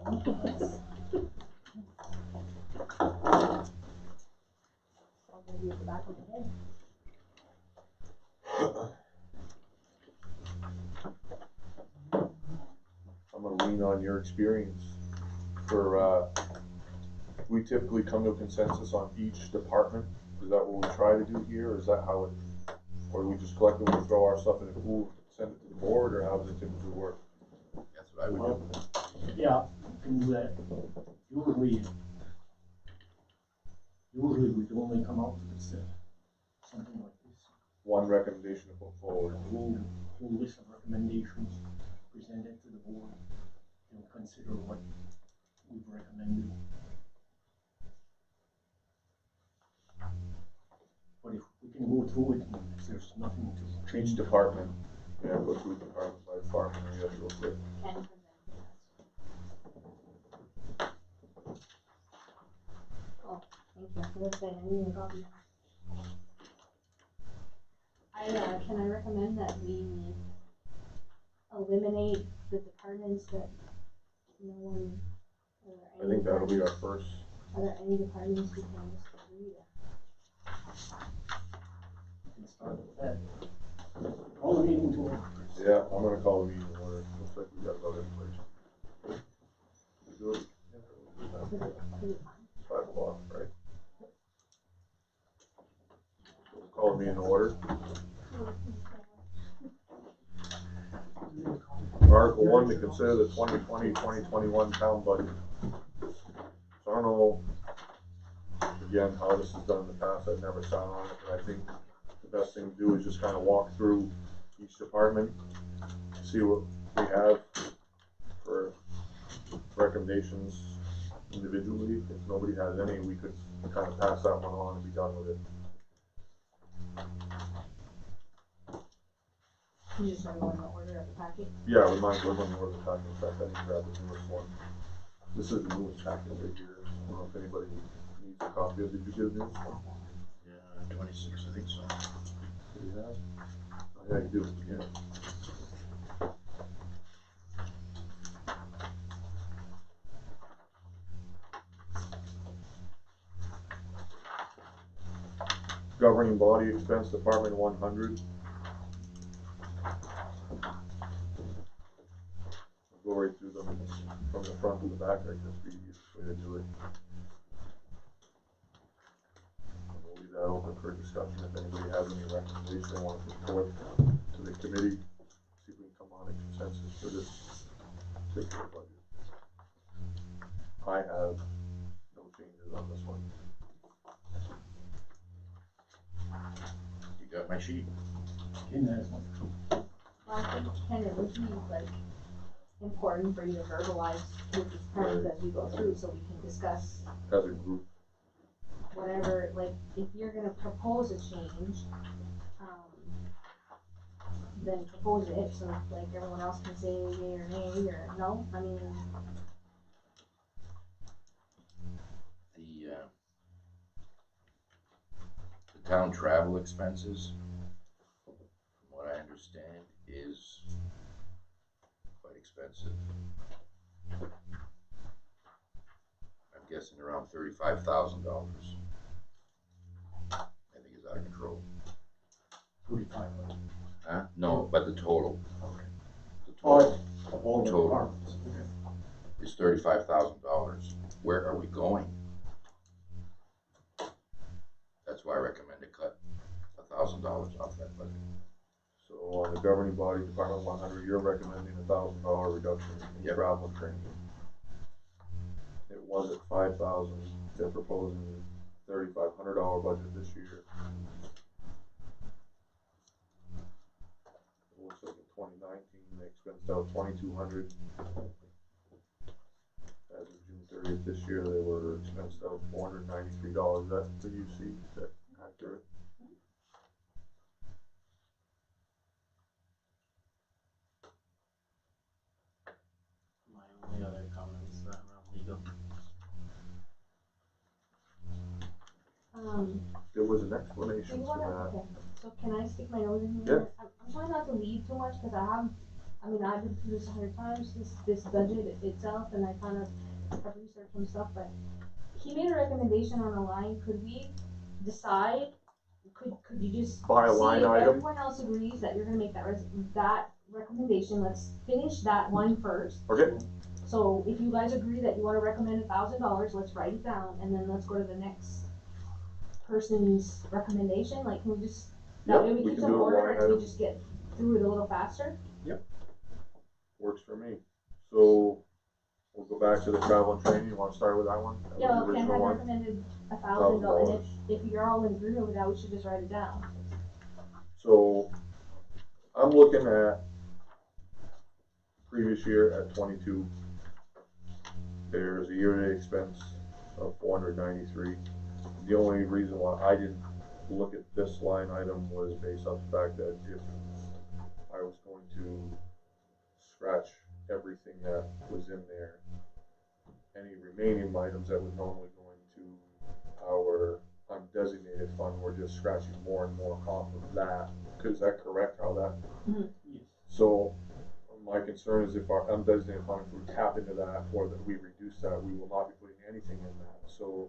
Maybe at the back of my head. I'm gonna lean on your experience for, we typically come to a consensus on each department. Is that what we try to do here, or is that how it, or do we just collectively throw our stuff in a pool, send it to the board, or how does it typically work? That's what I would do. Yeah, you can do that. Usually we can only come out with something like this. One recommendation to put forward. A whole list of recommendations presented to the board. And consider what we've recommended. But if we can go through it, and if there's nothing to change, Each department, yeah, go through department by department, I guess, real quick. Can present that. Oh, thank you. I was saying, I need a copy. Can I recommend that we eliminate the departments that no one, I think that'll be our first. Are there any departments we can just agree to? we can start with that. Call the meeting to order. Yeah, I'm gonna call the meeting in order. Looks like we got about information. We do it? Yeah, 5 o'clock, right? We'll call the meeting in order. Article 1, to consider the 2020-2021 town budget. So I don't know, again, how this is done in the past. I've never sat on it, but I think the best thing to do is just kind of walk through each department, see what we have for recommendations individually. If nobody has any, we could kind of pass that one on and be done with it. You just want to go in the order of the packet? Yeah, we might as well go in the order of the packet. In fact, I didn't grab the newest one. This is the newest packet right here. I don't know if anybody needs a copy of it. Did you get a newest one? Yeah, 26, I think so. Do you have? Oh, yeah, you do. Yeah. Governing body expense department 100. I'll go right through them from the front to the back. I guess be the easiest way to do it. We'll leave that open for discussion. If anybody has any recommendations they want to put forth to the committee, see if we can come on a consensus for this particular budget. I have no changes on this one. You got my sheet. Ken has one. Well, I think Ken, it would be like important for you to verbalize with these terms as we go through, so we can discuss As a group. whatever, like, if you're gonna propose a change, then propose it, so like everyone else can say yay or nay, or no, I mean. The town travel expenses, from what I understand, is quite expensive. I'm guessing around $35,000. I think it's out of control. 35. Huh? No, but the total. Okay. The total All the Total. departments. is $35,000. Where are we going? That's why I recommend to cut $1,000 off that budget. So on the governing body department 100, you're recommending $1,000 reduction in travel and training. It was at 5,000. They're proposing $3,500 budget this year. It looks like in 2019 they expensed out $2,200. As of June 30th this year, they were expensed out $493. That's the UC. Is that accurate? My only other comments around legal. There was an explanation for that. Okay, so can I stick my nose in here? Yeah. I'm trying not to leave too much, because I I mean, I've been through this 100 times, this budget itself, and I kind of have researched some stuff, but he made a recommendation on a line, could we decide, could you just By a see line if item? everyone else agrees that you're gonna make that recommendation, let's finish that one first. Okay, So if you guys agree that you wanna recommend $1,000, let's write it down, and then let's go to the next person's recommendation, like, can we just, that way yep, we we keep can them do a order line and we item, just get through it a little faster? works for me. So, we'll go back to the travel and training, you wanna start with that one? That was Yeah, the well, Ken original had one. recommended $1,000, and $1,000. if you're all in agreement with that, we should just write it down. So, I'm looking at previous year at 22. There's a year-to-date expense of 493. The only reason why I didn't look at this line item was based on the fact that if I was going to scratch everything that was in there, any remaining items that would normally go into our undesignated fund, we're just scratching more and more off of that. Is that correct, how that? Yes. So my concern is if our undesignated fund, if we tap into that or that we reduce that, we will not be putting anything in that. So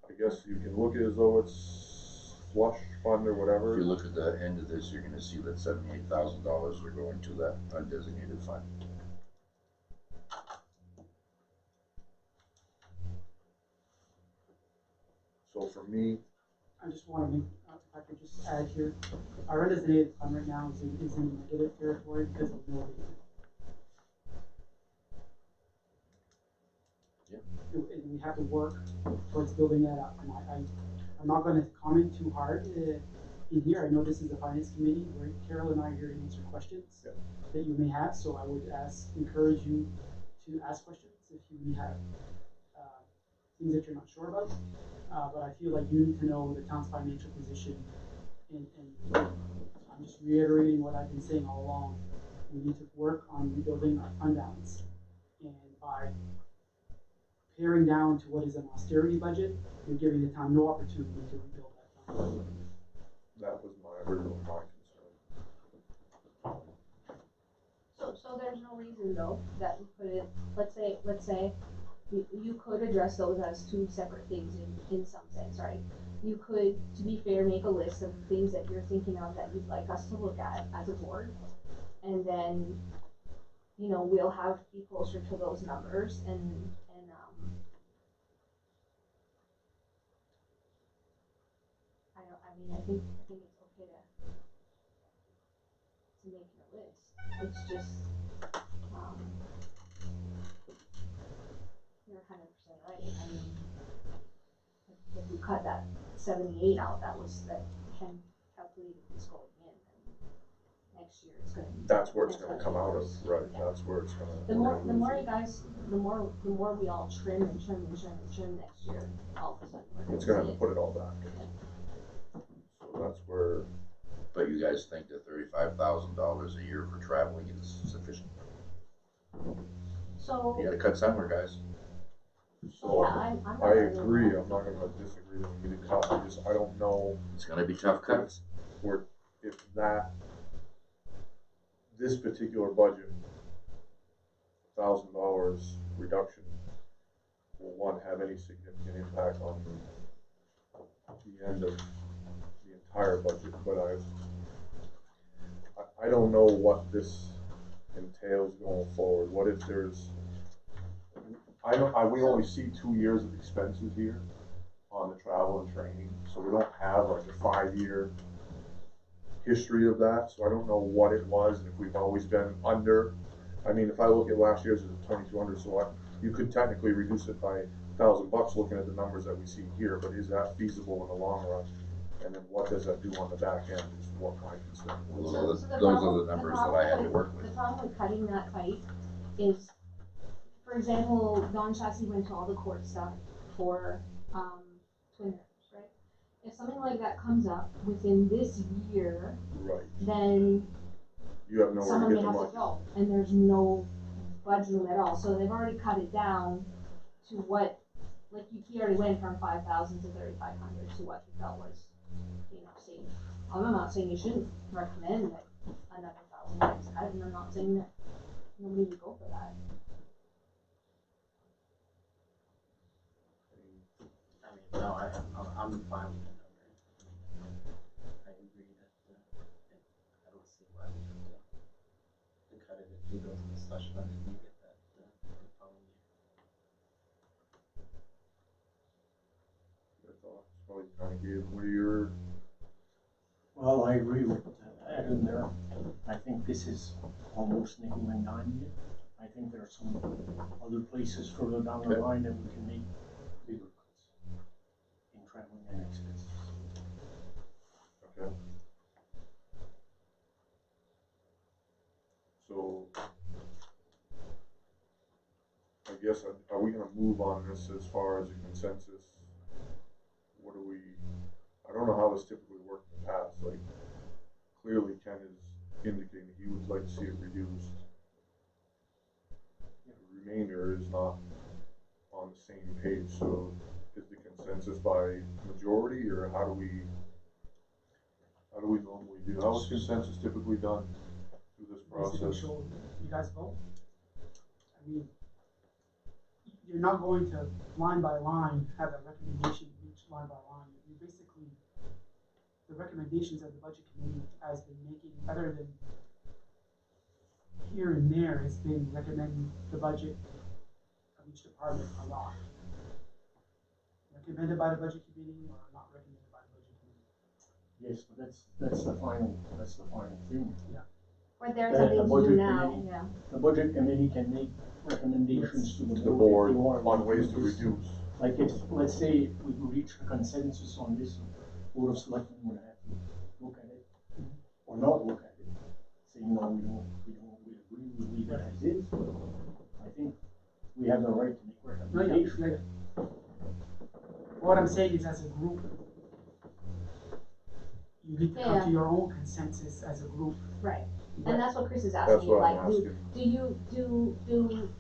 I guess you can look at it as though it's flush fund or whatever. If you look at the end of this, you're gonna see that $78,000 are going to that undesignated fund. So for me, I just want to make, if I could just add here, our undesignated fund right now is in negative territory because of no abatement. Yeah. And we have to work towards building that up, and I'm not gonna comment too hard in here. I know this is the finance committee where Carol and I are here to answer questions yeah. that you may have, so I would encourage you to ask questions if you may have things that you're not sure about. But I feel like you need to know the town's financial position, and I'm just reiterating what I've been saying all along. We need to work on rebuilding our fund balance, and by paring down to what is an austerity budget, you're giving the town no opportunity to rebuild that fund. That was my original concern. So there's no reason though, that we put it, let's say, you could address those as two separate things in some sense, right? You could, to be fair, make a list of things that you're thinking of that you'd like us to look at as a board. And then, you know, we'll have to be closer to those numbers and I think it's okay to make a list. It's just, you're 100% right. I mean, if we cut that 78 out, that Ken calculated was going in, and next year it's gonna be. That's where it's gonna come out of, right, Yeah. that's where it's gonna. The more you guys, the more we all trim next year, all of a sudden It's gonna have to put it all back. So that's where, But you guys think that $35,000 a year for traveling is sufficient? So, You gotta cut somewhere, guys. so yeah, I'm not I arguing agree, that. I'm not gonna disagree that we need to cut, I don't know It's gonna be tough cuts. where, if this particular budget, $1,000 reduction will one have any significant impact on the end of the entire budget, but I don't know what this entails going forward. What if there's, we only see 2 years of expenses here on the travel and training, so we don't have like a 5-year history of that, so I don't know what it was, and if we've always been under. I mean, if I look at last year's, it was 2,200, so you could technically reduce it by $1,000 looking at the numbers that we see here, but is that feasible in the long run? And then what does that do on the back end is what my concern was. Those So are the the numbers that I had to work with. The problem with cutting that tight is, for example, Don Chassis went to all the court stuff for Twin Rivers, right? If something like that comes up within this year, Right. then You have nowhere to someone get may the have money. to go, and there's no budget room at all. So they've already cut it down to what, like he already went from 5,000 to 3,500 to what he felt was, you know, safe. I'm not saying you shouldn't recommend like another $1,000 cut, and I'm not saying that nobody would go for that. I mean, no, I'm fine with the number. I agree that, I don't see why we have to cut it if we go to the slush fund and we get that, the following year. Your thoughts, well, you kinda gave, what are your, Well, I agree with Adam there. I think this is almost nickel and dime it. I think there are some other places further down the line that we can make bigger cuts in traveling and expenses. okay. So, I guess, are we gonna move on this as far as a consensus? What do we, I don't know how this typically worked in the past, like, clearly Ken is indicating he would like to see it reduced. The remainder is not on the same page, so is the consensus by majority, or how do we normally do, how is consensus typically done through this Basically, process? show you guys vote. I mean, you're not going to line by line have a recommendation each line by line. You basically, the recommendations that the budget committee has been making, other than here and there, has been recommending the budget of each department or not. Recommended by the budget committee or not recommended by the budget committee. Yes, but that's the final thing. Or there's The something to do budget now, committee. yeah. The budget committee can make recommendations to the The board if board they want. on ways to This- reduce. Like if, let's say, we reach a consensus on this, Board of Selectmen would have to look at it, or not look at it, say, no, we agree, we leave it as is. I think we have the right to make recommendations. What I'm saying is, as a group, you need to come Yeah. to your own consensus as a group. Right, and that's what Chris is That's asking, what I'm like, asking.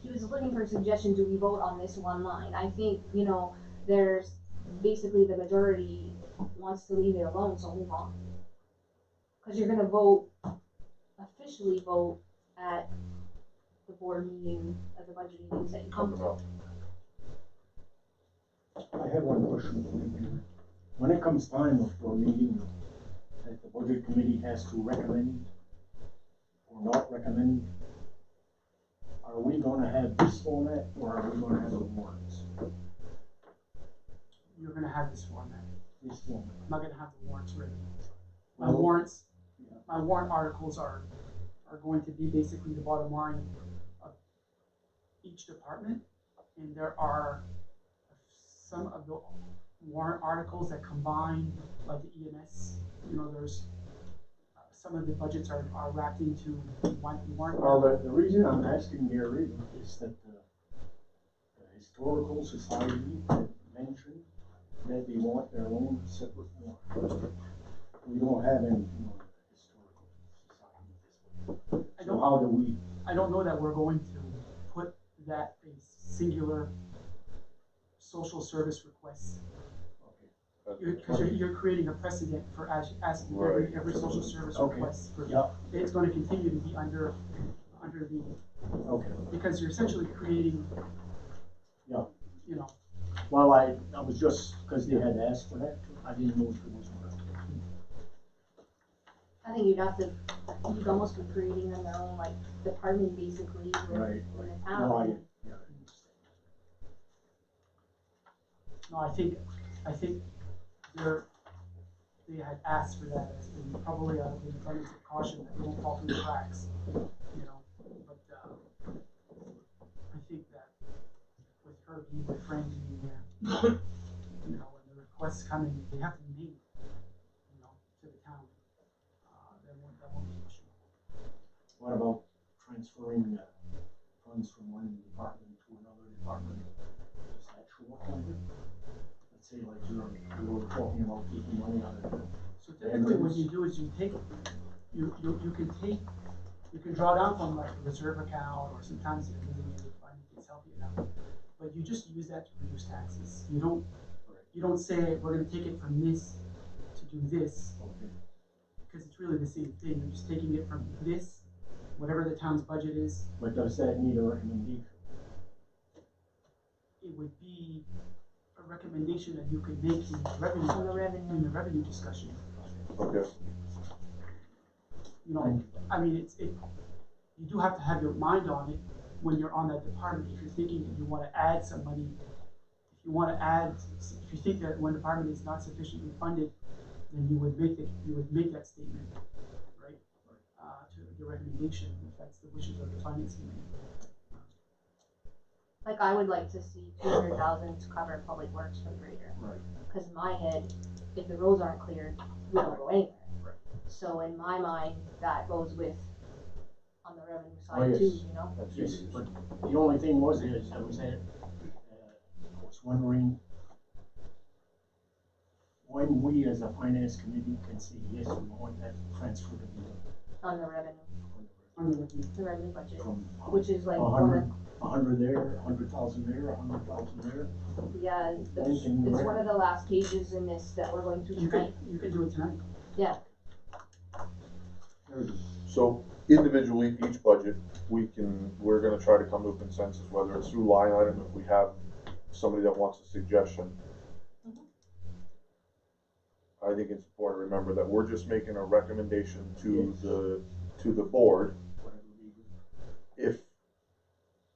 he was looking for a suggestion, do we vote on this one line? I think, there's, basically the majority wants to leave it alone, so move on. Cause you're gonna officially vote at the board meeting, at the budget meetings that you come Coming to. up. I have one question for you. When it comes time for a meeting that the budget committee has to recommend or not recommend, are we gonna have this format or are we gonna have the warrants? You're gonna have this format. This format. I'm not gonna have the warrants ready. My Well, warrants, yeah. my warrant articles are going to be basically the bottom line of each department. And there are some of the warrant articles that combine, like the EMS, there's, some of the budgets are wrapped into one warrant. Well, article. the reason I'm asking Gary is that the Historical Society had mentioned that they want their own separate warrant. We don't have anything on the Historical Society at this point. So how do we? I don't know that we're going to put that a singular social service request. Because you're creating a precedent for asking Right. every social service Okay. request. Yeah. It's going to continue to be under the, Okay. because you're essentially creating, Yeah. you know, Well, I was just, because they had asked for that, I didn't know if it was. I think you'd almost be creating their own, like, department basically Right. in the town. No, I understand. no, I think they had asked for that as in probably out of an abundance of caution that it won't fall through the cracks, but, I think that with her being my friend being there, when the requests come in, they have to be made, to the town. That won't be an issue. What about transferring funds from one department to another department? Does that show up on here? Let's say like we were talking about taking money out of. So typically what you do is you can draw down from like a reserve account, or sometimes if the finance gets healthy enough, but you just use that to reduce taxes. You don't say, we're gonna take it from this to do this, Okay. because it's really the same thing. You're just taking it from this whatever the town's budget is, But does that need a recommendation? it would be a recommendation that you could make in the revenue, On the revenue. in the revenue discussion. Okay, You know, I mean, you do have to have your mind on it when you're on that department. If you're thinking that you wanna add some money, if you think that one department is not sufficiently funded, then you would make that statement, right? To your recommendation, if that's the wishes of the finance committee. Like, I would like to see 200,000 to cover public works for the grader. Right. Cause in my head, if the roads aren't cleared, we don't go anywhere. Right. So in my mind, that goes with, on the revenue Oh, side yes. too, you know? that's Yes, easy. but the only thing was, is I was wondering when we as a finance committee can say, yes, we want that transfer to be On the revenue, On the revenue. the revenue budget, from which is like a one hundred, of, 100 there, 100,000 there, 100,000 there. yeah, When can you it's one of the last pages in this that we're going through You tonight. could do it tonight. Very good. So individually, each budget, we're gonna try to come to a consensus, whether it's through line item, if we have somebody that wants a suggestion. I think it's important to remember that we're just making a recommendation to the board. Whatever we do. If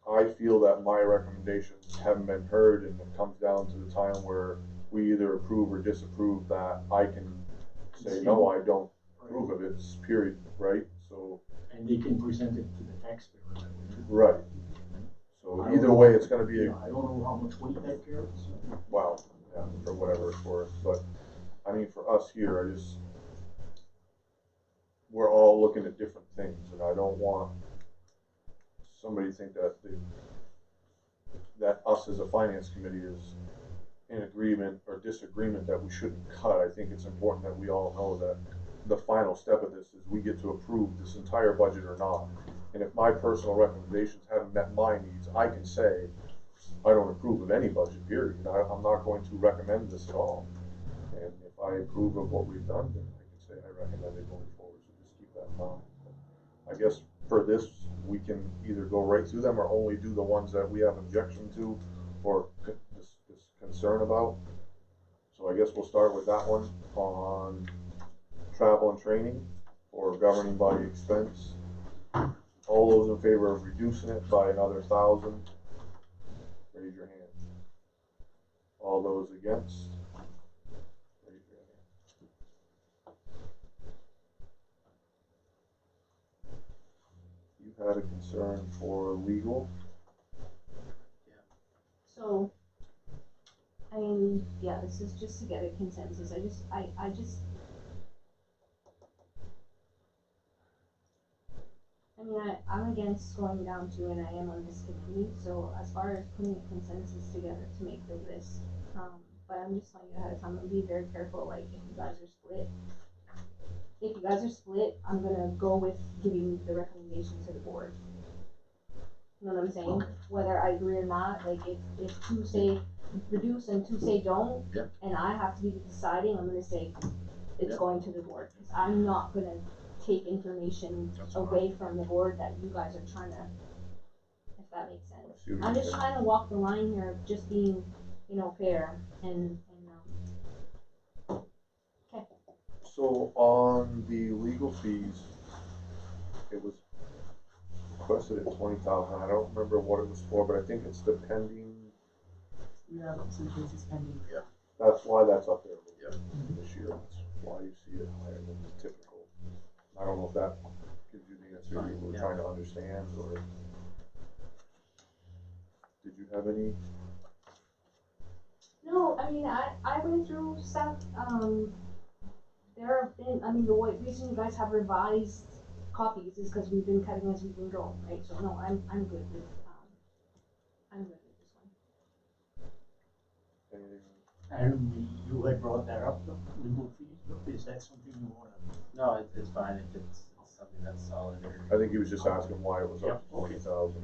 I feel that my recommendations haven't been heard and it comes down to the time where we either approve or disapprove that, I can say, no, I don't approve of it, period, right? So, And they can present it to the taxpayer. that way. right. So I don't either know. way, it's gonna be, Yeah, I don't know how much weight that carries. well, yeah, for whatever it's worth, but, I mean, for us here, we're all looking at different things, and I don't want somebody to think that us as a finance committee is in agreement or disagreement that we shouldn't cut. I think it's important that we all know that the final step of this is we get to approve this entire budget or not. And if my personal recommendations haven't met my needs, I can say, I don't approve of any budget, period. I'm not going to recommend this at all. And if I approve of what we've done, then I can say I recommend it going forward, so just keep that in mind. I guess for this, we can either go right through them or only do the ones that we have objection to or this concern about. So I guess we'll start with that one on travel and training or governing body expense. All those in favor of reducing it by another 1,000, raise your hand. All those against? Raise your hand. You had a concern for legal. So, I mean, yeah, this is just to get a consensus. I'm against going down to, and I am on this committee, so as far as putting a consensus together to make the list, but I'm just telling you ahead of time, I'm gonna be very careful, like, if you guys are split, I'm gonna go with giving the recommendation to the board. You know what I'm saying? Okay. Whether I agree or not, like, if two say reduce and two say don't, Yep. and I have to be deciding, I'm gonna say it's Yep. going to the board, cause I'm not gonna take information That's away from the board that you guys are trying to, if that makes I sense. see what I'm you're just saying. trying to walk the line here of just being, fair and okay. So on the legal fees, it was requested at 20,000. I don't remember what it was for, but I think it's the pending. We have some cases pending. That's why that's up there a little Yep. bit this year. That's why you see it higher than the typical. I don't know if that gives you the answer you were Yeah. trying to understand, or did you have any? No, I mean, I went through stuff, there have been, I mean, the reason you guys have revised copies is because we've been cutting as we've been going, right? So no, I'm good with this one. Anything? And you had brought that up, the legal fees, is that something you wanna? No, it's fine if it's something that's solid or. I think he was just asking why it was up Yep, to okay. 20,000.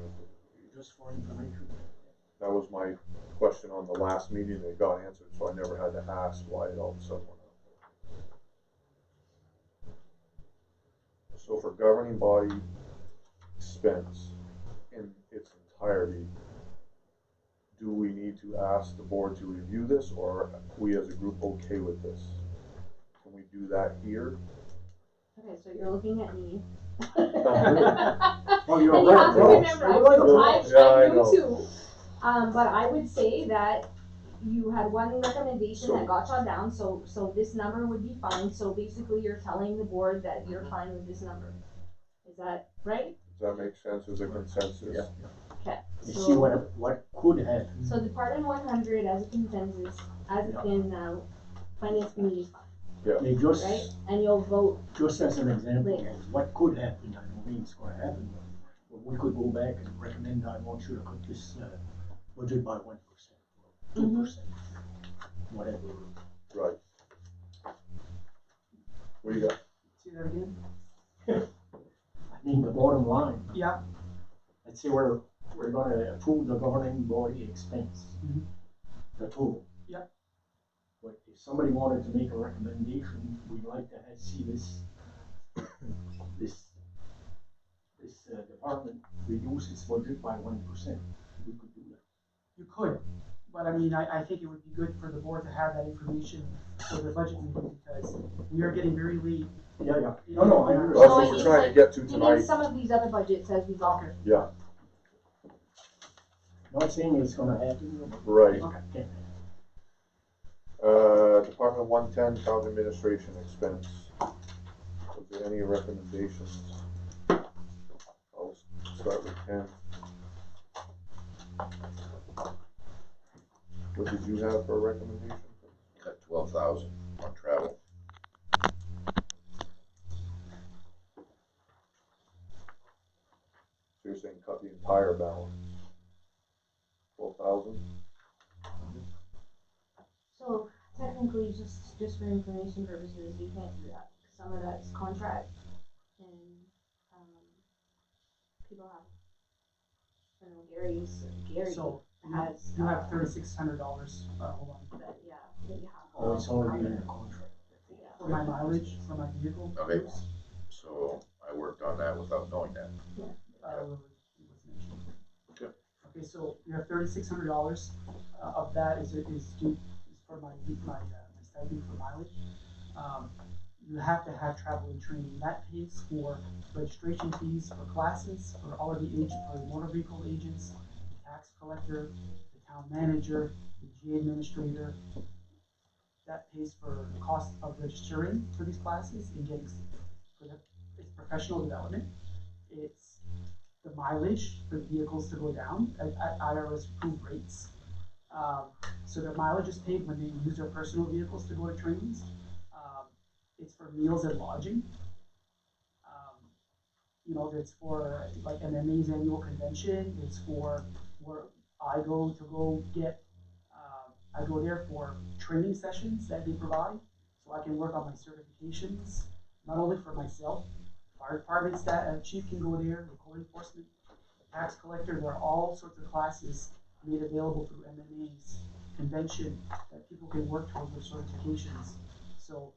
Just for information. That was my question on the last meeting. It got answered, so I never had to ask why it all of a sudden went up. So for governing body expense in its entirety, do we need to ask the board to review this, or are we as a group okay with this? Can we do that here? Okay, so you're looking at me. Well, you're And you right, have to no, remember, you're right. I'm I new know. too. But I would say that you had one recommendation So- that got shot down, so this number would be fine, so basically you're telling the board that you're Mm-hmm. fine with this number. Is that right? Does that make sense as a consensus? Yeah. Okay. You see what could happen. So Department 100 as a consensus, as it's been now, Finance Committee is fine, They just, right? And you'll vote, just as an example, Later. what could happen, I don't mean it's gonna happen, but we could go back and recommend, I want you to cut this, budget by 1%, 2%, whatever. Right. What do you got? Say that again? I mean, the bottom line, Yeah, let's say we're gonna approve the governing body expense, Mhm. the total. Yeah. But if somebody wanted to make a recommendation, we'd like to see this department reduce its budget by 1%, we could do that. you could, but I mean, I think it would be good for the board to have that information for the budget meeting, because we are getting very late. Yeah, no, I That's understand. what No, we're trying to get to you tonight. need some of these other budgets as we go. Okay, Yeah, Not saying it's gonna happen, but right. okay. Department 110, town administration expense. Was there any recommendations? I'll start with Ken. What did you have for a recommendation? Cut 12,000 on travel. So you're saying cut the entire balance? 12,000? So technically, just for information purposes, we can't do that. Some of that's contract, and people have, I don't know, Gary So, has. you have $3,600, hold on, But yeah, that you have. oh, it's already in the contract. Yeah. for my mileage, for my vehicle. Okay. use. So I worked on that without knowing that. It was mentioned. Okay. Okay, so you have $3,600, of that is for my stipend for mileage. You have to have travel and training, that pays for registration fees for classes, for all of the for the motor vehicle agents, the tax collector, the town manager, the G administrator. That pays for the cost of registering for these classes and getting, it's professional development. It's the mileage for the vehicles to go down at IRS approved rates. So their mileage is paid when they use their personal vehicles to go to trainings. It's for meals and lodging. It's for like MMA's annual convention. It's for where I go get. I go there for training sessions that they provide, so I can work on my certifications, not only for myself. Fire department staff, chief can go there, the code enforcement, tax collector, there are all sorts of classes made available through MMA's convention that people can work toward their certifications. So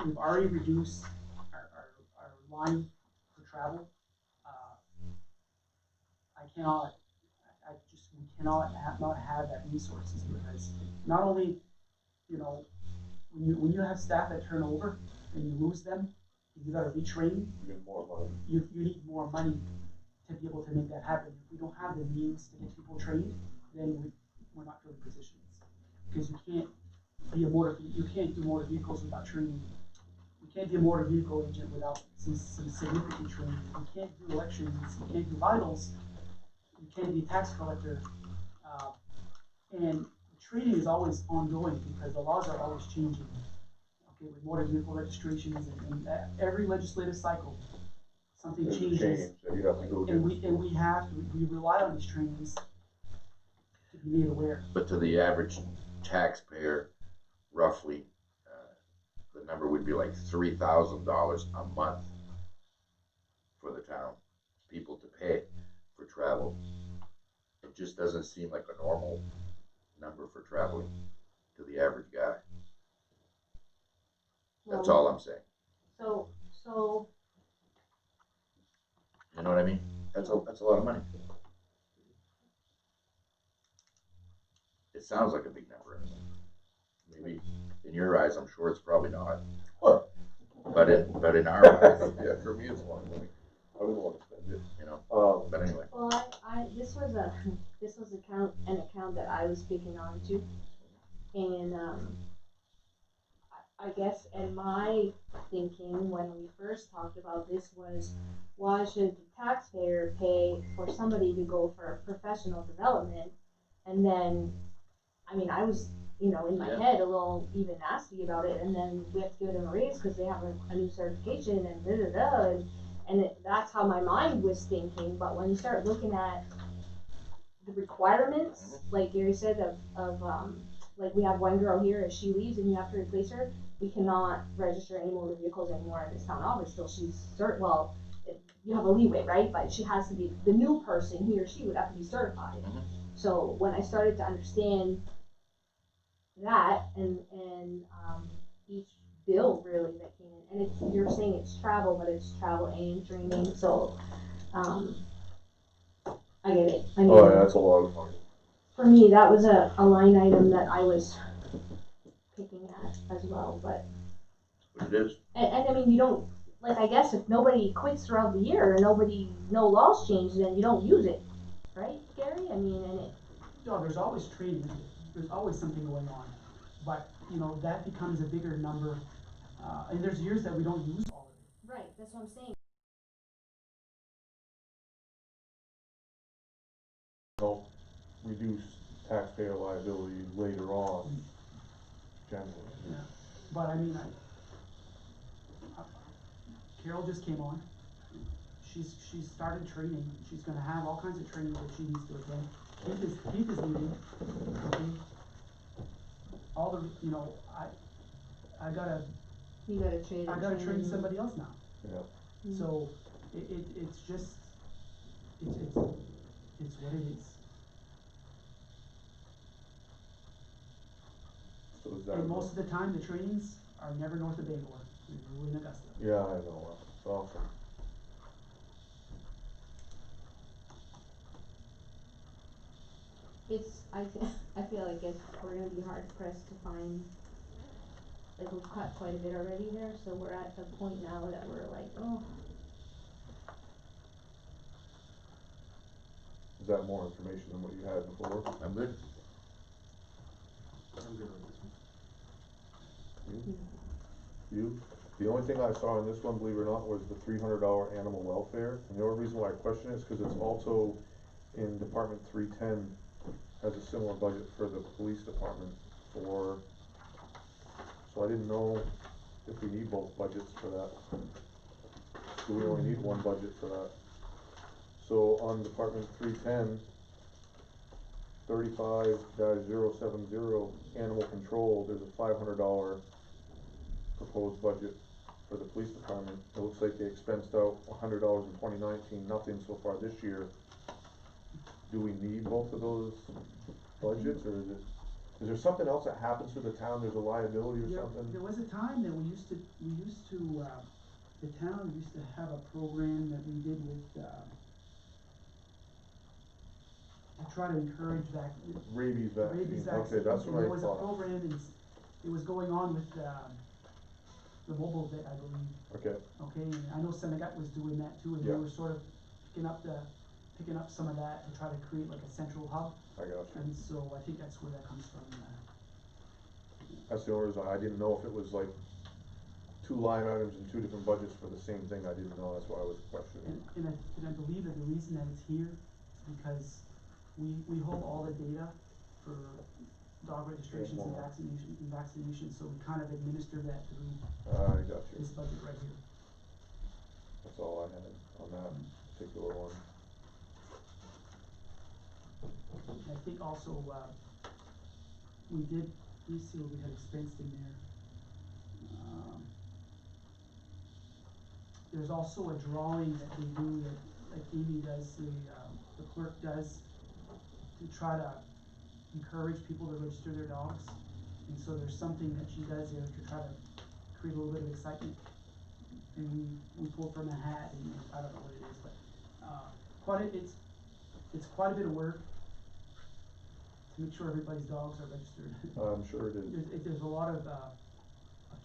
we've already reduced our line for travel. We cannot not have that resources, because not only, when you have staff that turn over and you lose them, you gotta retrain, You get more money. you need more money to be able to make that happen. If we don't have the means to get people trained, then we're not filling positions. Because you can't do motor vehicles without training. You can't be a motor vehicle agent without some significant training. You can't do elections, you can't do vitals, you can't be a tax collector. And training is always ongoing because the laws are always changing. Okay, with motor vehicle registrations and every legislative cycle, something There's a changes. change that you have to go And do. we rely on these trainings to be made aware. But to the average taxpayer, roughly, the number would be like $3,000 a month for the town, people to pay for travel. It just doesn't seem like a normal number for traveling to the average guy. That's all I'm saying. So You know what I mean? That's a lot of money. It sounds like a big number. Maybe in your eyes, I'm sure it's probably not. Well, But in our eyes, yeah, for me, it's a lot of money. I wouldn't want to spend it. you know. But But anyway, Well, this was an account that I was speaking on to, and I guess in my thinking when we first talked about this was, why should the taxpayer pay for somebody to go for professional development, and then, I mean, I was, in my Yeah. head a little even nasty about it, and then we have to give them a raise because they have a new certification and da da da, and that's how my mind was thinking. But when you start looking at the requirements, like Gary said, of like we have one girl here, if she leaves and you have to replace her, we cannot register any motor vehicles anymore in this town office till she's you have a leeway, right? But she has to be, the new person, he or she would have to be certified. Mhm. So when I started to understand that and each bill really that came in, and you're saying it's travel, but it's travel and training, so I get it. I mean, oh yeah, that's a lot of money. for me, that was a line item that I was picking at as well, but but it is. and I mean, you don't, like, I guess if nobody quits throughout the year and no laws change, then you don't use it, right, Gary? I mean, and it. No, there's always training, there's always something going on, but, that becomes a bigger number, and there's years that we don't use all of it. Right, that's what I'm saying. No, reduce taxpayer liability later on, generally. Yeah, but I mean, Carol just came on, she's started training, she's gonna have all kinds of training that she needs to attend. Keith is leaving, okay? All the, I gotta You gotta train somebody else now. Yeah. So it's just it's what it is. So is that? And most of the time the trainings are never north of Bangor. We're in Augusta. Yeah, I know. It's awesome. I feel like we're gonna be hard pressed to find, like, we've cut quite a bit already there, so we're at the point now that we're like, oh. Is that more information than what you had before? I'm good. I'm good with this one. You? The only thing I saw in this one, believe it or not, was the $300 animal welfare. And the only reason why I question it is because it's also in Department 310 has a similar budget for the police department so I didn't know if we need both budgets for that. Do we only need one budget for that? So on Department 310, 35-070 animal control, there's a $500 proposed budget for the police department. It looks like they expensed out $100 in 2019, nothing so far this year. Do we need both of those budgets, or is there something else that happens to the town? There's a liability or something? There was a time that we used to the town used to have a program that we did with to try to encourage Rabies vaccine. rabies Okay, vaccine. that's And what there I was a thought. program, and it was going on with the mobile vet, I believe. Okay, Okay, and I know Senegat was doing that too, and they Yeah. were sort of picking up some of that to try to create like a central hub. I got you. And so I think that's where that comes from. That's the only reason I didn't know if it was like two line items and two different budgets for the same thing. I didn't know, that's why I was questioning. And I believe that the reason that it's here is because we hold all the data for dog registrations and vaccinations, so we kind of administer that through I got you. this budget right here. That's all I had on that particular one. And I think also, we see what we had expensed in there. There's also a drawing that we do that, like Amy does, the clerk does, to try to encourage people to register their dogs. And so there's something that she does there to try to create a little bit of excitement. And we pull from a hat, and I don't know what it is, but It's quite a bit of work to make sure everybody's dogs are registered. I'm sure it is. There's a lot of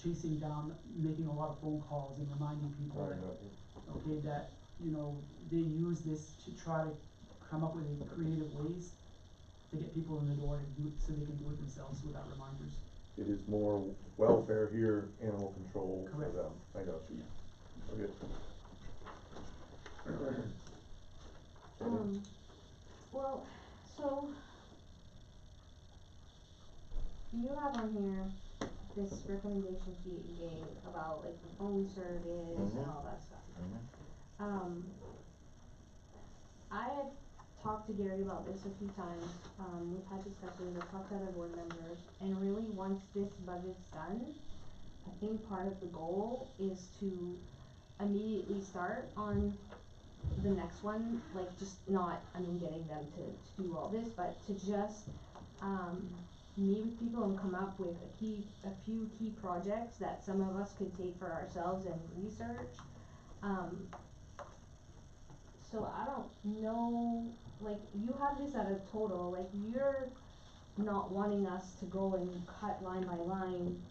chasing down, making a lot of phone calls and reminding people I that, know. okay, that, you know, they use this to try to come up with creative ways to get people in the door to do it, so they can do it themselves without reminders. It is more welfare here, animal control for Correct. them. I got you. Okay. Well, so you have on here this recommendation sheet you gave about like the phone service and Mhm. all that stuff. Mhm. I had talked to Gary about this a few times, we've had discussions, I've talked to other board members, and really once this budget's done, I think part of the goal is to immediately start on the next one, like just not, I mean, getting them to do all this, but to just, meet with people and come up with a few key projects that some of us could take for ourselves and research. So I don't know, like, you have this at a total, like, you're not wanting us to go and cut line by line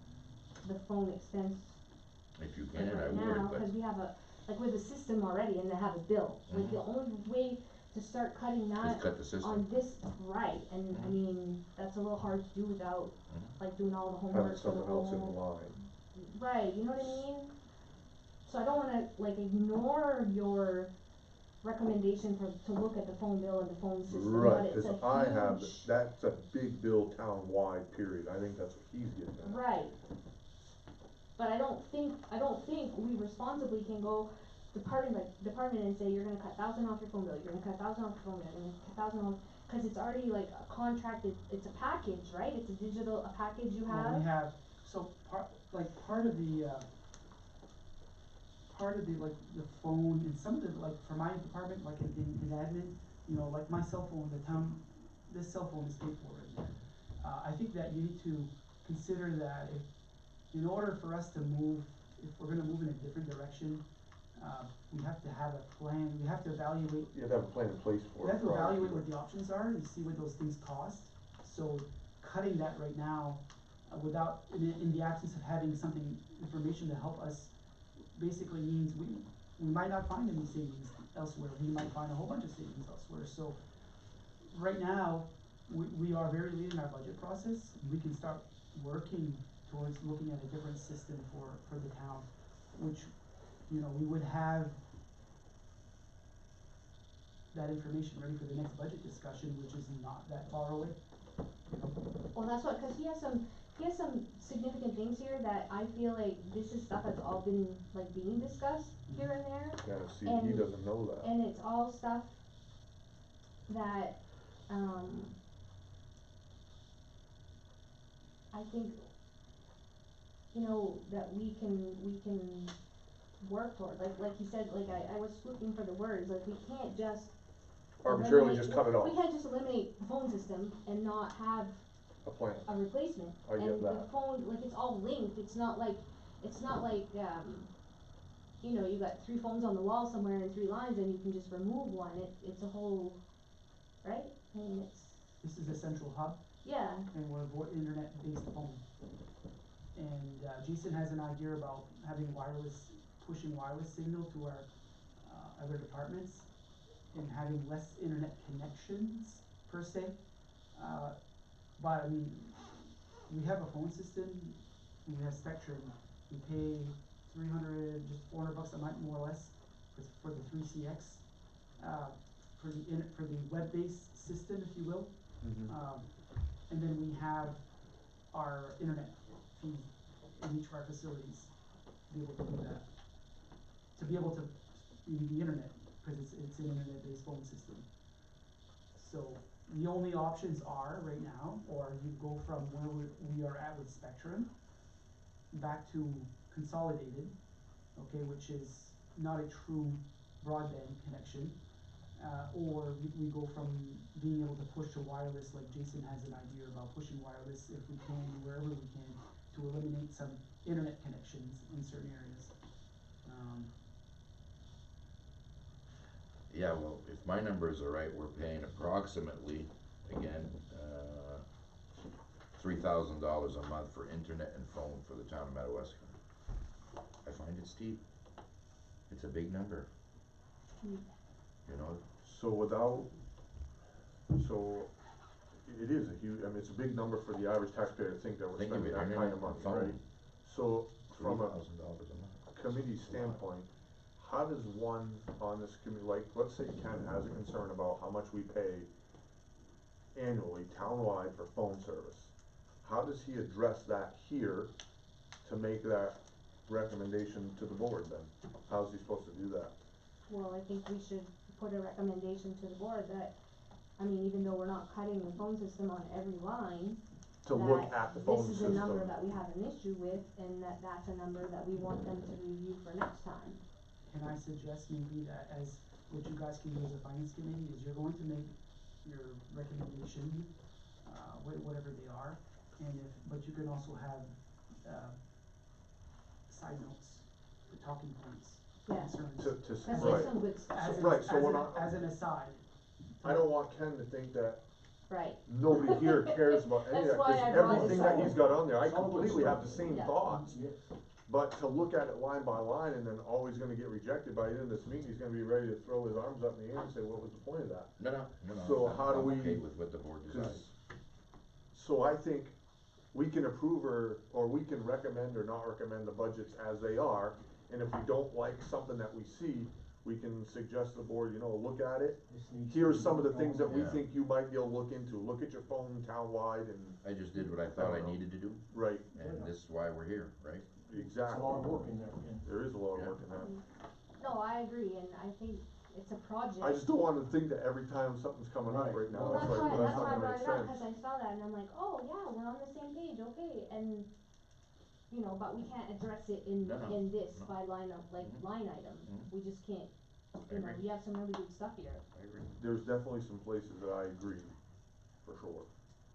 the phone expense If you like can, I right now, would, cause but we have like with a system already and they have a bill. Like the only way to start cutting that just cut the system. on this, right, and I Mhm. mean, that's a little hard to do without like doing all the Having homework for the someone else in whole, line. right, you know what I mean? So I don't wanna like ignore your recommendation to look at the phone bill and the phone system, Right, but it's a cause I have, huge, that's a big bill town-wide, period. I think that's what he's getting at. right. But I don't think we responsibly can go department and say, you're gonna cut 1,000 off your phone bill, you're gonna cut 1,000 off your phone bill, you're gonna cut 1,000 off, cause it's already like a contracted, it's a package, right? It's a package you Well, have. we have, so part of the like the phone and some of the, like for my department, like in admin, you know, like my cell phone, the town, this cell phone is paid for right there. I think that you need to consider that if, in order for us to move, if we're gonna move in a different direction, we have to have a plan, we have to evaluate. You have to have a plan in place for We it. have to prior evaluate it. what the options are and see what those things cost. So cutting that right now, without, in the absence of having something, information to help us, basically means we might not find any savings elsewhere. We might find a whole bunch of savings elsewhere. So right now, we are very late in our budget process. We can start working towards looking at a different system for the town, which, you know, we would have that information ready for the next budget discussion, which is not that far away. You know? Well, that's what, cause he has some significant things here that I feel like this is stuff that's all been like being discussed here and there. Yeah, see, he And- doesn't know that. And it's all stuff that, I think, you know, that we can work toward, like you said, like I was looking for the words, like we can't just Arbitrarily just cut it off, we can't just eliminate the phone system and not have a plan. a replacement. I get And the that. phone, like it's all linked, it's not like, you know, you got 3 phones on the wall somewhere and 3 lines and you can just remove one, it's a whole, right? I mean, This is a central hub, yeah, and we're internet-based phone. And Jason has an idea about having pushing wireless signal to our other departments and having less internet connections per se. But I mean, we have a phone system, and we have Spectrum. We pay 300, just $400 a month, more or less, for the 3CX, for the web-based system, if you will. And then we have our internet fee in each of our facilities to be able to do that. To be able to use the internet, because it's an internet-based phone system. So the only options are right now, or you go from where we are at with Spectrum back to consolidated, okay, which is not a true broadband connection. Or we go from being able to push to wireless, like Jason has an idea about pushing wireless if we can, wherever we can, to eliminate some internet connections in certain areas. Yeah, well, if my numbers are right, we're paying approximately, again, $3,000 a month for internet and phone for the town of Madawaska. I find it steep. It's a big number. Mm. You know, So it is a huge, I mean, it's a big number for the average taxpayer to think that we're think of spending it, that kind of internet money, and phone, right? So from a $3,000 a month. committee standpoint, how does one on this committee, like, let's say Ken has a concern about how much we pay annually townwide for phone service. How does he address that here to make that recommendation to the board then? How's he supposed to do that? Well, I think we should put a recommendation to the board that, I mean, even though we're not cutting the phone system on every line, To look at the phone this is a number system? that we have an issue with, and that's a number that we want them to review for next time. Can I suggest maybe that as, what you guys can do as a finance committee is you're going to make your recommendation, whatever they are, and but you can also have, side notes, the talking points, Yeah. concerns. To, Cause right. there's some good stuff, As an, Right, so as when an, I- as an aside. I don't want Ken to think that right, nobody here cares about any of That's that, why cause I brought everything this that up. he's got on there, I It's all good completely have stuff. the same Yeah. thoughts. Yeah. But to look at it line by line and then always gonna get rejected by the end of this meeting, he's gonna be ready to throw his arms up in the air and say, what was the point of that? No. So I'm- how do I'm we- okay with what the board decides. So I think we can approve or we can recommend or not recommend the budgets as they are, and if we don't like something that we see, we can suggest to the board, look at it. This needs Here's to some of be the things that we Yeah. think you might be able to look into, look at your phone townwide and, I just did what I thought I know. needed to do, right, and this is why we're here, right? It's a lot of exactly. work in there, Ken. There is a lot of Yeah. work in that. no, I agree, and I think it's a project. I just don't want to think that every time something's coming up Right. right now, Well, it's that's like, why, well, that's that's why I not brought gonna it up, make cause sense. I saw that and I'm like, oh yeah, we're on the same page, okay, and, but we can't address it in, No, no, in this no. by line of, Mhm. line item, Mhm. we just can't, I agree. we have some really good stuff here. I agree. There's definitely some places that I agree, for sure.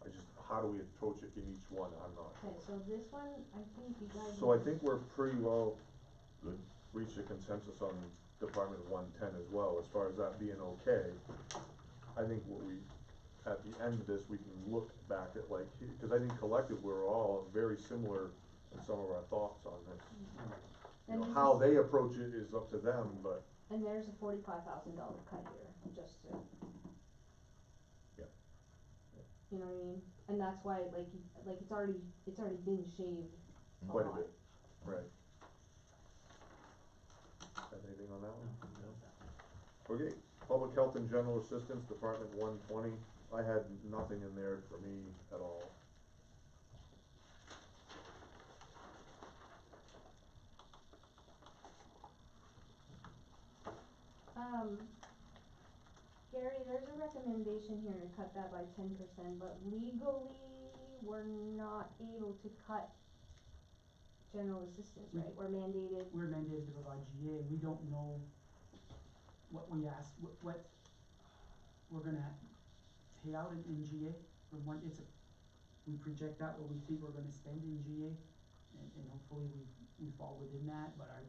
I just, how do we approach it in each one, I'm not Okay, sure. so this one, I think you guys. So I think we're pretty well Good. reached a consensus on Department 110 as well, as far as that being okay. I think what we, at the end of this, we can look back at because I think collectively, we're all very similar in some of our thoughts on this. And this How is- they approach it is up to them, but And there's a $45,000 cut here, just to. Yeah. You know what I mean? And that's why, like it's already been shaved a quite a lot. bit, right. Have anything on that one? Okay, Public Health and General Assistance, Department 120, I had nothing in there for me at all. Gary, there's a recommendation here to cut that by 10%, but legally, we're not able to cut general assistance, right? We're mandated. We're mandated to provide GA, and we don't know what we asked, what we're gonna pay out in GA from what we project out what we think we're gonna spend in GA, and hopefully we fall within that, but our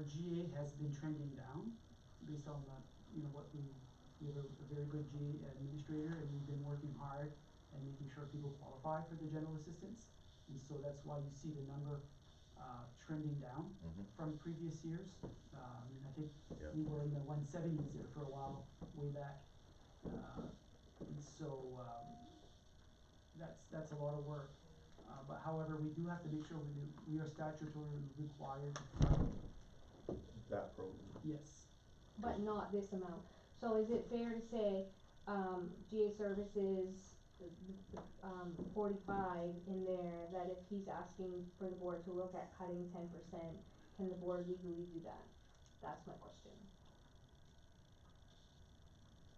GA has been trending down based on what we have a very good GA administrator, and we've been working hard and making sure people qualify for the general assistance. And so that's why you see the number trending down Mhm. from previous years. And I think Yeah. we were in the 170s there for a while, way back. And so that's a lot of work. But however, we do have to make sure we are statutorily required to fund. That program. Yes. But not this amount. So is it fair to say, GA services, 45 in there, that if he's asking for the board to look at cutting 10%, can the board legally do that? That's my question.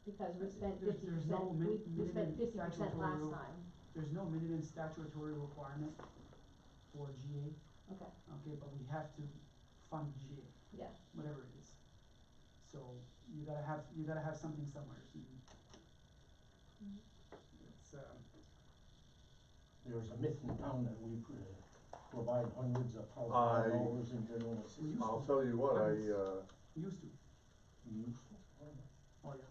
Because we spent There's 50%, no we spent minimum 50% last statutory time, There's no minimum statutory requirement for GA, okay, okay, but we have to fund GA, yeah. whatever it is. So you gotta have something somewhere. It's There's a myth in town that provide hundreds of thousands I- of dollars in general assistance. I'll tell you what, Used to, Useful. oh yeah.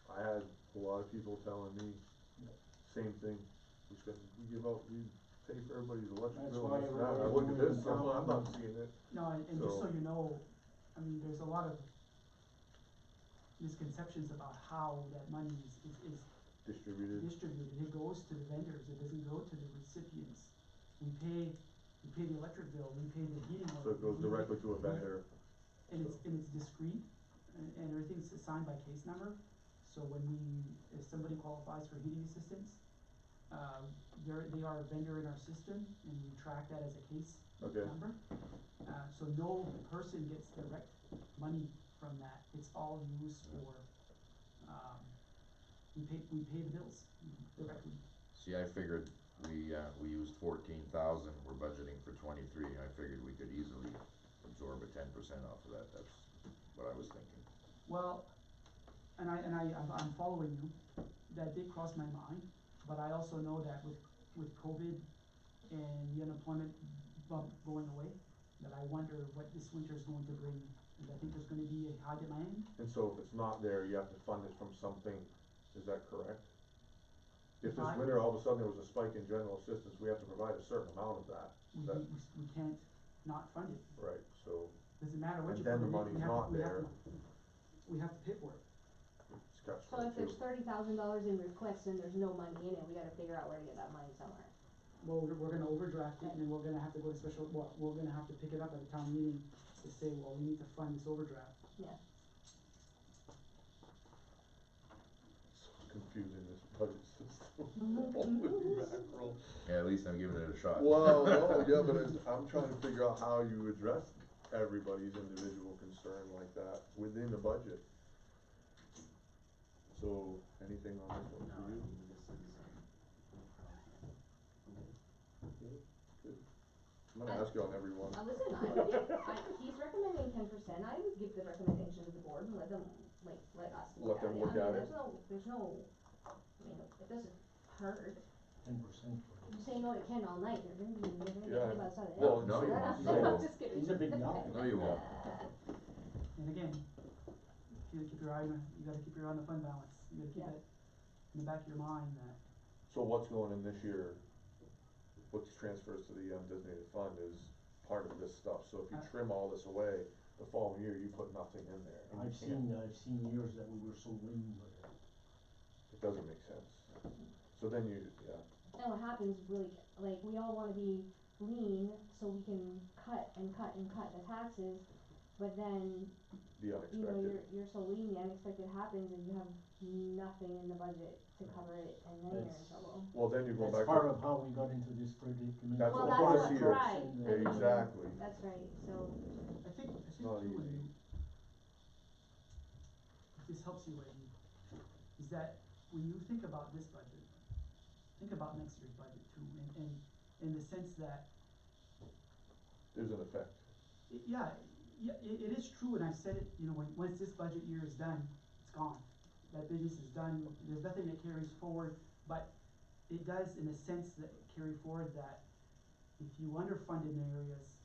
I had a lot of people telling me, Yeah. same thing, we pay for everybody's electric That's bill, why and this and that. I everybody look at moving this, in I'm not town. seeing it. No, and just so So- you know, I mean, there's a lot of misconceptions about how that money is Distributed, distributed. It goes to the vendors, it doesn't go to the recipients. We pay the electric bill, we pay the heating oil. so it goes directly to a vendor. And it's discrete, and everything's assigned by case number. So if somebody qualifies for heating assistance, they are a vendor in our system, and we track that as a case Okay. number. So no person gets direct money from that, it's all used for, we pay the bills directly. See, I figured we used 14,000, we're budgeting for 23, I figured we could easily absorb a 10% off of that, that's what I was thinking. Well, I'm following you, that did cross my mind, but I also know that with COVID and the unemployment bump going away, that I wonder what this winter is going to bring, and I think there's gonna be a high demand. And so if it's not there, you have to fund it from something, is that correct? If this winter, all of a sudden there was a spike in general assistance, we have to provide a certain amount of that. We can't not fund it, Right, so doesn't matter what And you then put in the it, money's not there. we have to pay for it. it's catch So if there's twenty-two. $30,000 in requests and there's no money in it, we gotta figure out where to get that money somewhere. Well, we're gonna overdraft it, and then we're gonna have to go to special, we're gonna have to pick it up at a town meeting to say, well, we need to fund this overdraft. Yeah. So confusing, this budget system. Holy mackerel. Yeah, at least I'm giving it a shot. Well, no, yeah, but I'm trying to figure out how you address everybody's individual concern like that within the budget. So, anything on this one No, I for you? mean, this is, Good. I'm gonna ask you on everyone. Listen, he's recommending 10%, I would give the recommendation to the board and let them, let us Let look them at it. look I mean, at there's no, I mean, it doesn't hurt. 10%. You say no to Ken all night, you're gonna get Yeah. hit by the side of the Well, head. no, you won't. No, you I'm won't. just kidding. He's a big guy. No, you won't. And again, you keep your eye on, you gotta keep your eye on the fund balance, you gotta keep Yeah. it in the back of your mind that, So what's going in this year, what transfers to the undesignated fund is part of this stuff, so if you trim all this away, the following year, you put nothing in there. and you I've seen years that we were so lean, but It doesn't make sense. So then yeah, And what happens really, like, we all wanna be lean so we can cut and cut and cut the taxes, but then, the you know, unexpected. you're so lean, the unexpected happens and you have nothing in the budget to cover it, and then you're in That's- trouble. Well, then you go that's back part to, of how we got into this predicament. That's Well, what that's brought us what, here. right, I mean, Exactly. that's right, so, I think not too, easy. if this helps you, Eddie, is that when you think about this budget, think about next year's budget too, and in the sense that, there's an effect. yeah, it is true, and I've said it, you know, once this budget year is done, it's gone. That business is done, there's nothing that carries forward, but it does in a sense that carry forward that if you underfund in areas,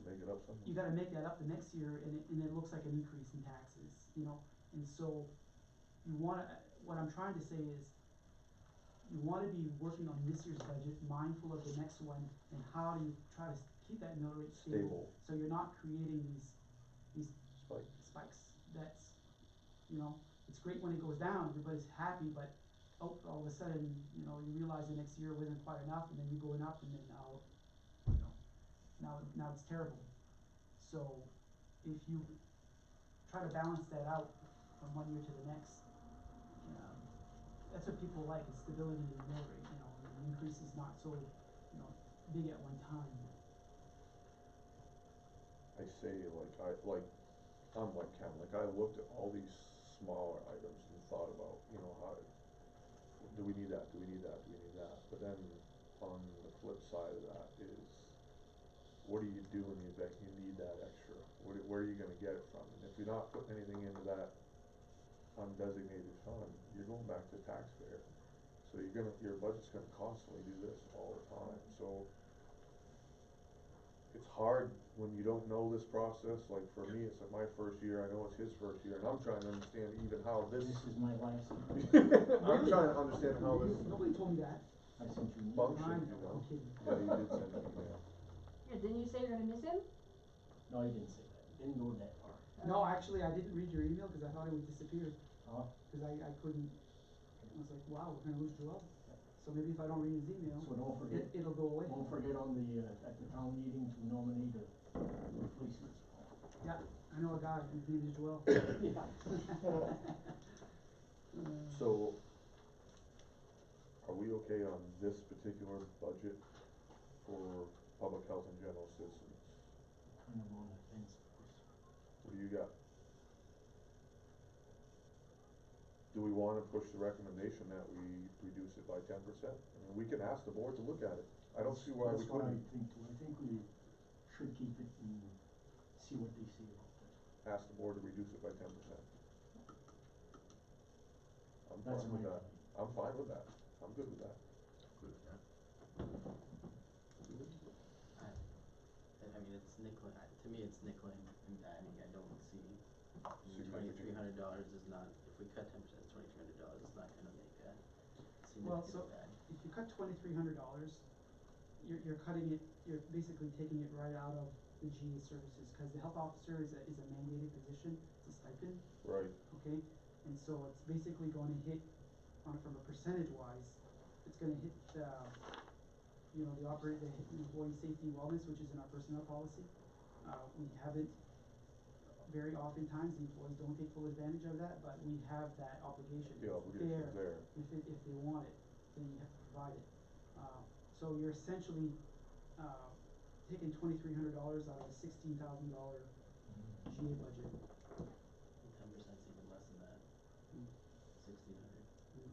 Make it up somewhere. you gotta make that up the next year, and it looks like an increase in taxes, you know? And so, you wanna, what I'm trying to say is, you wanna be working on this year's budget, mindful of the next one, and how do you try to keep that mill rate stable? Stable. So you're not creating these Spike. spikes, that's, you know, it's great when it goes down, everybody's happy, but, all of a sudden, you know, you realize the next year wasn't quite enough, and then you're going up, and then now, you know, now it's terrible. So, if you try to balance that out from one year to the next, that's what people like, is stability in the mill rate, you know, and the increase is not so, you know, big at one time. I say, I'm like Ken, I looked at all these smaller items and thought about, how, do we need that, do we need that, do we need that? But then, on the flip side of that is, what do you do in the event you need that extra? Where are you gonna get it from? And if you're not putting anything into that undesignated fund, you're going back to taxpayer. So your budget's gonna constantly do this all the time, so. It's hard when you don't know this process, like for me, it's my first year, I know it's his first year, and I'm trying to understand even how This this. is my last year. I'm trying to understand how this Nobody told me that. I sent you an email. functions, you know? I'm kidding. Yeah, you did send an email. Yeah, didn't you say you're gonna miss him? No, I didn't say that. Didn't go that far. No, actually, I didn't read your email because I thought it would disappear. Huh? Because I couldn't, I was like, wow, we're gonna lose Joel. So maybe if I don't read his email, So don't forget, it'll go away. don't forget on the, at the town meeting to nominate a replacement. Yeah, I know a guy, his name is Joel. So, are we okay on this particular budget for public health and general citizens? Kind of on the fence first. What do you got? Do we wanna push the recommendation that we reduce it by 10%? I mean, we can ask the board to look at it. I don't see why we That's what I couldn't think too. I think we should keep it and see what they say about that. ask the board to reduce it by 10%. I'm That's fine with my that. opinion. I'm fine with that. I'm good with that. Good, yeah. I mean, it's nickel, to me, it's nickeling and diming, I don't see, Significant. $2,300 is not, if we cut 10%, $2,300 is not gonna make a Well, significant so bang. if you cut $2,300, you're cutting it, you're basically taking it right out of the GA services, because the health officer is a mandated position, it's a stipend, Right. okay? And so it's basically gonna hit, from a percentage wise, it's gonna hit, you know, the employee safety and wellness, which is in our personnel policy. We haven't, very oftentimes, the employees don't take full advantage of that, but we have that obligation. The obligation's there. If they want it, then you have to provide it. So you're essentially, taking $2,300 out of a $16,000 GA budget. 10%'s even less than that, 1,600.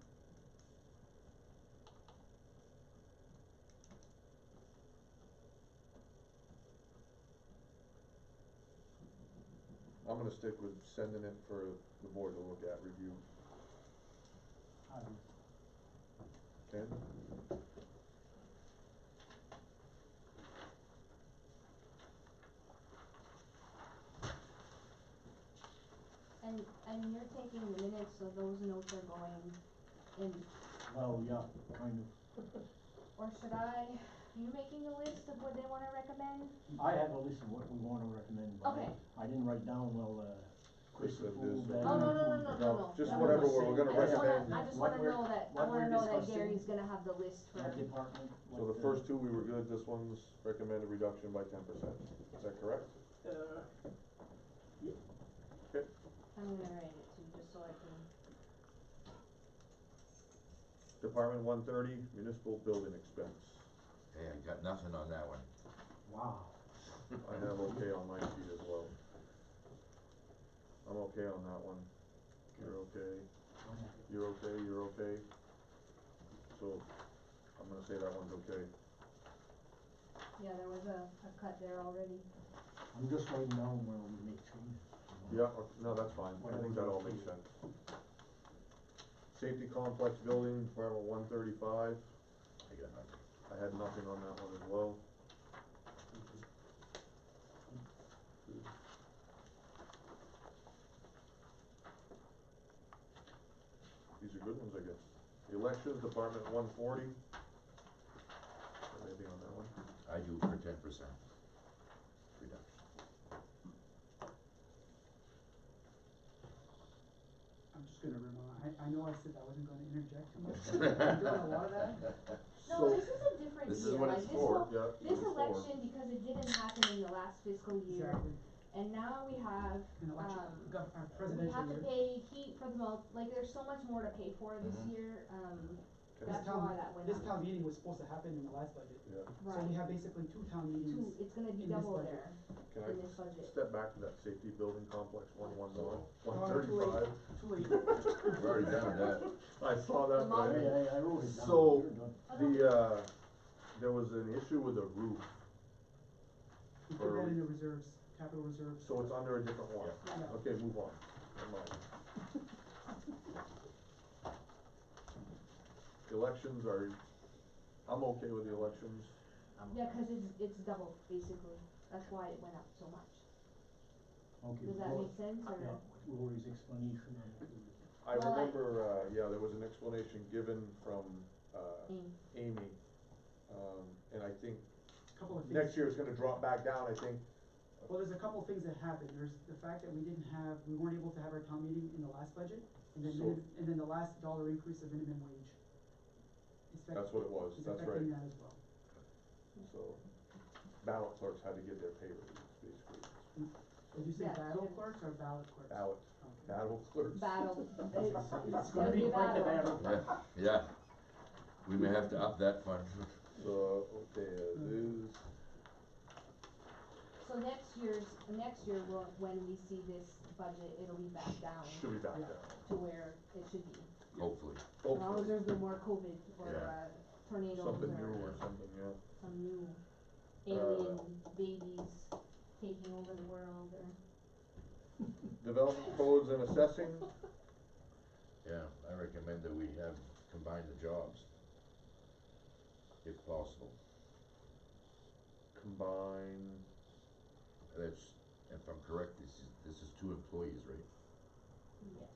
I'm gonna stick with sending it for the board to look at, review. Ken? And you're taking the minutes, so those notes are going in, Well, yeah, kind of. or should I, you making a list of what they wanna recommend? I have a list of what we wanna recommend, but Okay. I didn't write down, well, Chris said approved this. that. Oh, no, Just no, whatever no. we're gonna I just recommend. wanna, I just What wanna we're- know that, I what wanna we're know that discussing. Gary's gonna have the list for, That department. So the first two we were good, this one's recommended reduction by 10%. Is that correct? Yeah. Okay. I'm gonna write it too, just so I can. Department 130, municipal building expense. Hey, I got nothing on that one. Wow. I have okay on my sheet as well. I'm okay on that one. You're okay. You're okay, you're okay. So, I'm gonna say that one's okay. Yeah, there was a cut there already. I'm just writing down where we make changes. you know. Yeah, no, that's fine. I think that all makes sense. Safety complex building, Department 135. I got nothing. I had nothing on that one as well. These are good ones, I guess. Elections, Department 140. Anything on that one? I do for 10% reduction. I'm just gonna remind, I know I said I wasn't gonna interject too much, but I'm doing a lot of that. No, this is a different This is year, what like it's this for, whole, yeah, this it's for. election, because it didn't happen in the last fiscal year. Exactly. And now we have, An election, our we presidential have to year. pay heat for the like, there's so much more to pay for this Mhm. year, Can that's I- why that went This up. town meeting was supposed to happen in the last budget. Yeah. So we Right, have basically two town meetings. it's gonna be in this double budget. there, Can in this I budget. step back to that safety building complex, 111, Oh, 135? Too late. We've already done that. I saw that, The but I didn't. I wrote it down. So- You're done. There was an issue with the roof, We put that in the reserves, capital reserves. so it's under a different one. Yeah. Okay, move on. Never mind. elections are, I'm okay with the elections. Yeah, cause it's double, basically, that's why it went up so much. Okay. Does that make sense, or? Yeah, Lori's explanation on it. I Well, remember, yeah, there was an explanation given from, Amy. Amy. And I think Couple of things. next year it's gonna drop back down, I think. Well, there's a couple of things that happened. There's the fact that we weren't able to have our town meeting in the last budget, and then, So- and then the last dollar increase of minimum wage. That's what it was, Is that's affecting right. that as well. So, ballot clerks had to get their pay raises, basically. Did you say Yeah, battle so- clerks or ballot clerks? Ballot, Okay. battle clerks. Battle, It's gonna be quite the battle. Yeah, yeah. We may have to up that fund. So, okay, this, so next year, when we see this budget, it'll be back down should be back Yeah. down. to where it should be. Hopefully. As long as Hopefully, there's no more COVID or Yeah. tornadoes something new or or something, yeah. some new alien babies taking over the world or. Development codes and assessing, Yeah, I recommend that we have combined the jobs, if possible. combine, That's, if I'm correct, this is 2 employees, right? Yes.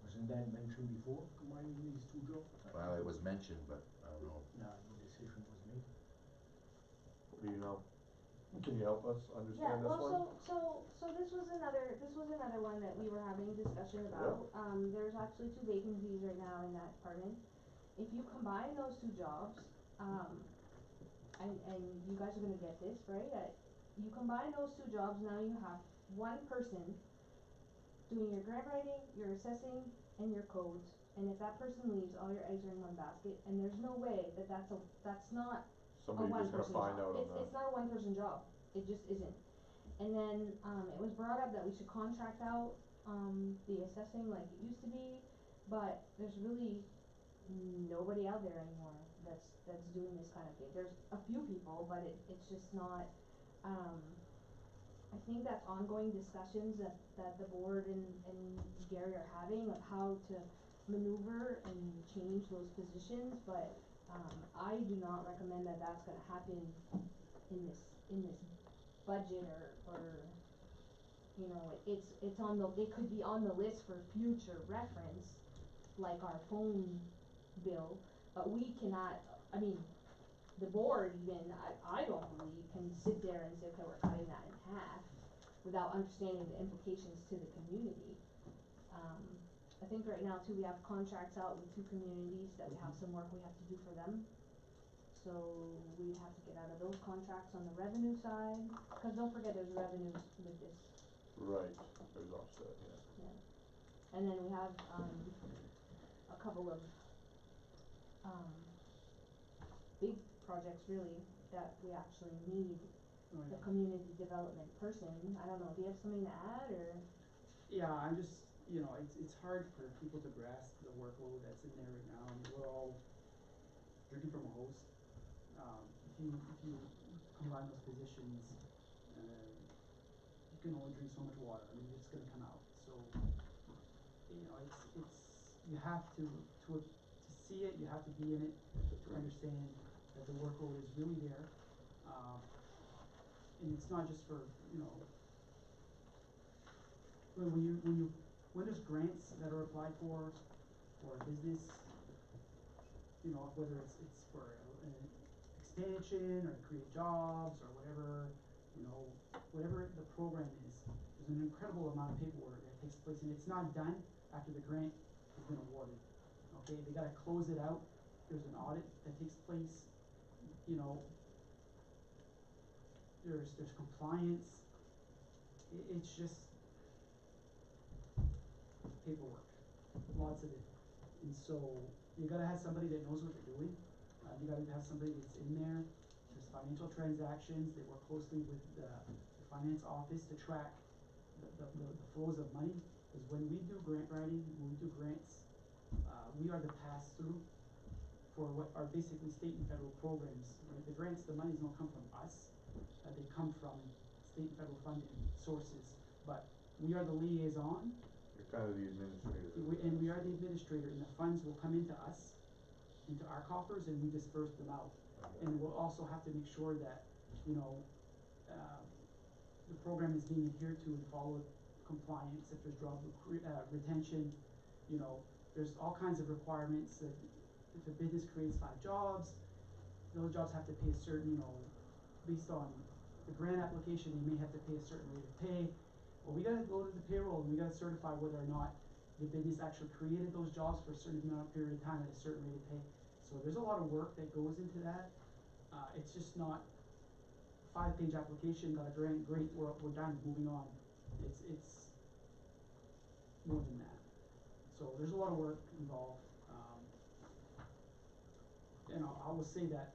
Wasn't that mentioned before, combining these two jobs? Well, it was mentioned, but I don't know. No, no decision was made. what do you know? Can you help us Yeah, understand this one? well, so this was another one that we were having discussion about. There's actually 2 vacancies right now in that department. If you combine those 2 jobs, and you guys are gonna get this, right? You combine those 2 jobs, now you have 1 person doing your grant writing, your assessing, and your codes. And if that person leaves, all your eggs are in one basket, and there's no way that that's not a Somebody's just gonna one-person find job. out on It's not a one-person job, it just isn't. And then, it was brought up that we should contract out, the assessing like it used to be, but there's really nobody out there anymore that's doing this kind of thing. There's a few people, but it's just not, I think that's ongoing discussions that the board and Gary are having of how to maneuver and change those positions, but, I do not recommend that that's gonna happen in this budget or, you know, it's on it could be on the list for future reference, like our phone bill, but we cannot, I mean, the board even, I don't believe, can sit there and say, okay, we're cutting that in half without understanding the implications to the community. I think right now too, we have contracts out with 2 communities that we have some work we have to do for them. So we'd have to get out of those contracts on the revenue side, cause don't forget there's revenues with this. Right, there's offset, yeah. Yeah. And then we have, a couple of, big projects really that we actually need Oh, the yeah. community development person. I don't know, do you have something to add, or? Yeah, I'm just, you know, it's hard for people to grasp the workload that's in there right now. I mean, we're all drinking from a hose. If you combine those positions, you can only drink so much water. I mean, it's gonna come out. So, you know, it's you have to see it. You have to be in it to understand that the workload is really there. And it's not just for, you know, when there's grants that are applied for a business, you know, whether it's for an expansion or to create jobs or whatever, you know, whatever the program is, there's an incredible amount of paperwork that takes place, and it's not done after the grant has been awarded. Okay, they gotta close it out. There's an audit that takes place, you know, there's compliance. It's just paperwork, lots of it. And so you gotta have somebody that knows what they're doing. You gotta have somebody that's in there. There's financial transactions. They work closely with the finance office to track the flows of money. Because when we do grant writing, when we do grants, we are the pass-through for what are basically state and federal programs. Right? The grants, the monies don't come from us. They come from state and federal funding sources. But we are the liaison kind of the administrator. And we are the administrator, and the funds will come into us, into our coffers, and we disperse them out. And we'll also have to make sure that, you know, the program is being adhered to and followed compliance, if there's job retention, you know, there's all kinds of requirements that if a business creates 5 jobs, those jobs have to pay a certain, you know, based on the grant application, they may have to pay a certain rate of pay. Well, we gotta go to the payroll and we gotta certify whether or not the business actually created those jobs for a certain amount of period of time at a certain rate of pay. So there's a lot of work that goes into that. It's just not 5-page application, got a grant, great, we're done, moving on. It's more than that. So there's a lot of work involved. You know, I will say that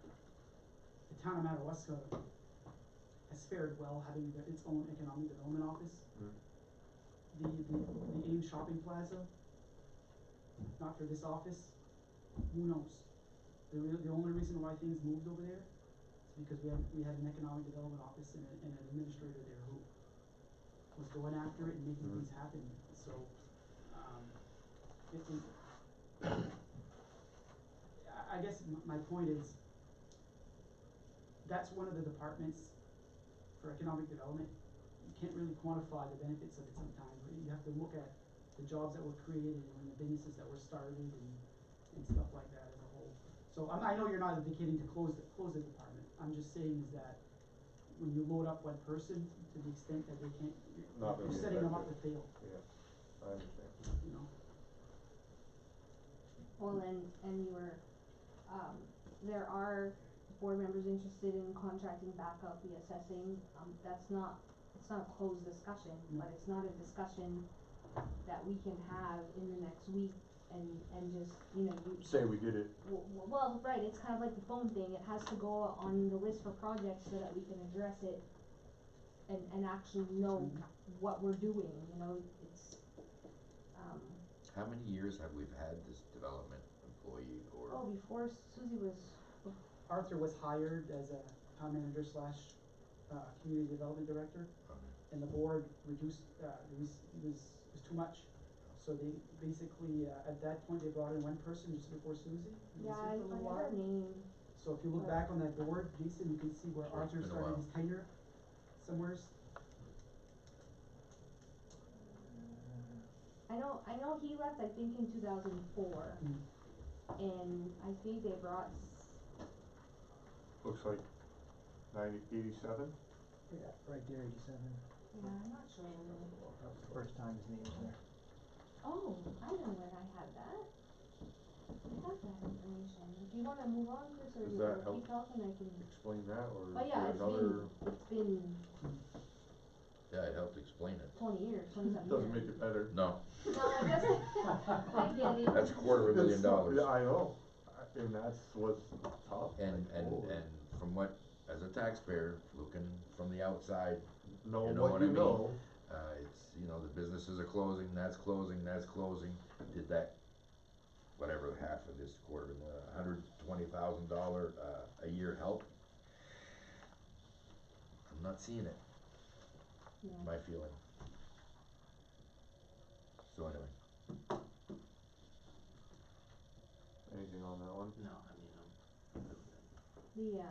the town of Madawaska has fared well having its own economic development office. The Ames Shopping Plaza, not for this office, who knows? The only reason why things moved over there is because we had an economic development office and an administrator there who was going after it and making things happen. So, I guess my point is, that's one of the departments for economic development. You can't really quantify the benefits of it sometimes, but you have to look at the jobs that were created and the businesses that were started and stuff like that as a whole. So I know you're not advocating to close the department. I'm just saying is that when you load up one person to the extent that they can't, you're setting them up to fail. Yeah, I understand. You know. Well, and you were, there are board members interested in contracting back out the assessing. It's not a closed discussion, but it's not a discussion that we can have in the next week and just, you know, Say we did it. Well, right, it's kind of like the phone thing. It has to go on the list for projects so that we can address it and actually know what we're doing, you know, it's, How many years have we had this development employee or? oh, before Susie was, Arthur was hired as a town manager slash community development director, and the board reduced, it was too much. So they basically, at that point, they brought in one person just before Susie. yeah, I forget her name. So if you look back on that board, Jason, you can see where So it's Arthur been a started while. his tenure somewheres. I know he left, I think, in 2004, and I think they brought, Looks like 87. Yeah, right there, 87. yeah, I'm not sure. That was the first time his name was there. Oh, I know where I had that. I have that information. Do you wanna move on, Chris, or Does you that wanna keep talking, I can, Explain that, or but is yeah, there another? it's been Yeah, it helped explain it. 20 years, 27 years. Doesn't make it better. No, No, it doesn't, I get it. that's $250,000. Yeah, I know, and that's what's tough. And Holy. from what, as a taxpayer, looking from the outside, Know you know what what you I mean? know. It's, you know, the businesses are closing, that's closing, that's closing. Did that, whatever half of this quarter, $120,000 a year help? I'm not seeing it, Yeah. my feeling. So anyway, Anything on that one? No, I mean, The,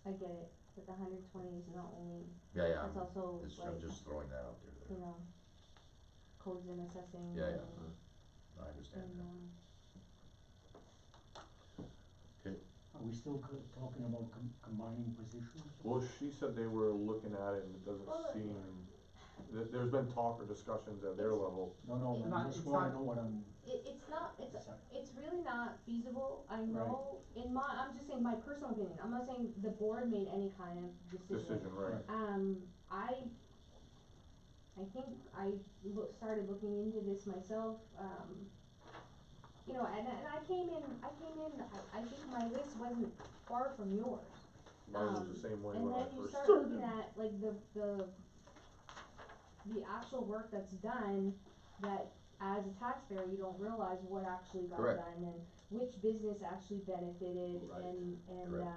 I get it, but the 120 is not only, yeah, that's also I'm like, just throwing that out there. you know, codes and assessing. Yeah, and, I understand and, that. Okay, Are we still talking about combining positions? Well, she said they were looking at it, and it doesn't Well, seem, there's been talk or discussions at their level. No, It's I not- just it's wanna not- know what I'm. it's really not feasible, I know, I'm just saying my personal opinion, I'm not saying the board made any kind of Decision, right. I think I started looking into this myself, you know, and I came in, I think my list wasn't far from yours. Mine was the same way And when I then you first start started. looking at like the actual work that's done, that as a taxpayer, you don't realize what actually got Correct. done and which business actually benefited Right. and Correct.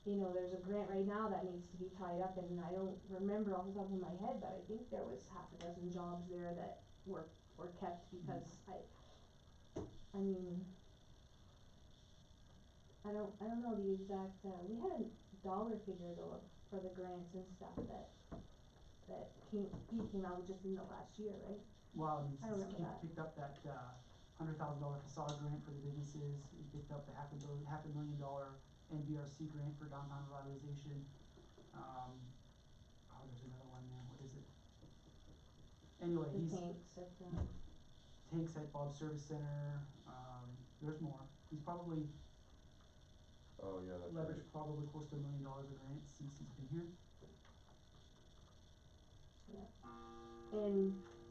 you know, there's a grant right now that needs to be tied up, and I don't remember off the top of my head, but I think there was half a dozen jobs there that were kept because I mean, I don't know the exact, we had a dollar figure though for the grants and stuff that came out just in the last year, right? Well, I remember that. picked up that, $100,000 facade grant for the businesses, we picked up the $500,000 NBRC grant for downtown revitalization. There's another one there, what is it? Anyway, The tanks at Bob's Service Center, there's more, he's probably Oh, yeah, that's right. leveraged probably close to $1 million of grants since he's been here.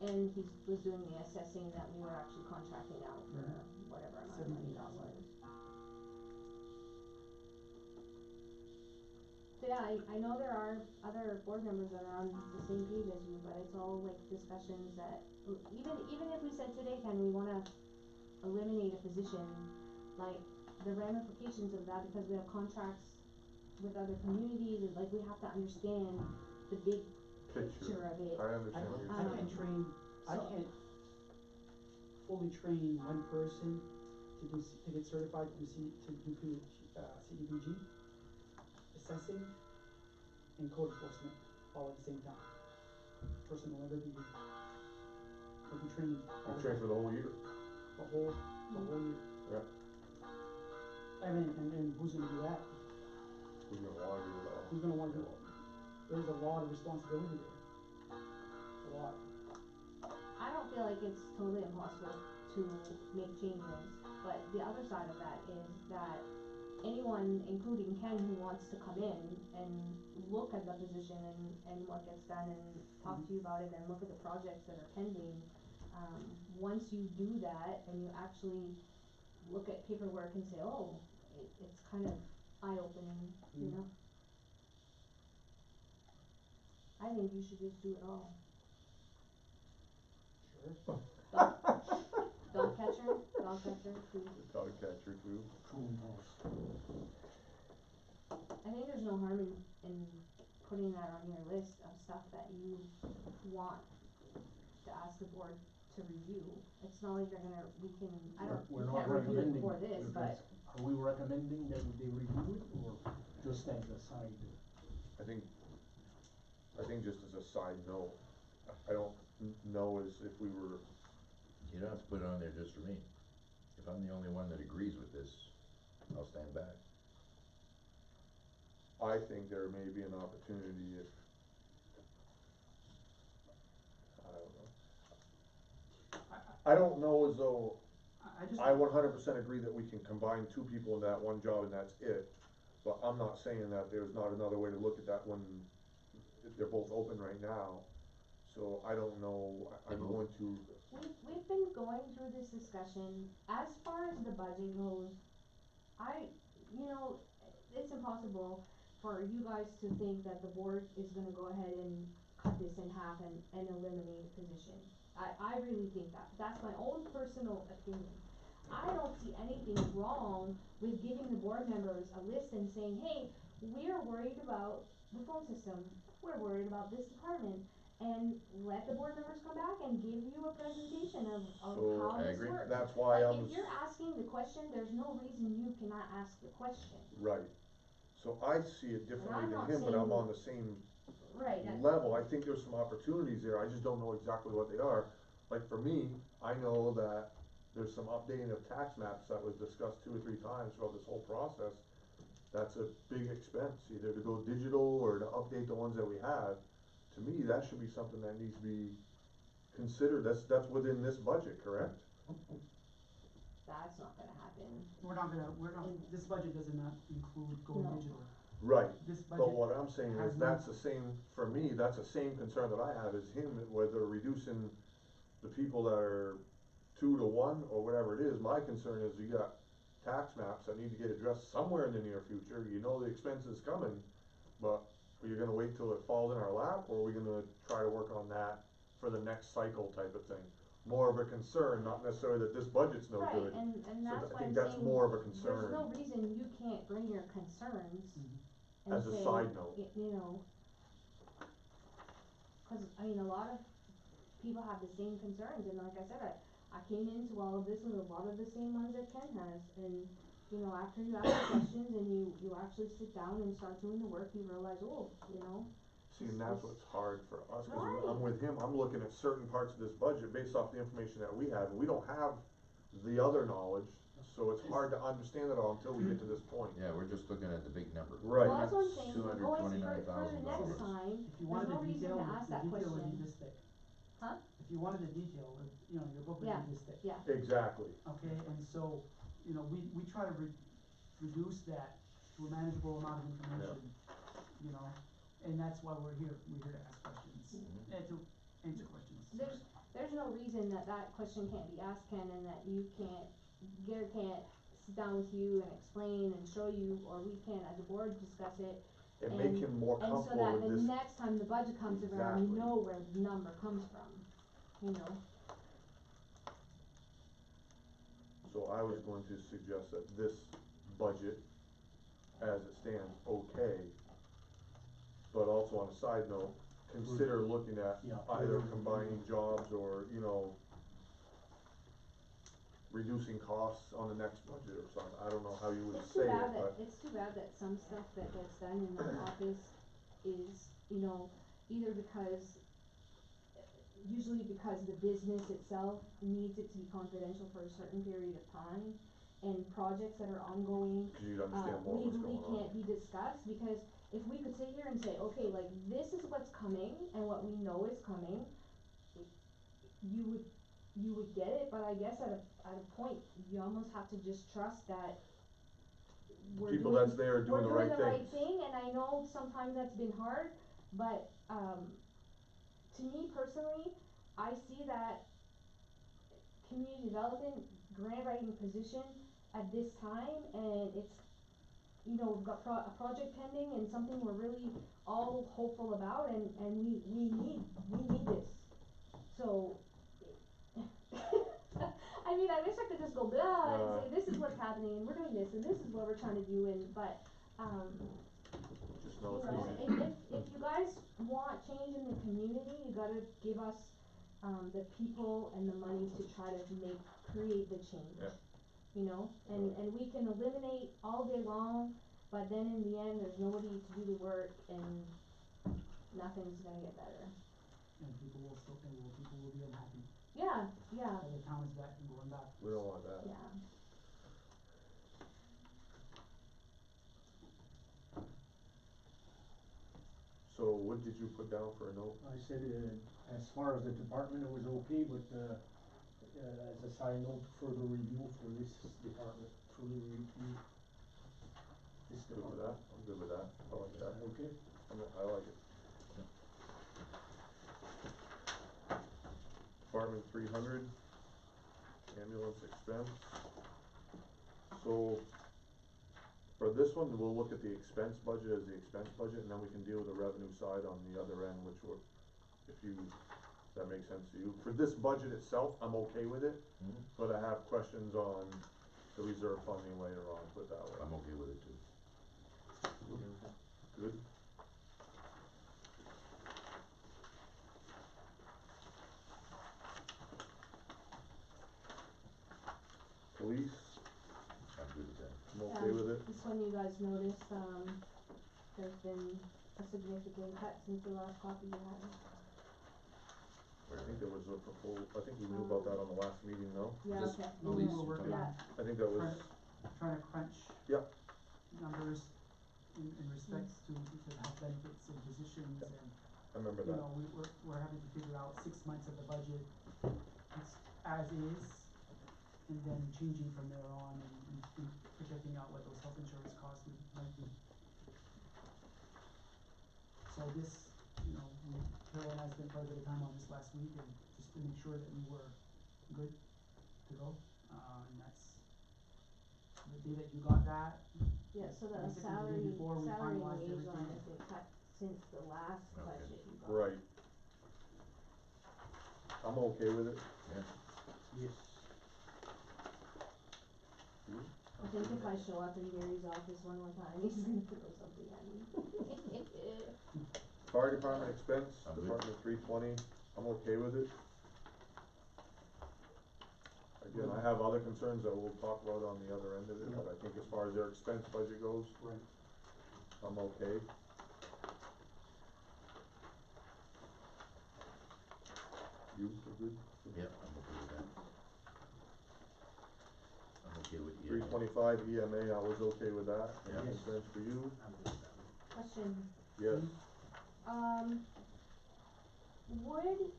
and he was doing the assessing that we were actually contracting out for whatever amount of money that was. So yeah, I know there are other board members that are on the same page as you, but it's all like discussions that, even if we said today, Ken, we wanna eliminate a position, like, the ramifications of that, because we have contracts with other communities, and like, we have to understand the big picture of it. I understand what you're I saying. can't train, I So- can't fully train one person to get certified to do CDBG, assessing, and code enforcement all at the same time. Person will never be trained. You train for the whole year. The whole year. Yeah. I mean, and who's gonna do that? Who's gonna wanna do it all? Who's gonna wanna do it? There's a lot of responsibility there. A lot. I don't feel like it's totally impossible to make changes, but the other side of that is that anyone, including Ken, who wants to come in and look at the position and what gets done and talk to you about it and look at the projects that are pending, once you do that and you actually look at paperwork and say, oh, it's kind of eye-opening, you know? I think you should just do it all. Sure. Dog catcher, too. The dog catcher too. I think there's no harm in putting that on your list of stuff that you want to ask the board to review. It's not like we can't review it before this, but. Are we recommending that they review it, or just as a side? I think just as a side note, I don't know as if we were, You don't have to put it on there just for me. If I'm the only one that agrees with this, I'll stand back. I think there may be an opportunity if, I don't know. I don't know as though, I 100% agree that we can combine two people in that one job and that's it. But I'm not saying that there's not another way to look at that when they're both open right now. So I don't know, I'm going to. We've been going through this discussion. As far as the budget goes, it's impossible for you guys to think that the board is gonna go ahead and cut this in half and eliminate a position. I really think that. That's my own personal opinion. I don't see anything wrong with giving the board members a list and saying, hey, we're worried about the phone system, we're worried about this department, and let the board members come back and give you a presentation of So, how I this agree. works. That's why Like, if you're asking the question, there's no reason you cannot ask the question. Right. So I see it differently I'm than not him, but saying- I'm on the same Right. level. I think there's some opportunities there, I just don't know exactly what they are. Like for me, I know that there's some updating of tax maps that was discussed 2 or 3 times throughout this whole process. That's a big expense, either to go digital or to update the ones that we have. To me, that should be something that needs to be considered, that's within this budget, correct? That's not gonna happen. This budget does not include going No. digital. Right, This but budget what I'm saying has is, no- that's the same, for me, that's the same concern that I have as him, whether reducing the people that are 2 to 1 or whatever it is. My concern is you got tax maps that need to get addressed somewhere in the near future. You know the expense is coming, but are you gonna wait till it falls in our lap, or are we gonna try to work on that for the next cycle type of thing? More of a concern, not necessarily that this budget's no Right, good. and So that's I why think I'm that's saying more of a concern. there's no reason you can't bring your concerns and As a say, side note. you know, cause I mean, a lot of people have the same concerns, and like I said, I came into all of this with a lot of the same ones that Ken has, and, you know, after you ask the questions and you actually sit down and start doing the work, you realize, oh, you know. See, and that's what's hard for us, cause Right. I'm with him, I'm looking at certain parts of this budget based off the information that we have, and we don't have the other knowledge, so it's hard to understand it all until we get to this point. Yeah, we're just looking at the big number. Right. Well, that's what I'm saying, for going, for the $229,000. next time, If you there's wanted no the reason detail, to ask the that detail would be question. this thick. Huh? If you wanted the detail, you know, your book would Yeah. be this thick. Yeah, Exactly. Okay, and so, you know, we try to reduce that to a manageable amount of information, you know, and that's why we're here to ask questions, and to answer questions. there's no reason that that question can't be asked, Ken, and that you can't, Garrett can't sit down with you and explain and show you, or we can as a board discuss it. And make him more And so comfortable that with the this. next time the budget comes around, you Exactly. know where the number comes from, you know? So I was going to suggest that this budget, as it stands, okay, but also on a side note, consider looking at Yeah. either combining jobs or, you know, reducing costs on the next budget or something, I don't know how you would It's too say bad it, that, but. it's too bad that some stuff that gets done in our office is, you know, either because, usually because the business itself needs it to be confidential for a certain period of time, and projects that are ongoing, Cause you'd understand more what's legally going on. can't be discussed, because if we could sit here and say, okay, like, this is what's coming, and what we know is coming, you would get it, but I guess at a point, you almost have to just trust that we're People doing, that's there are doing the right we're doing the right things. thing, and I know sometimes that's been hard, but, to me personally, I see that community development grant writing position at this time, and it's, you know, we've got a project pending and something we're really all hopeful about, and we need this. So, I mean, I wish I could just go blah and say, this is what's happening, and we're doing this, and this is what we're trying to do, and, but, Just you know it's know, needed. if you guys want change in the community, you gotta give us, the people and the money to try to create the change. Yeah. You know, and we can eliminate all day long, but then in the end, there's nobody to do the work, and nothing's gonna get better. And people will be unhappy, Yeah, yeah, that the town is back and going back. We don't want that. yeah. So what did you put down for a note? I said, as far as the department, it was okay, but, as a side note, further review for this department, further review. This Good with department. that? I'm good with that. I like that. Okay? I like it. Department 300, ambulance expense. So, for this one, we'll look at the expense budget as the expense budget, and then we can deal with the revenue side on the other end, which would, if that makes sense to you. For this budget itself, I'm okay with it, Mhm. but I have questions on the reserve funding later on, put it that way. I'm okay with it too. Good? Police, I'm good with that. I'm okay with it. This one you guys noticed, there's been a significant cut since the last copy you had. I think there was a proposal, I think we knew about that on the last meeting, no? Yeah, Just okay. No, we Police, were working yeah. on I think that was, trying to crunch Yep. numbers in respects to health benefits and positions, and, I remember you that. know, we're having to figure out 6 months of the budget, it's as is, and then changing from there on, and projecting out what those health insurance costs might be. So this, you know, Carol and I spent quite a bit of time on this last week, and just to make sure that we were good to go, and that's the day that you got that. Yeah, so the basically the day salary, before we salary and finalized wage everything. line has been cut since the last Okay. budget you got. Right. I'm okay with it. Yeah. Yes. You? Okay. think if I show up in Gary's office one more time, he's gonna throw something at me. Fire department expense, I'm good. Department 320, I'm okay with it. Again, I have other concerns that we'll talk about on the other end of it, but I think as far as their expense budget goes, Right. I'm okay. You, are good? Yeah, I'm okay with that. I'm okay with EMA. 325 EMA, I was okay with that. Any Yeah. concerns for you? I'm good with that one. Question, Yes. would,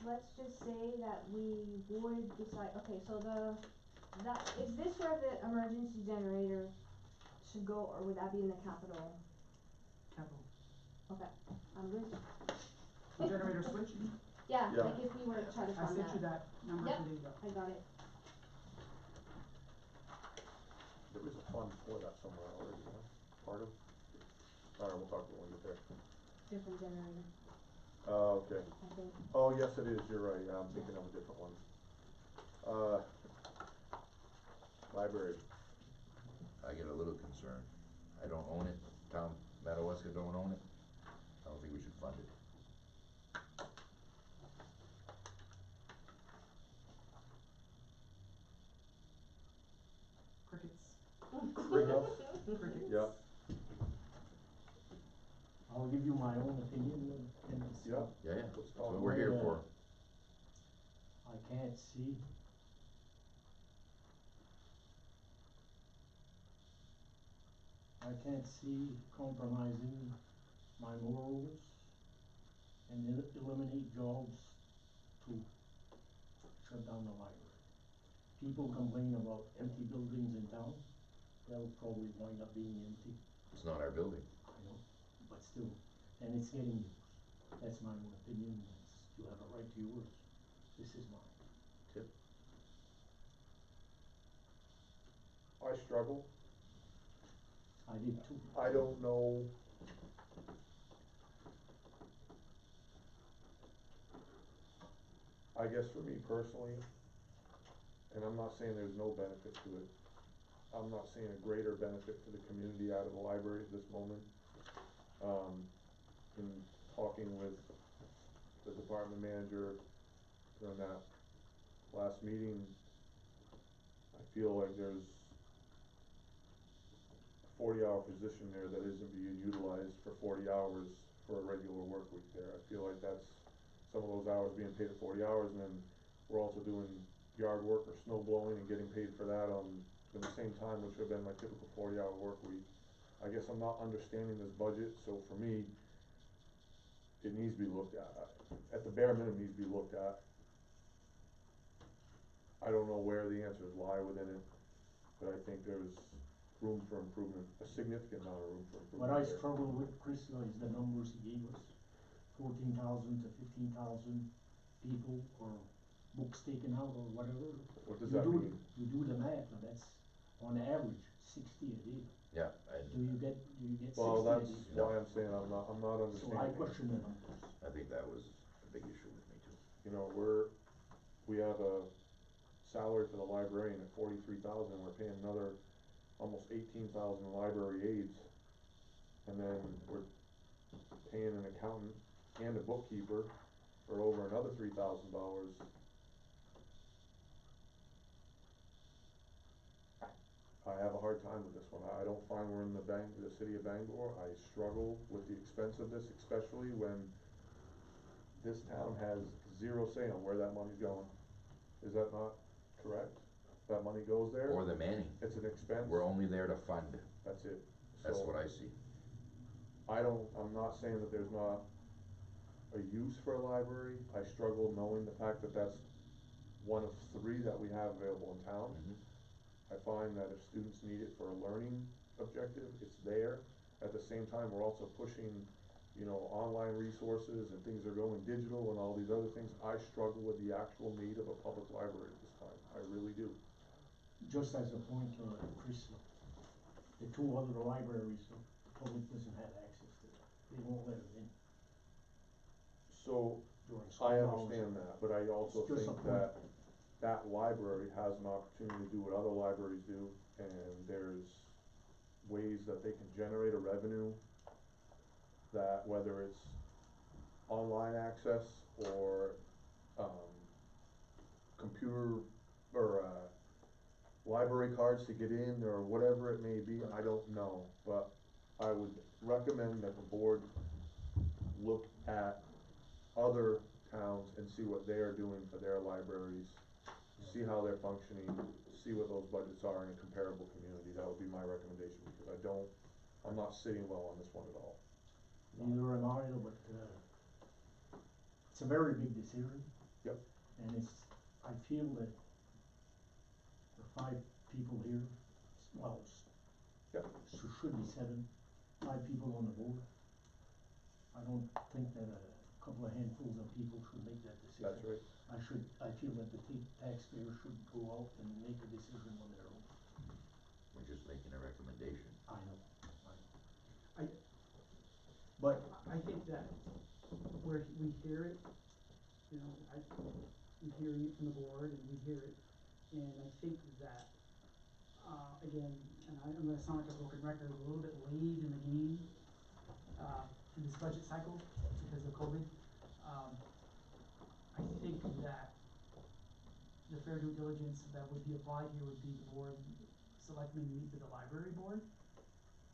let's just say that we would decide, okay, so is this where the emergency generator should go, or would that be in the capital? Capital. Okay, I'm good. The generator switch, Yeah, Yeah. like if we were to try to I fund sent you that. that number Yep. today, yeah. I got it. There is a fund for that somewhere already, huh? Part of? Alright, we'll talk about it when we get there. Different generator, Okay. I think. Oh, yes, it is, you're right, I'm thinking of a different one. Library, I get a little concerned. I don't own it, town Madawaska don't own it. I don't think we should fund it. Crickets. Crickets, Crickets. yeah, I'll give you my own opinion and it's, yeah. Yeah, yeah, Let's that's talk what we're here about for. I can't see. I can't see compromising my morals and eliminate jobs to shut down the library. People complain about empty buildings in town, they'll probably wind up being empty, It's not our building. I know, but still, and it's getting used. That's my own opinion, you have a right to yours, this is mine. Tip. I struggle, I did too. I don't know. I guess for me personally, and I'm not saying there's no benefit to it, I'm not seeing a greater benefit to the community out of the library at this moment. In talking with the department manager during that last meeting, I feel like there's a 40-hour position there that isn't being utilized for 40 hours for a regular work week there. I feel like that's some of those hours being paid at 40 hours, and then we're also doing yard work or snow blowing and getting paid for that on in the same time, which would have been my typical 40-hour work week. I guess I'm not understanding this budget, so for me, it needs to be looked at the bare minimum, needs to be looked at. I don't know where the answers lie within it, but I think there's room for improvement, a significant amount of room for improvement What I there. struggle with, Chris, is the numbers he gave us, 14,000 to 15,000 people or books taken out or whatever. What does You that do- mean? You do the math, and that's on average 60 a day. Yeah, Do and you get 60 Well, a that's day? why I'm saying I'm not So I understanding. question the numbers. I think that was a big issue with me too. You know, we have a salary for the librarian at 43,000, we're paying another almost 18,000 library aides. And then we're paying an accountant and a bookkeeper for over another $3,000. I have a hard time with this one. I don't find we're in the city of Bangor. I struggle with the expense of this, especially when this town has zero say on where that money's going. Is that not correct? That money goes there? Or the Manning. It's an expense? We're only there to fund. That's it. That's So, what I see. I'm not saying that there's not a use for a library. I struggle knowing the fact that that's one of 3 that we have available in town. Mhm. I find that if students need it for a learning objective, it's there. At the same time, we're also pushing, you know, online resources and things are going digital and all these other things. I struggle with the actual need of a public library at this time. I really do. Just as a point, Chris, the 2 other libraries, the public doesn't have access to them. They won't let them in So, during school I hours. understand that, but I also It's just think a that point. that library has an opportunity to do what other libraries do, and there's ways that they can generate a revenue that, whether it's online access or, computer or, library cards to get in, or whatever it may be, I don't know, but I would recommend that the board look at other towns and see what they're doing for their libraries, see how they're functioning, see what those budgets are in a comparable community. That would be my recommendation, because I'm not sitting well on this one at all. Neither am I, but, it's a very big decision. Yep. And I feel that the 5 people here, well, Yep. should be 7, 5 people on the board. I don't think that a couple of handfuls of people should make that decision. That's right. I feel that the taxpayers should go out and make a decision on their own. We're just making a recommendation. I know. But I think that where we hear it, you know, I'm hearing it from the board and we hear it, and I think that, again, and I'm gonna sound like a broken record, a little bit late in the game, in this budget cycle because of COVID. I think that the fair due diligence that would be applied here would be the board, selectmen meet with the library board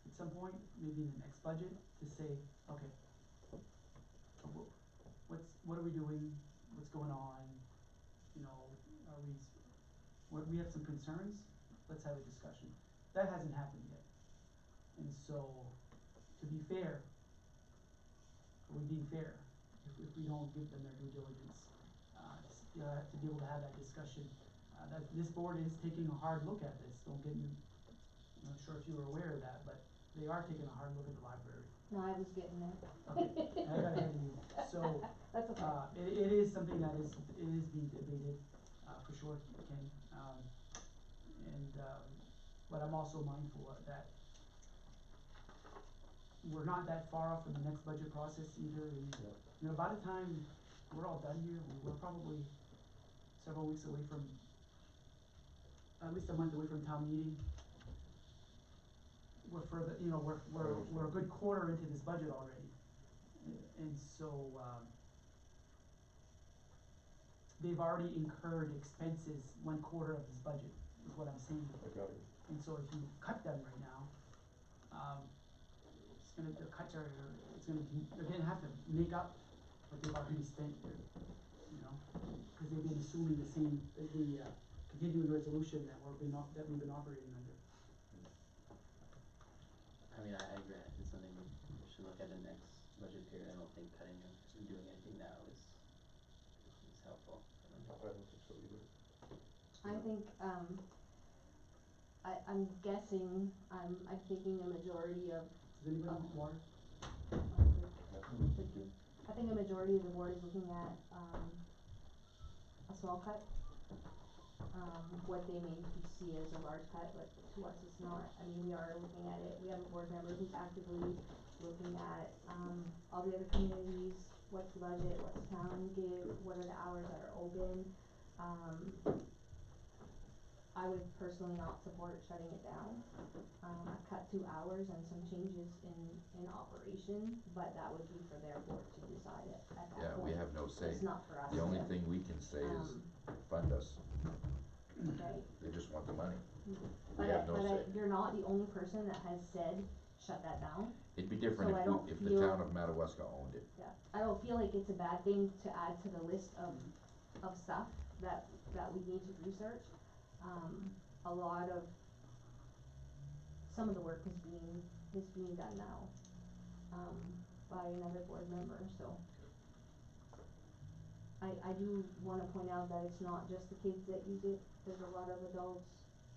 at some point, maybe in the next budget, to say, okay, what are we doing, what's going on, you know, we have some concerns, let's have a discussion. That hasn't happened yet. And so, to be fair, are we being fair if we don't give them their due diligence? To be able to have that discussion. That this board is taking a hard look at this, don't get me, I'm not sure if you were aware of that, but they are taking a hard look at the library. No, I was getting there. Okay, I got ahead of you, so, That's okay. it is something that is being debated, for sure, Ken, but I'm also mindful of that we're not that far off from the next budget process either, and, you know, by the time we're all done here, we're probably several weeks away from, at least a month away from town meeting. We're further, you know, we're a good quarter into this budget already, and so, they've already incurred expenses 1/4 of this budget, is what I'm saying. I got it. And so if you cut them right now, the cuts are, they're gonna have to make up what they've already spent, you know, cause they've been assuming the same, the continuing resolution that we've been operating under. I mean, I agree, it's something we should look at in next budget period. I don't think cutting and doing anything now is helpful. I don't think so either. I think, I'm guessing, I'm thinking a majority of. Does anybody want water? Thank you. I think a majority of the board is looking at, a small cut. What they may see as a large cut, but to us it's not. I mean, we are looking at it, we have a board member who's actively looking at, all the other communities, what's the budget, what's the town give, what are the hours that are open. I would personally not support shutting it down. I've cut 2 hours and some changes in operation, but that would be for their board to decide at that point. Yeah, we have no say. It's not for us. The only thing we can say is fund us. Right. They just want the money. But, We have no say. you're not the only person that has said shut that down. It'd be different So I don't if the feel- town of Madawaska owned it. Yeah, I don't feel like it's a bad thing to add to the list of stuff that we need to research. A lot of, some of the work is being done now, by another board member, so. I do wanna point out that it's not just the kids that use it, there's a lot of adults,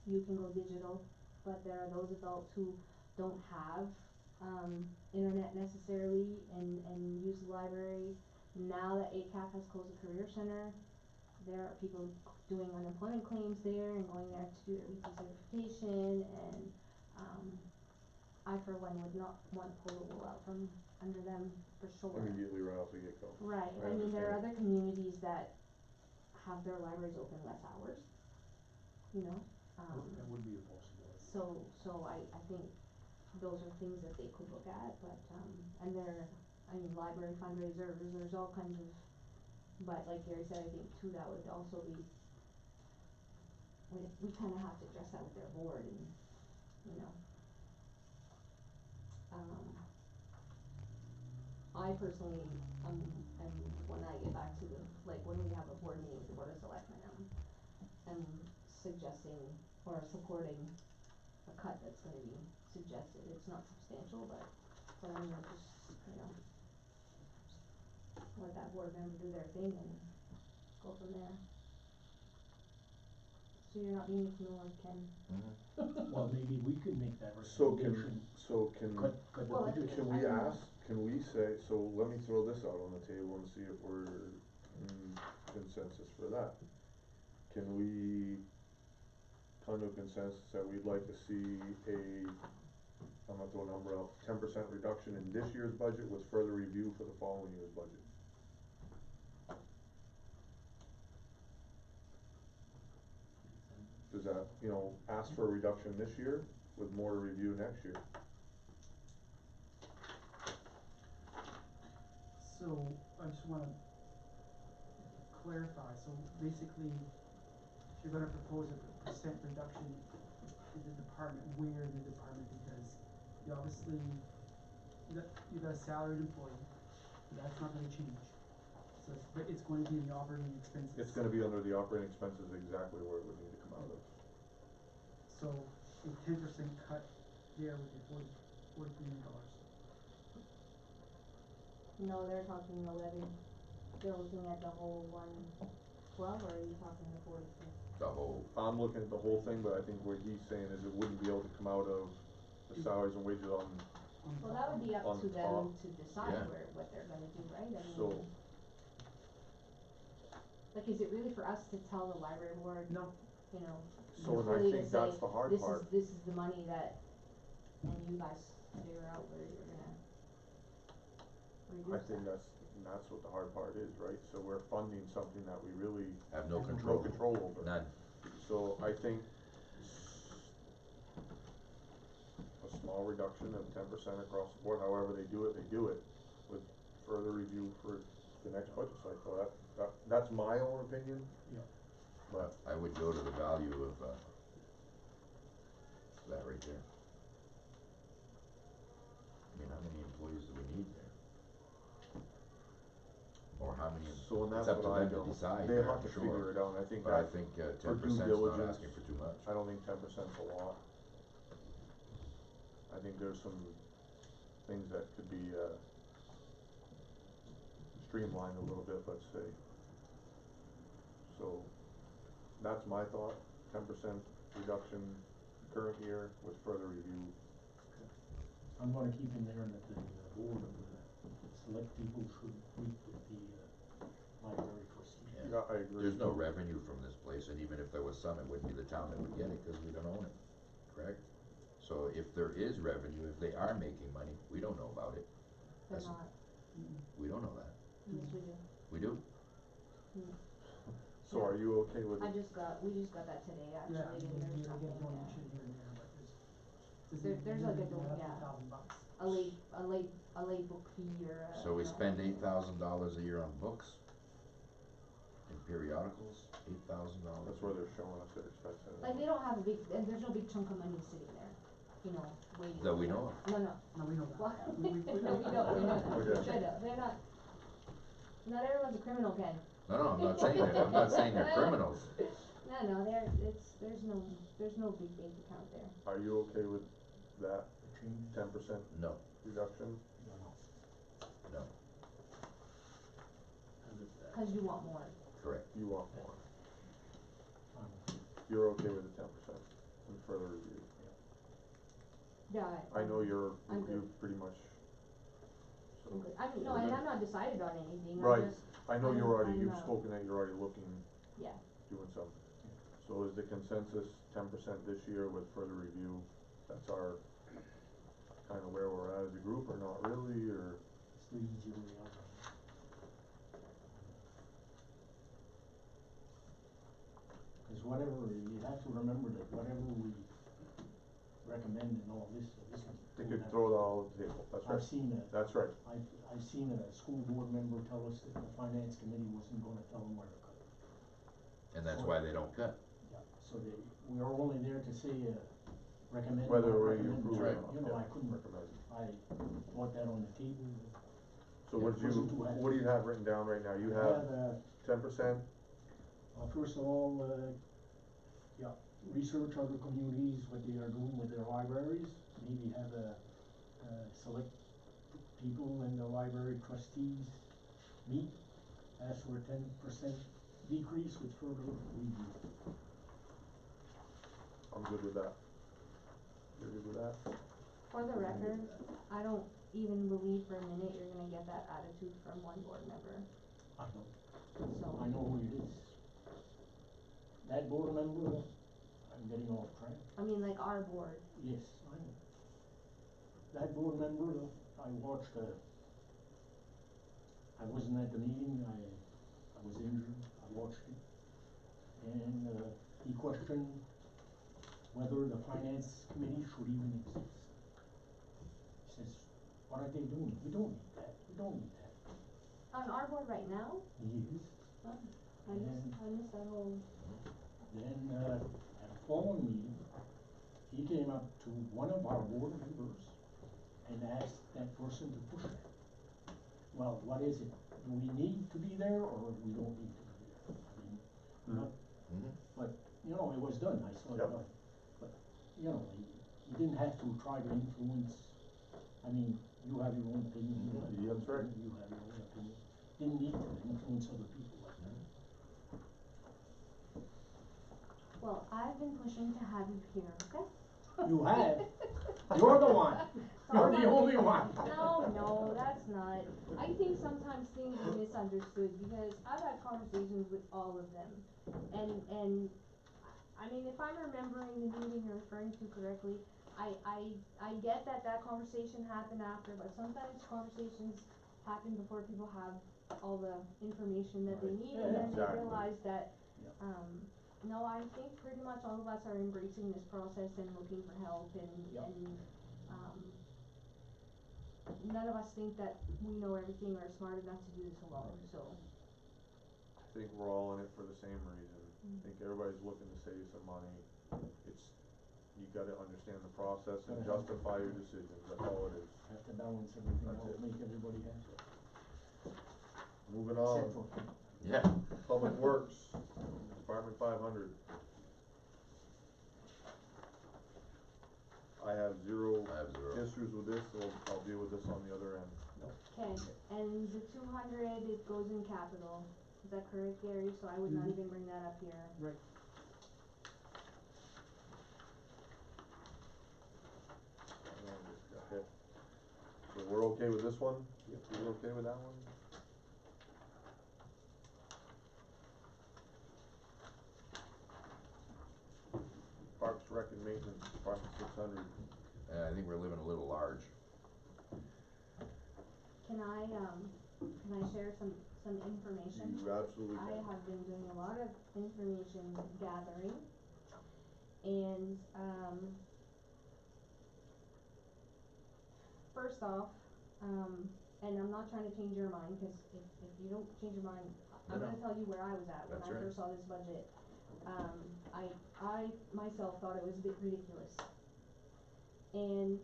you can go digital, but there are those adults who don't have, internet necessarily and use the library. Now that ACAP has closed the career center, there are people doing unemployment claims there and going there to do their weekly certification, and, I for one would not want to pull the wool out from under them for sure. Immediately right off the get-go. Right, I I mean, there are understand. other communities that have their libraries open less hours, you know? That would be a possibility. So I think those are things that they could look at, but, and I mean, library fundraisers, there's all kinds of, but like Gary said, I think too, that would also be, we kinda have to address that with their board and, you know. I personally, am, when I get back to the, like, when we have a board meeting with the Board of Selectmen, am suggesting or supporting a cut that's gonna be suggested. It's not substantial, but I mean, just, you know, let that board member do their thing and go from there. So you're not being ignored, Ken. Well, maybe we could make that So recommendation. can, Cut the Well, budget. can we ask, can we say, so let me throw this out on the table and see if we're in consensus for that. Can we come to a consensus that we'd like to see I'm gonna throw a number out, 10% reduction in this year's budget with further review for the following year's budget? Does that, ask for a reduction this year with more to review next year? So, I just wanna clarify, so basically, if you're gonna propose a percent reduction in the department, where in the department, because you obviously, you got a salaried employee, that's not gonna change. So it's going to be in the operating expenses. It's gonna be under the operating expenses exactly where it would need to come out of. So, a 10% cut there would be $43 million. No, they're talking 11, they're looking at the whole 112, or are you talking the 42? The whole, I'm looking at the whole thing, but I think what he's saying is it wouldn't be able to come out of the salaries and wages on, Well, that would be up On to them top. to decide Yeah. what they're gonna do, right? I so, mean, like, is it really for us to tell the library board, No, you know, so and really I to think that's say, the hard this part. is the money that, and you guys figure out where you're gonna I reduce think that. that's what the hard part is, right? So we're funding something that we really have no have no control. control over. None. So I think a small reduction of 10% across the board, however they do it, with further review for the next budget cycle. That's my own opinion. Yeah. But I would go to the value of, that right there. I mean, how many employees do we need there? Or how many, so and it's that's up to what I them to don't, decide, they have I'm to sure. figure it out, and I think But I that, think, for 10% due is not diligence, asking for too much. I don't think 10%'s a lot. I think there's some things that could be, streamlined a little bit, let's say. So, that's my thought, 10% reduction current year with further review. I'm gonna keep in there that the board of the select people should meet with the library trustee. Yeah. Yeah, I agree. There's no revenue from this place, and even if there was some, it wouldn't be the town that would get it, cause we don't own it, correct? So if there is revenue, if they are making money, we don't know about it. They're That's- not, We don't know that. yes, we do. We do? So are you okay with We it? just got that today, yeah, actually, and there's we get nothing, donation here and there, but there's like a $1,000. a late book fee or a. So we you know, spend $8,000 a year on books? In periodicals, $8,000? That's where they're showing us their expenses. Like, they don't have a big, and there's no big chunk of money sitting there, you know, waiting. That we know of. No, no, No, we know well, that. no, we know that, We we do. should have, they're not everyone's a criminal, Ken. No, I'm not saying that, I'm not saying they're criminals. No, there's no big bank account there. Are you okay with that Change? 10% No, reduction? no, Cause you want more. correct. You want more? Fine. You're okay with the 10% and further review? Yeah. I know you're I'm good. pretty much. So. I'm good. No, We're and good. I'm not decided on anything, Right. I'm just, I know you've I'm, spoken that you're already looking, yeah, doing something. So is the consensus 10% this year with further review? That's our, kind of where we're at as a group, or not really, or? It's the easier way out. whatever, you have to remember that whatever we recommend and all this, so this. They could throw that all on the table, that's I've right, seen that's right. I've seen a school board member tell us that the finance committee wasn't gonna tell them where to cut. And that's why they don't cut. Yeah, so we are only there to say, recommend. Whether or we recommend, approve so, it or not, you know, yeah, I couldn't, recommend. I brought that on the table. So what do you have written down right now? You I have 10%? First of all, yeah, research other communities, what they are doing with their libraries, maybe have select people in the library trustees meet, ask for a 10% decrease with further review. I'm good with that. You're good with that? For the record, I don't even believe for a minute you're gonna get that attitude from one board member, I know, so. I know who it is. That board member, I'm getting off track. I mean, like our board. Yes, I know. That board member, I watched, I wasn't at the meeting, I was injured, I watched it. And, he questioned whether the finance committee should even exist. He says, what are they doing? We don't need that, we don't need that. On our board right now, He is. oh, I missed that whole. Then, at the following meeting, he came up to one of our board members and asked that person to push that. Well, what is it? Do we need to be there or we don't need to be there? I mean, not, but, you know, it was done, I saw it Yep. done. But, you know, he didn't have to try to influence, I mean, you have your own opinion, you have your own That's right. opinion, you have your own opinion. Didn't need to influence other people like that. Well, I've been pushing to have you here, okay? You have. You're the one. You're the only one. No, that's not. I think sometimes things are misunderstood because I've had conversations with all of them. And I mean, if I'm remembering the meeting you're referring to correctly, I get that conversation happened after, but sometimes conversations happen before people have all the information that they Right. need, Yeah, and then exactly. they realize that, Yeah. no, I think pretty much all of us are embracing this process and looking for help and, Yep. None of us think that we know everything or are smart enough to do this alone, so. I think we're all in it for the same reason. I think everybody's looking to save some money. It's, you gotta understand the process and justify your decisions, that's all it is. Have to balance everything That's out, it. make everybody happy. Moving Except on, for, Yeah. Public Works, Department 500. I have zero issues with this, so I'll deal with this on the other end. Okay, and the 200, it goes in capital, is that correct, Gary? So I would not even bring that up here. Right. Okay. So we're okay with this one? Yep. You're okay with that one? Parks, Rec and Maintenance, Department 600. I think we're living a little large. Can I share some information? You absolutely I can. have been doing a lot of information gathering, and, first off, and I'm not trying to change your mind, cause if you don't change your mind, I'm No, gonna no. tell you where I was at when That's I right. first saw this budget. I myself thought it was a bit ridiculous. And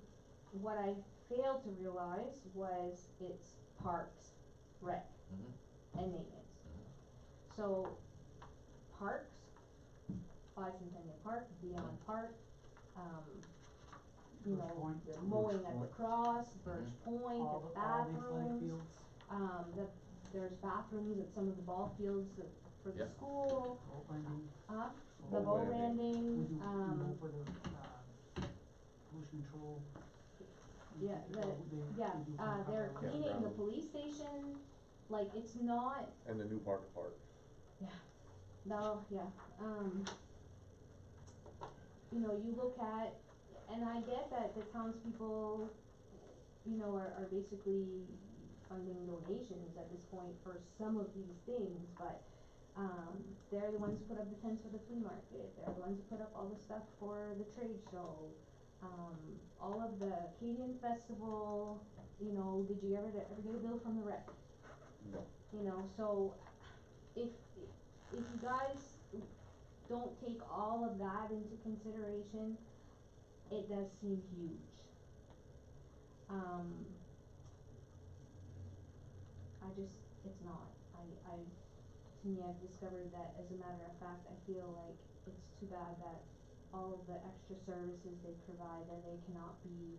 what I failed to realize was it's parks, rec, and maintenance. So, parks, Bicentennial Park, Beyond Park, you Birch know, Point, yeah. mowing Birch at the Point. cross, Birch Point, All the the athletic bathrooms, fields, there's bathrooms at some of the ball fields for the Yep. school, boat landing. the Boat boat landing. We landing, do, mow for the, pollution control. yeah, They do they're cover- cleaning the Campground. police station, like, it's not, And the new park at Park. no, yeah, you know, you look at, and I get that the townspeople, you know, are basically funding donations at this point for some of these things, but, They're the ones who put up the tents for the flea market, they're the ones who put up all the stuff for the trade show. All of the Acadian Festival, you know, did you ever get a bill from the rec? No. You know, so if you guys don't take all of that into consideration, it does seem huge. It's not. To me, I've discovered that as a matter of fact, I feel like it's too bad that all of the extra services they provide that they cannot be,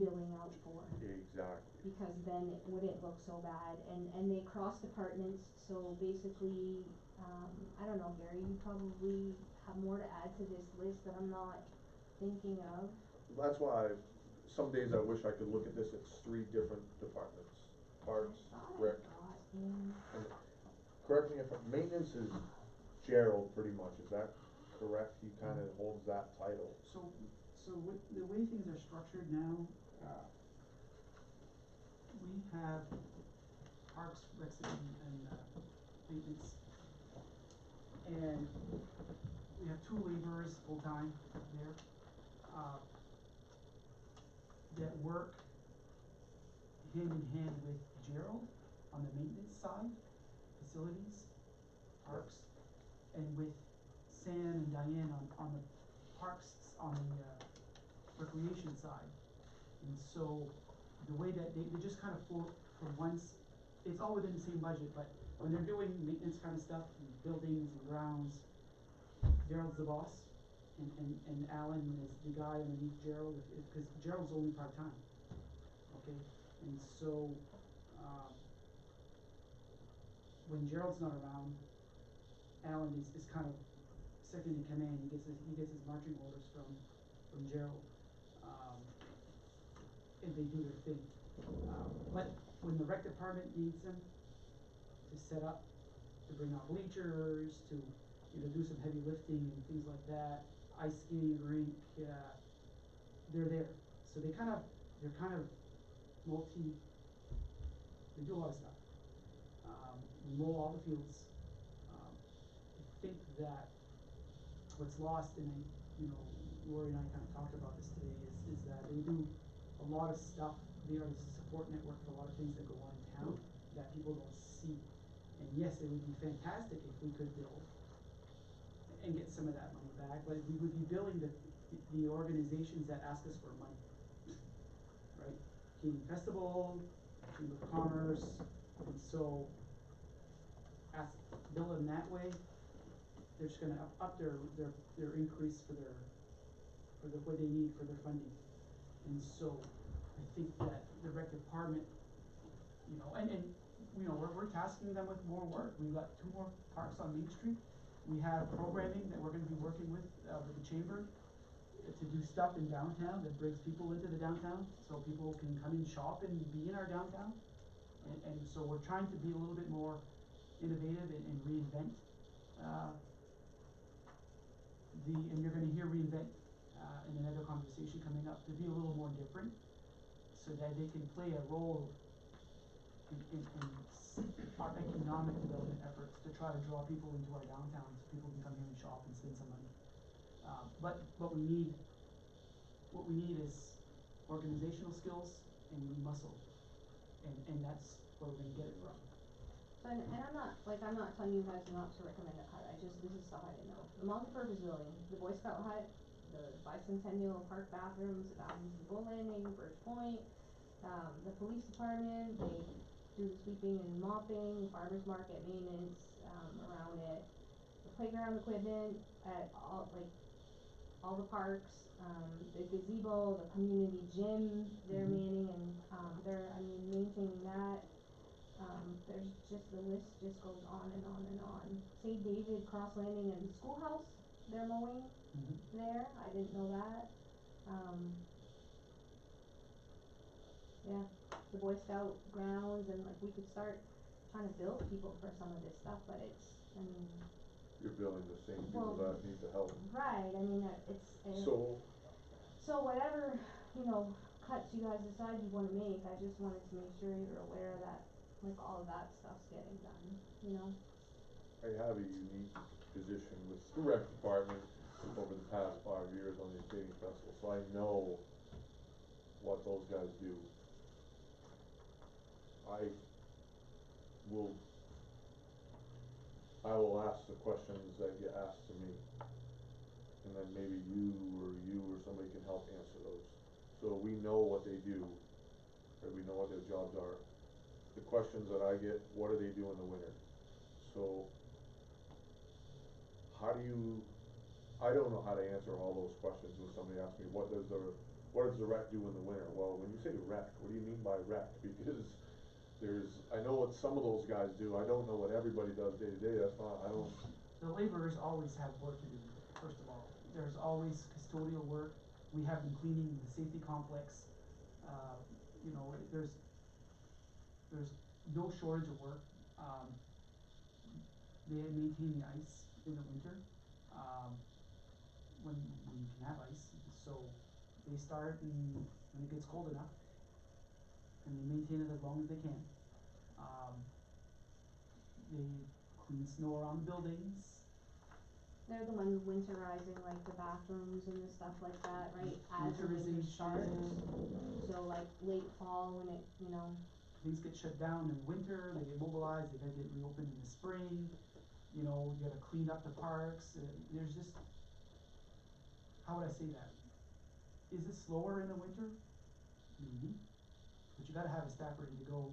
billing out for. Exactly. Because then it wouldn't look so bad, and they cross departments, so basically, I don't know, Gary, you probably have more to add to this list that I'm not thinking of. That's why some days I wish I could look at this, it's 3 different departments, parks, rec. And correct me if maintenance is Gerald pretty much, is that correct? He kinda holds that title. So what, the way things are structured now, we have parks, recs, and maintenance. And we have 2 laborers full-time there, that work hand in hand with Gerald on the maintenance side, facilities, parks, and with Sam and Diane on the parks, on the recreation side. And so the way that they just kind of float from once, it's all within the same budget, but when they're doing maintenance kind of stuff, and buildings and grounds, Gerald's the boss, and Alan is the guy underneath Gerald, because Gerald's only part-time, okay? And so, when Gerald's not around, Alan is kind of second in command. He gets his marching orders from Gerald, and they do their thing. But when the rec department needs them to set up, to bring out bleachers, to do some heavy lifting and things like that, ice skating rink, they're there. So they're kind of they do a lot of stuff. We mow all the fields. I think that what's lost, and Lori and I kind of talked about this today, is that they do a lot of stuff. They are the support network for a lot of things that go on in town that people don't see. And yes, it would be fantastic if we could build and get some of that money back, but we would be billing the organizations that ask us for money, right? Canadian Festival, Chamber of Commerce, and so bill them that way. They're just gonna up their increase for what they need for their funding. And so I think that the rec department, and we're tasking them with more work. We've got 2 more parks on Main Street. We have programming that we're gonna be working with the chamber to do stuff in downtown that brings people into the downtown, so people can come and shop and be in our downtown. And so we're trying to be a little bit more innovative and reinvent. And you're going to hear reinvent in another conversation coming up, to be a little more different, so that they can play a role in our economic development efforts to try to draw people into our downtown, so people can come here and shop and spend some money. But what we need is organizational skills, and we need muscle, and that's where we're going to get it from. And I'm not telling you guys not to recommend a hut, this is stuff I didn't know. The multi-purpose building, the Boy Scout hut, the bicentennial park bathrooms, the bathrooms in Bull Landing, Birch Point, the police department, they do the sweeping and mopping, farmers market maintenance, around it, the playground equipment at all the parks, the gazebo, the community gym, they're manning and, maintaining that. There's just, the list just goes on and on and on. St. David, Cross Landing, and the schoolhouse, they're mowing there. I didn't know that. Yeah, the Boy Scout grounds, and we could start trying to build people for some of this stuff, but You're billing the same people that need the help. Right, so whatever, cuts you guys decide you wanna make, I just wanted to make sure you're aware that like all of that stuff's getting done, you know? I have a unique position with the rec department over the past 5 years on the skating festival, so I know what those guys do. I will, I will ask the questions that get asked to me, and then maybe you or somebody can help answer those. So we know what they do, right, we know what their jobs are. The questions that I get, what do they do in the winter? So, how do you, I don't know how to answer all those questions when somebody asks me, what does the rec do in the winter? Well, when you say rec, what do you mean by rec? Because I know what some of those guys do, I don't know what everybody does day to day, that's not, I don't. The laborers always have work to do, first of all. There's always custodial work. We have them cleaning the safety complex. You know, there's no shortage of work. They maintain the ice in the winter, when you can have ice. So they start when it gets cold enough, and they maintain it as long as they can. They clean snow around the buildings. They're the ones winterizing like the bathrooms and the stuff like that, right, as the winter starts. Winterization. So like late fall when it, you know, Things get shut down in winter, they get mobilized, they gotta get reopened in the spring. You know, you gotta clean up the parks. There's just, how would I say that? Is it slower in the winter? Maybe. But you gotta have a staff ready to go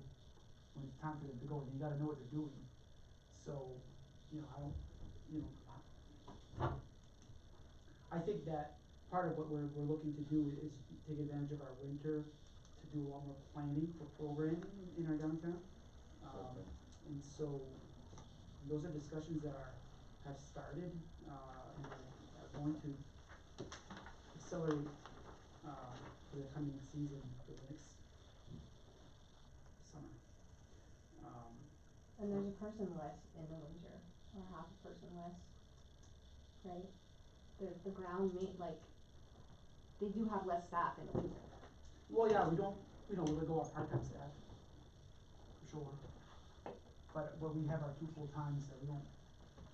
when it's time for them to go, and you gotta know what they're doing. So, you know, I don't, you know, I think that part of what we're looking to do is take advantage of our winter to do a lot more planning for programming in our downtown. And so those are discussions that have started, and are going to accelerate, for the coming season, for the next summer. and there's a person less in the winter, or half a person less, right? The ground like, they do have less staff in the winter. Well, yeah, we let go of part-time staff, for sure. But we have our two full-times that we don't,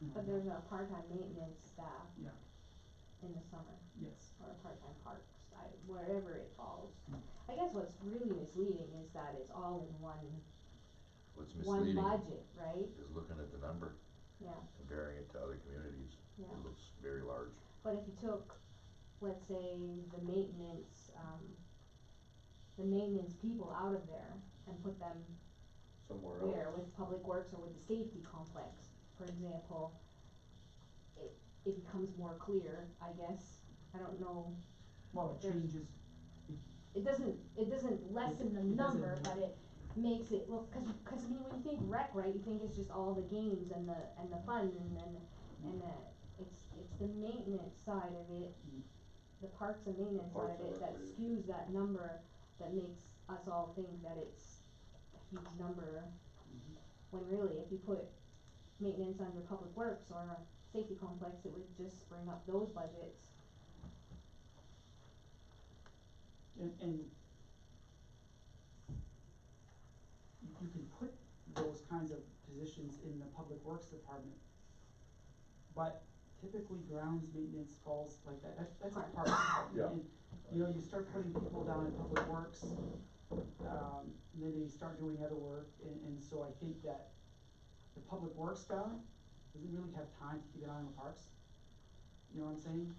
you know. But there's a part-time maintenance staff Yeah, in the summer, yes. or a part-time parks, wherever it falls. I guess what's really misleading is that it's all in What's one misleading budget, right? is looking at the number, Yeah, comparing it to other communities. yeah. It looks very large. But if you took, let's say, the maintenance people out of there and put them Somewhere where, else. with public works or with the safety complex, for example, it becomes more clear, I guess. I don't know, Well, it changes, it doesn't lessen the It doesn't. number, but it makes it look, cause I mean, when you think rec, right, you think it's just all the games and the fun and it's the maintenance side of it, the parks and maintenance side of it that skews that number, that makes us all think that it's a huge number, when really, if you put maintenance under public works or safety complex, it would just bring up those budgets. and you can put those kinds of positions in the public works department. But typically grounds maintenance falls like that, that's a part. Yeah. And, you know, you start putting people down in public works, then they start doing other work, and so I think that the public works guy doesn't really have time to keep an eye on the parks. You know what I'm saying?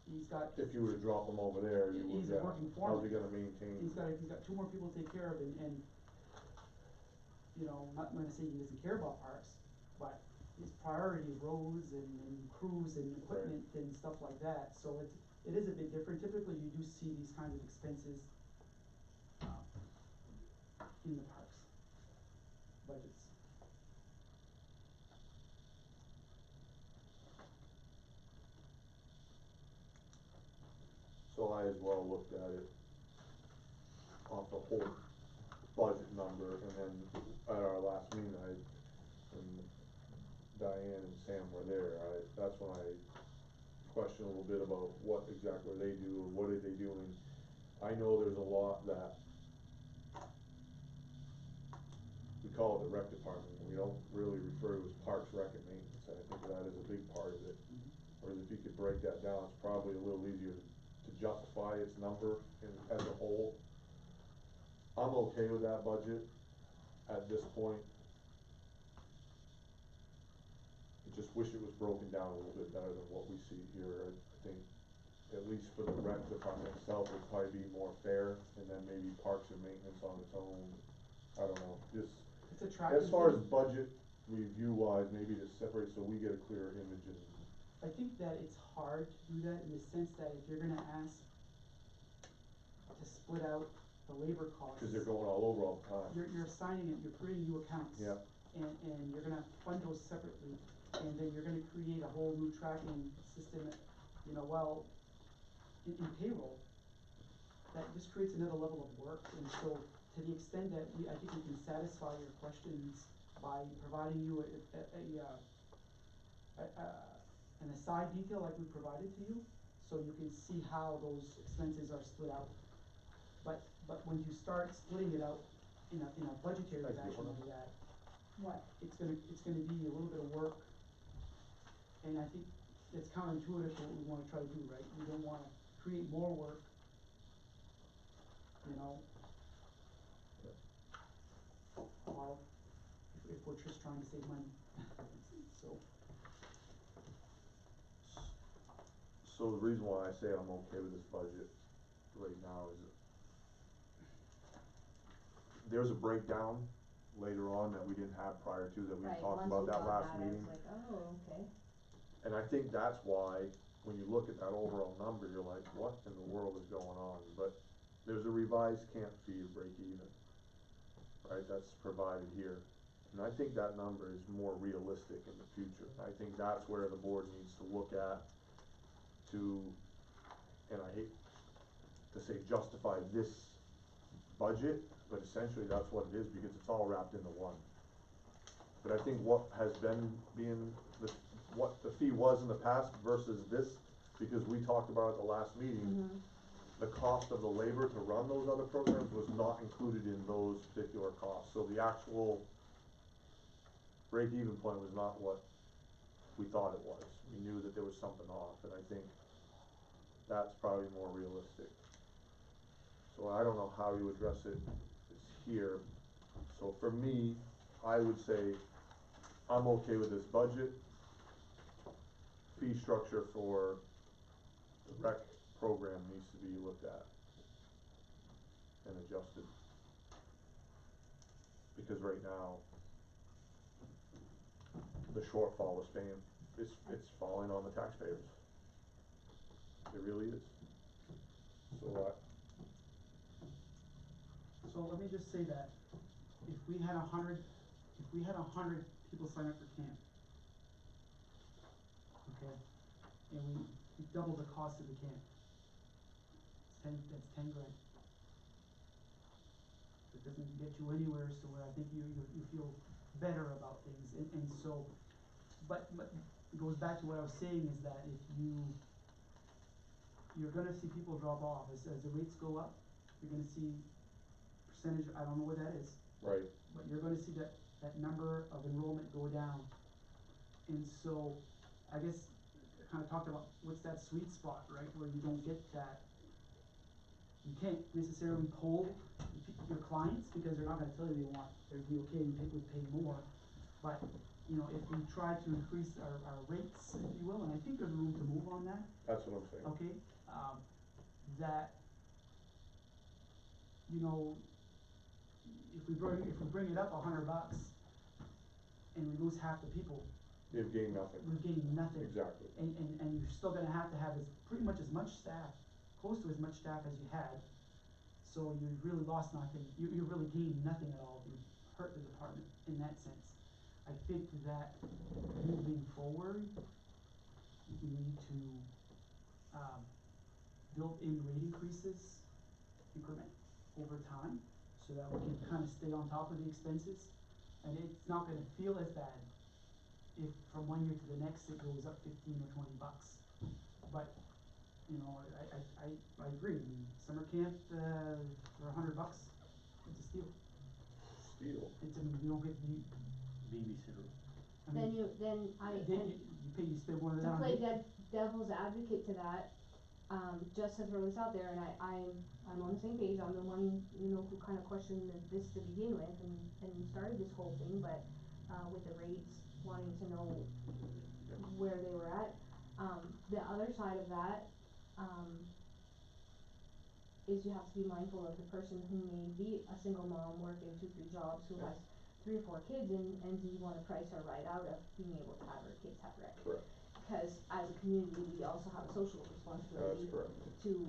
He's got. If you were to drop them over there, you would, He's yeah. working foreman. How's he gonna maintain? He's got two more people to take care of, and you know, I'm not gonna say he doesn't care about parks, but his priority is roads and crews and equipment and stuff like that, so it is a bit different. Typically, you do see these kinds of expenses in the parks budgets. So I as well looked at it off the whole budget number, and then at our last meeting, when Diane and Sam were there, that's when I questioned a little bit about what exactly they do and what are they doing. I know there's a lot that we call it the rec department, we don't really refer to it as parks, rec, and maintenance, and I think that is a big part of it. Whereas if you could break that down, it's probably a little easier to justify its number as a whole. I'm okay with that budget at this point. I just wish it was broken down a little bit better than what we see here. I think, at least for the rec department itself, would probably be more fair, and then maybe parks and maintenance on its own. I don't know, just, It's a tracking. as far as budget review wise, maybe to separate so we get a clearer image and. I think that it's hard to do that in the sense that if you're gonna ask to split out the labor costs. Cause they're going all over all the time. You're assigning it, you're creating new accounts. Yeah. And you're gonna fund those separately, and then you're gonna create a whole new tracking system, you know, well, in payroll, that just creates another level of work, and so to the extent that I think we can satisfy your questions by providing you an aside detail like we provided to you, so you can see how those expenses are split out. But when you start splitting it out in a budgetary fashion like that, it's gonna be a little bit of work. And I think it's counterintuitive to what we wanna try to do, right? We don't wanna create more work, you know? While, if we're just trying to save money, so. So the reason why I say I'm okay with this budget right now is there's a breakdown later on that we didn't have prior to, that we Right, talked once about we that got last that, I meeting. was like, oh, okay. And I think that's why, when you look at that overall number, you're like, what in the world is going on? But there's a revised camp fee to break even, right, that's provided here. And I think that number is more realistic in the future. I think that's where the board needs to look at to, and I hate to say justify this budget, but essentially that's what it is, because it's all wrapped into one. But I think what has been what the fee was in the past versus this, because we talked about at the last meeting, the cost of the labor to run those other programs was not included in those particular costs. So the actual break-even point was not what we thought it was. We knew that there was something off, and I think that's probably more realistic. So I don't know how you address it, it's here. So for me, I would say I'm okay with this budget. Fee structure for the rec program needs to be looked at and adjusted. Because right now, the shortfall is paying, it's falling on the taxpayers. It really is. So So let me just say that if we had 100 people sign up for camp, okay, and we double the cost of the camp, that's 10 grand. It doesn't get you anywhere, so where I think you feel better about things, and so, but it goes back to what I was saying, is that if you're gonna see people drop off, as the rates go up, you're gonna see percentage, I don't know what that is. right. But you're gonna see that number of enrollment go down. And so, I guess, I kinda talked about what's that sweet spot, right, where you don't get that. You can't necessarily poll your clients, because they're not gonna tell you they'd be okay and would pay more. But, you know, if we try to increase our rates, if you will, and I think there's room to move on that, That's what I'm saying. okay, that, you know, if we bring it up $100 and we lose half the people, You've gained nothing. we're gaining nothing. Exactly. And you're still gonna have pretty much as much staff, close to as much staff as you had. So you've really lost nothing, you really gained nothing at all, you hurt the department in that sense. I think that moving forward, we need to, build in rate increases, increment over time, so that we can kind of stay on top of the expenses. And it's not gonna feel as bad if from one year to the next it goes up 15 or 20 bucks. But, you know, I agree, I mean, summer camp, for $100, it's a steal. field. It's, you don't get, you, Babysitter. I Then mean, you spend more than that to on play it. devil's advocate to that, just to throw this out there, and I'm on the same page, I'm the one, who kind of questioned this to begin with, and started this whole thing, but, with the rates, wanting to know where they were at. The other side of that, is you have to be mindful of the person who may be a single mom working 2-3 jobs, who has 3 or 4 kids, and do you wanna price her right out of being able to have her kids have rec? Correct. Because as a community, we also have a social responsibility That's correct. to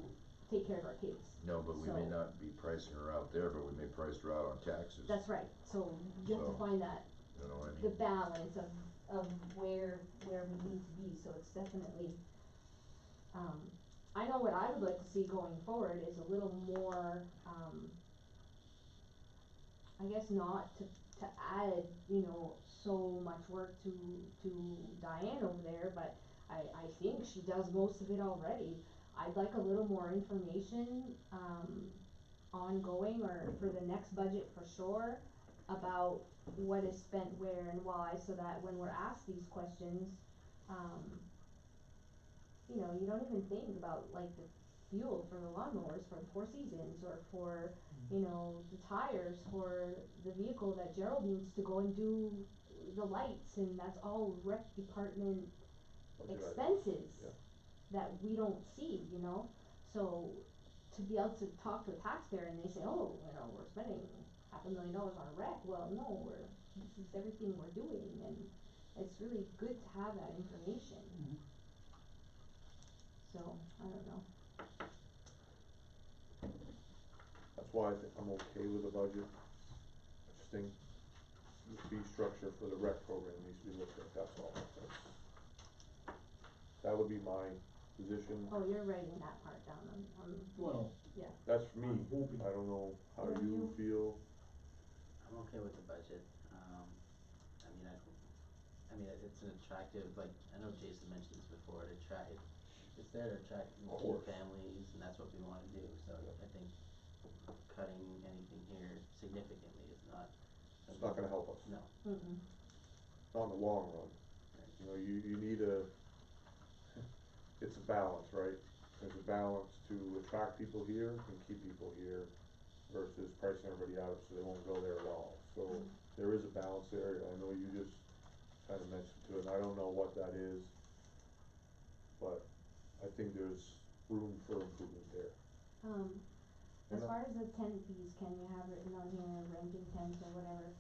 take care of our kids. No, but we may So- not be pricing her out there, but we may price her out on taxes. That's right, so you have to So- find that, You know what I the mean? balance of where we need to be, so it's definitely, I know what I would like to see going forward is a little more, I guess not to add, so much work to Diane over there, but I think she does most of it already. I'd like a little more information, ongoing or for the next budget for sure, about what is spent where and why, so that when we're asked these questions, you don't even think about like the fuel for the lawnmowers for the 4 Seasons, or for, the tires for the vehicle that Gerald needs to go and do the lights, and that's all rec department Budget item. expenses Yeah. that we don't see, so to be able to talk to a taxpayer and they say, oh, we're spending $500,000 on a rec, well, no, this is everything we're doing, and it's really good to have that information. So, I don't know. That's why I think I'm okay with the budget. I just think the fee structure for the rec program needs to be looked at, that's all. That would be my position. Oh, you're writing that part down on, Well, yeah. That's for me. I'm hoping. I don't know how Yeah, you feel. I'm okay with the budget, it's an attractive, like, I know Jason mentioned this before, it's there to attract Of course. families, and that's what we wanna do, so I think cutting anything here significantly is not. It's not gonna help us. No. Mm-mm. Not in the long run. You need it's a balance, right? There's a balance to attract people here and keep people here versus pricing everybody out so they won't go there at all. So there is a balance there. I know you just kind of mentioned to it, and I don't know what that is, but I think there's room for improvement there. As far as the tent fees, can you have written on here, renting tents or whatever,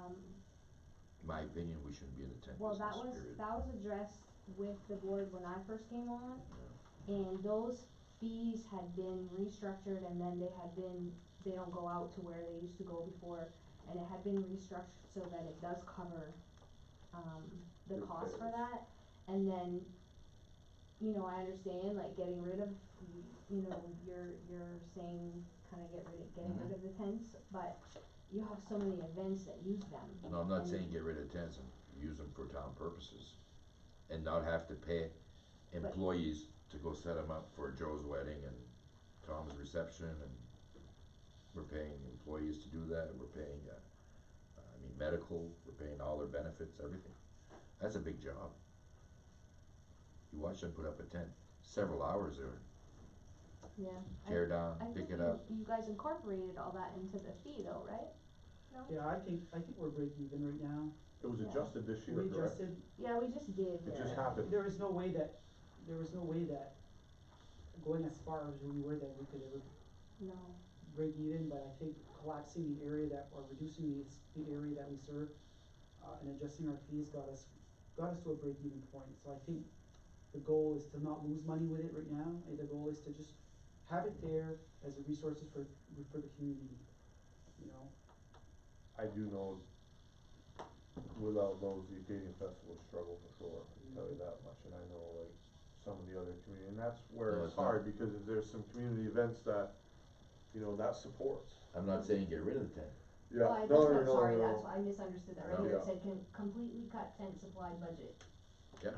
In my opinion, we shouldn't be in the tent well, business, period. that was addressed with the board when I first came on, and those fees had been restructured, and then they don't go out to where they used to go before, and it had been restructured so that it does cover, the cost for that, and then, I understand, like, getting rid of, you're saying, kinda getting rid of the tents, but you have so many events that use them. No, I'm not and- saying get rid of tents and use them for town purposes, and not have to pay employees to go set them up for Joe's wedding and Tom's reception, and we're paying employees to do that, we're paying, medical, we're paying all their benefits, everything. That's a big job. You watch them put up a tent, several hours there, Yeah. tear down, pick it up. You guys incorporated all that into the fee though, right? No? Yeah, I think we're break even right now. It was Yeah. adjusted this year, We correct? adjusted, Yeah, we just did. It just happened. there was no way that going as far as we were that we could ever No. break even, but I think collapsing the area or reducing the area that we serve, and adjusting our fees got us to a break even point. So I think the goal is to not lose money with it right now, and the goal is to just have it there as a resources for the community, I do know without those, the Acadian Festival struggle for sure, I can tell you that much, and I know like some of the other community, and that's where No, it's it's not. hard, because there's some community events that, that supports. I'm not saying get rid of the tent. Yeah, Well, sorry, that's why I misunderstood that, right? No. It said completely cut tent supply budget. Yeah.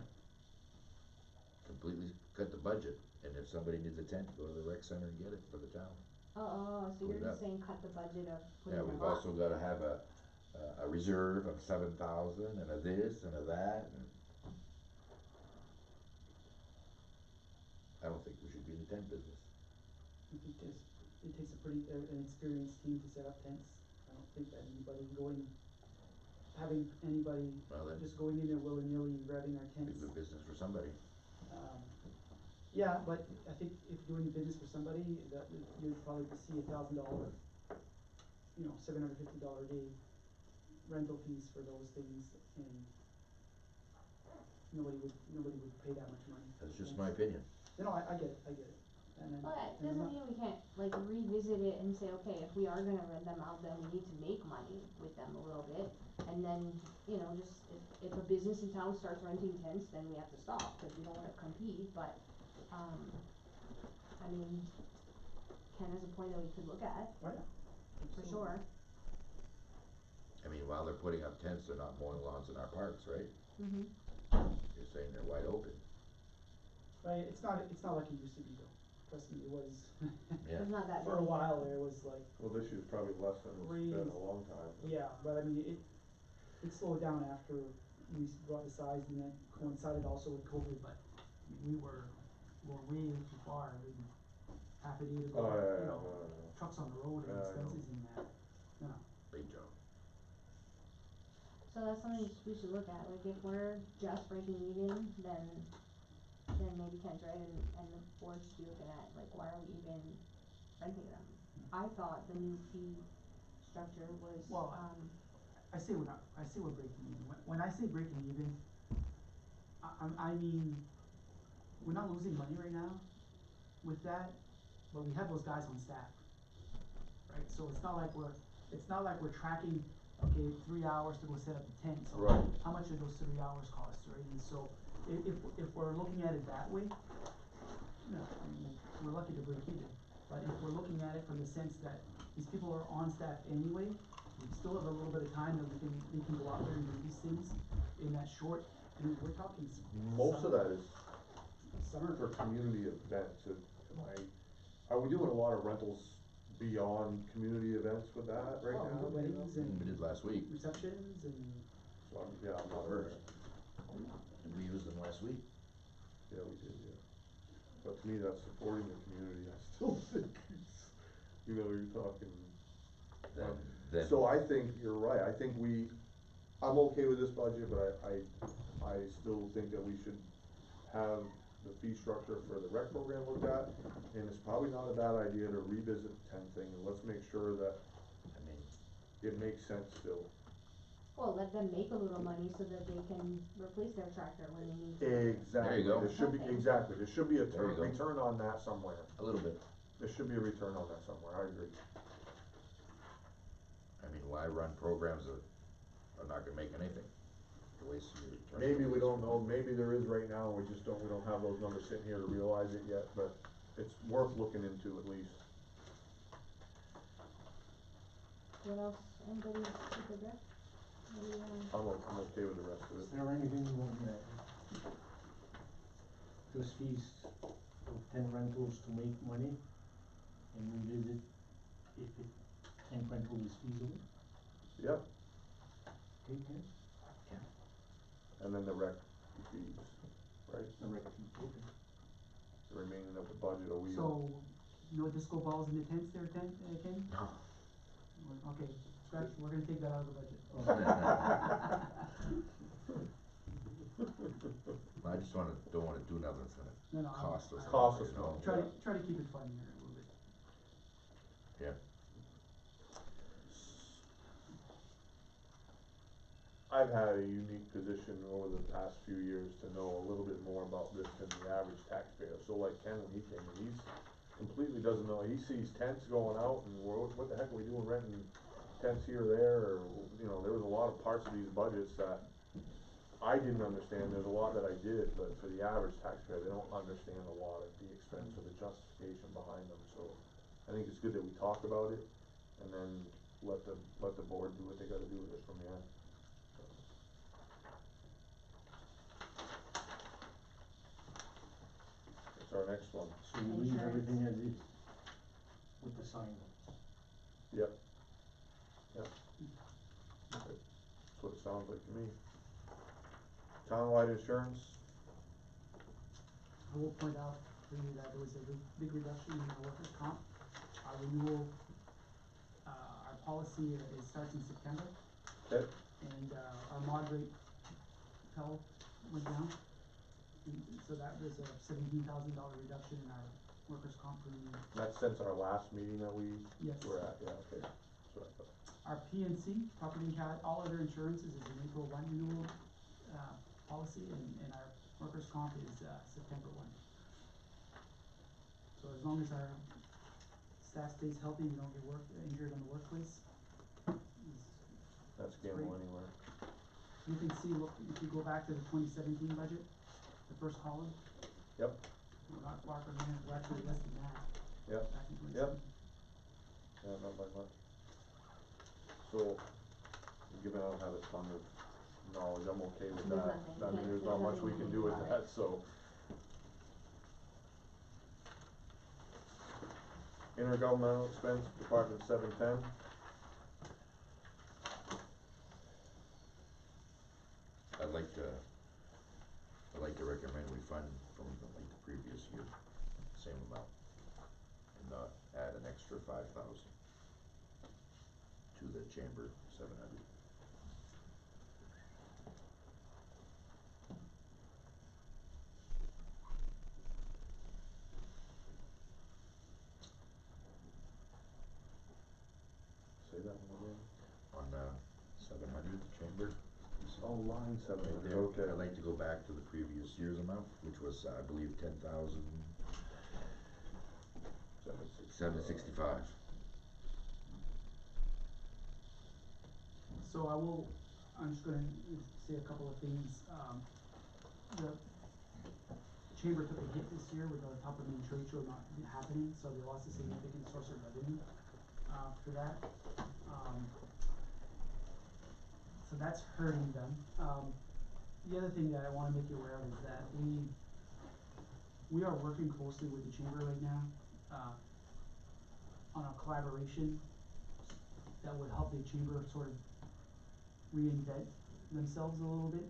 Completely cut the budget, and if somebody needs a tent, go to the rec center and get it for the town. So Put you're it just up. saying cut the budget of putting Yeah, them we've up? also gotta have a reserve of 7,000 and a this and a that, and I don't think we should be in the tent business. I think it takes a pretty, an experienced team to set up tents. I don't think that anybody having anybody Well, then, just going in there willy-nilly and grabbing our be tents. good business for somebody. Um, yeah, but I think if you're doing business for somebody, that you'd probably see $1,000, $750 a day rental fees for those things, and nobody would pay that much money. That's just my opinion. I get it. And then, Well, that and I'm doesn't not- mean we can't, like, revisit it and say, okay, if we are gonna rent them out, then we need to make money with them a little bit. And then, just, if a business in town starts renting tents, then we have to stop, cause we don't wanna compete, but, I mean, Ken has a point that we could look at, Oh, yeah. for Absolutely. sure. I mean, while they're putting up tents, they're not mowing lawns in our parks, right? Mm-hmm. You're saying they're wide open. Right, it's not like it used to be though. Trust me, it was, Yeah. It's not that for a many. while there, it was like, Well, this year's probably less than it's been in a long time. yeah, but I mean, it slowed down after we brought the size, and that coincided also with COVID, but I mean, we were way too far. I mean, half a day to go, Oh, yeah, you know, no. trucks on the road and Yeah, I know. expenses in that, Big job. So that's something we should look at, like, if we're just breaking even, then maybe Ken's right, and the board should be looking at, like, why are we even renting them? I thought the new fee structure was, Well, I say we're breaking even. When I say breaking even, I mean, we're not losing money right now with that, but we have those guys on staff, right? So it's not like we're tracking, okay, 3 hours to go set up the tent, so Right. how much do those 3 hours cost, right? And so if we're looking at it that way, I mean, we're lucky to break even. But if we're looking at it from the sense that these people are on staff anyway, we still have a little bit of time that they can go out there and do these things in that short, I mean, we're talking. Most of that is Summer. for community events, are we doing a lot of rentals beyond community events with that right Oh, now? we got weddings and We did last week. receptions and. So I'm not aware. We used them last week. Yeah, we did, yeah. But to me, that's supporting the community, I still think it's, you're talking. Then, So I think you're right, I'm okay with this budget, but I still think that we should have the fee structure for the rec program looked at, and it's probably not a bad idea to revisit the tent thing, and let's make sure that I mean, it makes sense still. well, let them make a little money so that they can replace their tractor when they need to. Exactly. There you go. There should be, Something. exactly, there should be a There you go. return on that somewhere. a little bit. There should be a return on that somewhere, I agree. I mean, why run programs that are not gonna make anything? To waste your return. Maybe we don't know, maybe there is right now, we don't have those numbers sitting here to realize it yet, but it's worth looking into at least. What else, anybody keep a breath? Maybe, I'm okay with the rest of Is it. there anything you want to add? Those fees of 10 rentals to make money and revisit if it tent rental is feasible? Yep, Okay, Ken? and then the rec fees, right, The rec fee, okay. the remaining of the budget, are we? So, no disco balls in the tents there, Ken? No. Okay, scratch, we're gonna take that out of the budget. I just don't wanna do nothing that's No, gonna cost us. Cost us you know? money. Try to keep it funny here a little bit. Yeah. I've had a unique position over the past few years to know a little bit more about this than the average taxpayer. So like Ken, when he came in, he's completely doesn't know, he sees tents going out and what the heck are we doing renting tents here or there, or, there was a lot of parts of these budgets that I didn't understand, there's a lot that I did, but for the average taxpayer, they don't understand a lot of the expense or the justification behind them, so I think it's good that we talk about it, and then let the board do what they gotta do with it from there. That's our next one. So we leave Insurance. everything as is with the sign them. Yep. Yep. That's what it sounds like to me. Townwide insurance, I will point out for you that there was a big reduction in our workers' comp. Our renewal, our policy starts in September, okay, and our mod rate went down. And so that was a $17,000 reduction in our workers' comp premium. that's since our last meeting that we Yes. were at, yeah, okay. That's what I thought. Our PNC, property and all other insurances is an April 1 renewal policy, and our workers' comp is September 1. So as long as our staff stays healthy, we don't get injured in the workplace. That's gamble anywhere. You can see, look, if you go back to the 2017 budget, the first column. Yep. We're not far from there, we're actually less than that. Yep. Back in 2017. Yeah, not by much. So, given I don't have a ton of knowledge, I'm okay with There's that. nothing, I mean, yeah, there's there's not much nothing we we can can do do with about that, so. Intergovernmental expense, Department 710. I'd like to recommend we fund from like the previous year, same amount, and not add an extra 5,000 to the chamber 700. Say that one again. On 700 chamber, Oh, line right 700, there. okay. I'd like to go back to the previous year's amount, which was I believe 10,765. So I'm just gonna say a couple of things. The chamber took a hit this year with the top of the trade show not happening, so they lost a significant source of revenue, for that. So that's hurting them. The other thing that I wanna make you aware of is that we are working closely with the chamber right now, on a collaboration that would help the chamber sort of reinvent themselves a little bit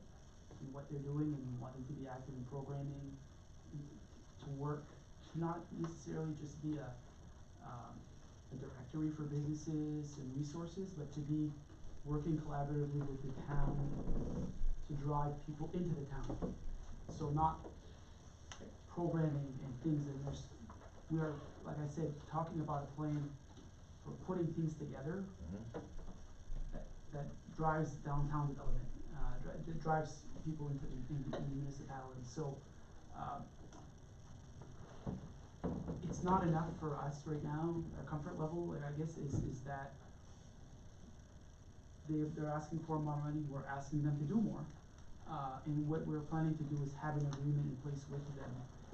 in what they're doing, and we want them to be active in programming, to work, to not necessarily just be a directory for businesses and resources, but to be working collaboratively with the town to drive people into the town. So not programming and things, and we are, like I said, talking about a plan for putting things together that drives downtown development, that drives people into the municipality. So, it's not enough for us right now. Our comfort level, like, I guess, is that they're asking for more money, we're asking them to do more. And what we're planning to do is have an agreement in place with them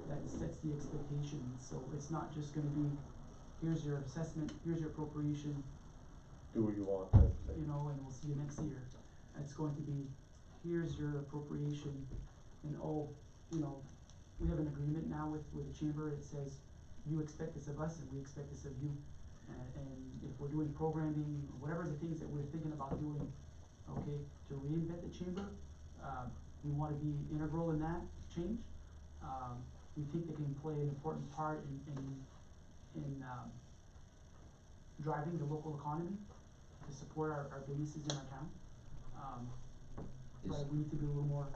that sets the expectations. So it's not just gonna be, here's your assessment, here's your appropriation, Do what you want, type of thing. you know, and we'll see you next year. It's going to be, here's your appropriation, and you know, we have an agreement now with the chamber that says, you expect this of us and we expect this of you. And if we're doing programming, whatever the things that we're thinking about doing, okay, to reinvent the chamber, we wanna be integral in that change. We think they can play an important part in driving the local economy to support our businesses in our town. But we need to be a little more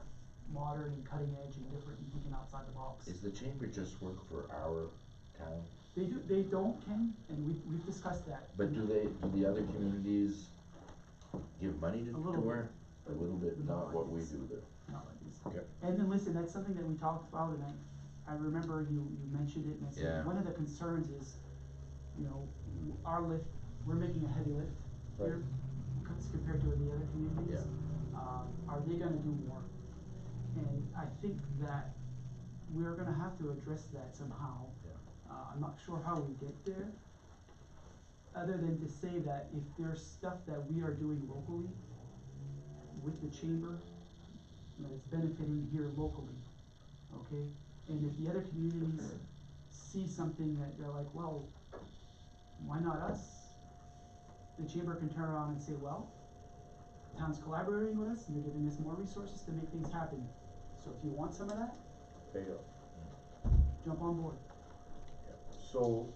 modern and cutting edge and different and thinking outside the box. Is the chamber just work for our town? They don't, Ken, and we've discussed that. But do the other communities give money to A little her? bit. A little bit, But not what like we this. do there. Not like this. Okay. And then listen, that's something that we talked about, and I remember you mentioned it, and I said, Yeah. one of the concerns is, you know, our lift, we're making a heavy lift here, compared to the other communities. Are they gonna do more? And I think that we're gonna have to address that somehow. I'm not sure how we get there, other than to say that if there's stuff that we are doing locally with the chamber, that it's benefiting here locally, okay? And if the other communities see something that they're like, well, why not us? The chamber can turn around and say, well, the town's collaborating with us and they're giving us more resources to make things happen. So if you want some of that, Pay up. jump on board. So,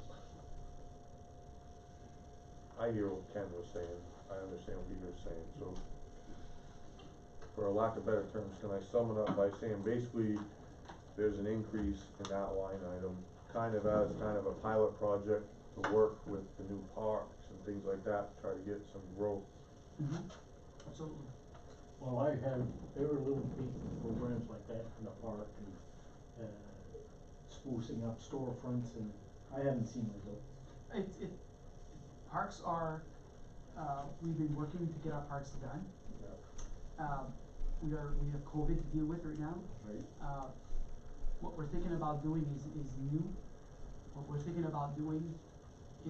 I hear what Ken was saying, I understand what Peter was saying, so, for a lack of better terms, can I sum it up by saying basically, there's an increase in that line item, kind of as kind of a pilot project to work with the new parks and things like that, try to get some growth. Absolutely. Well, I have very little faith in programs like that in the park and, sprucing up storefronts, and I haven't seen results. Parks are, we've been working to get our parks done. We have COVID to deal with right now. Right. What we're thinking about doing is new. What we're thinking about doing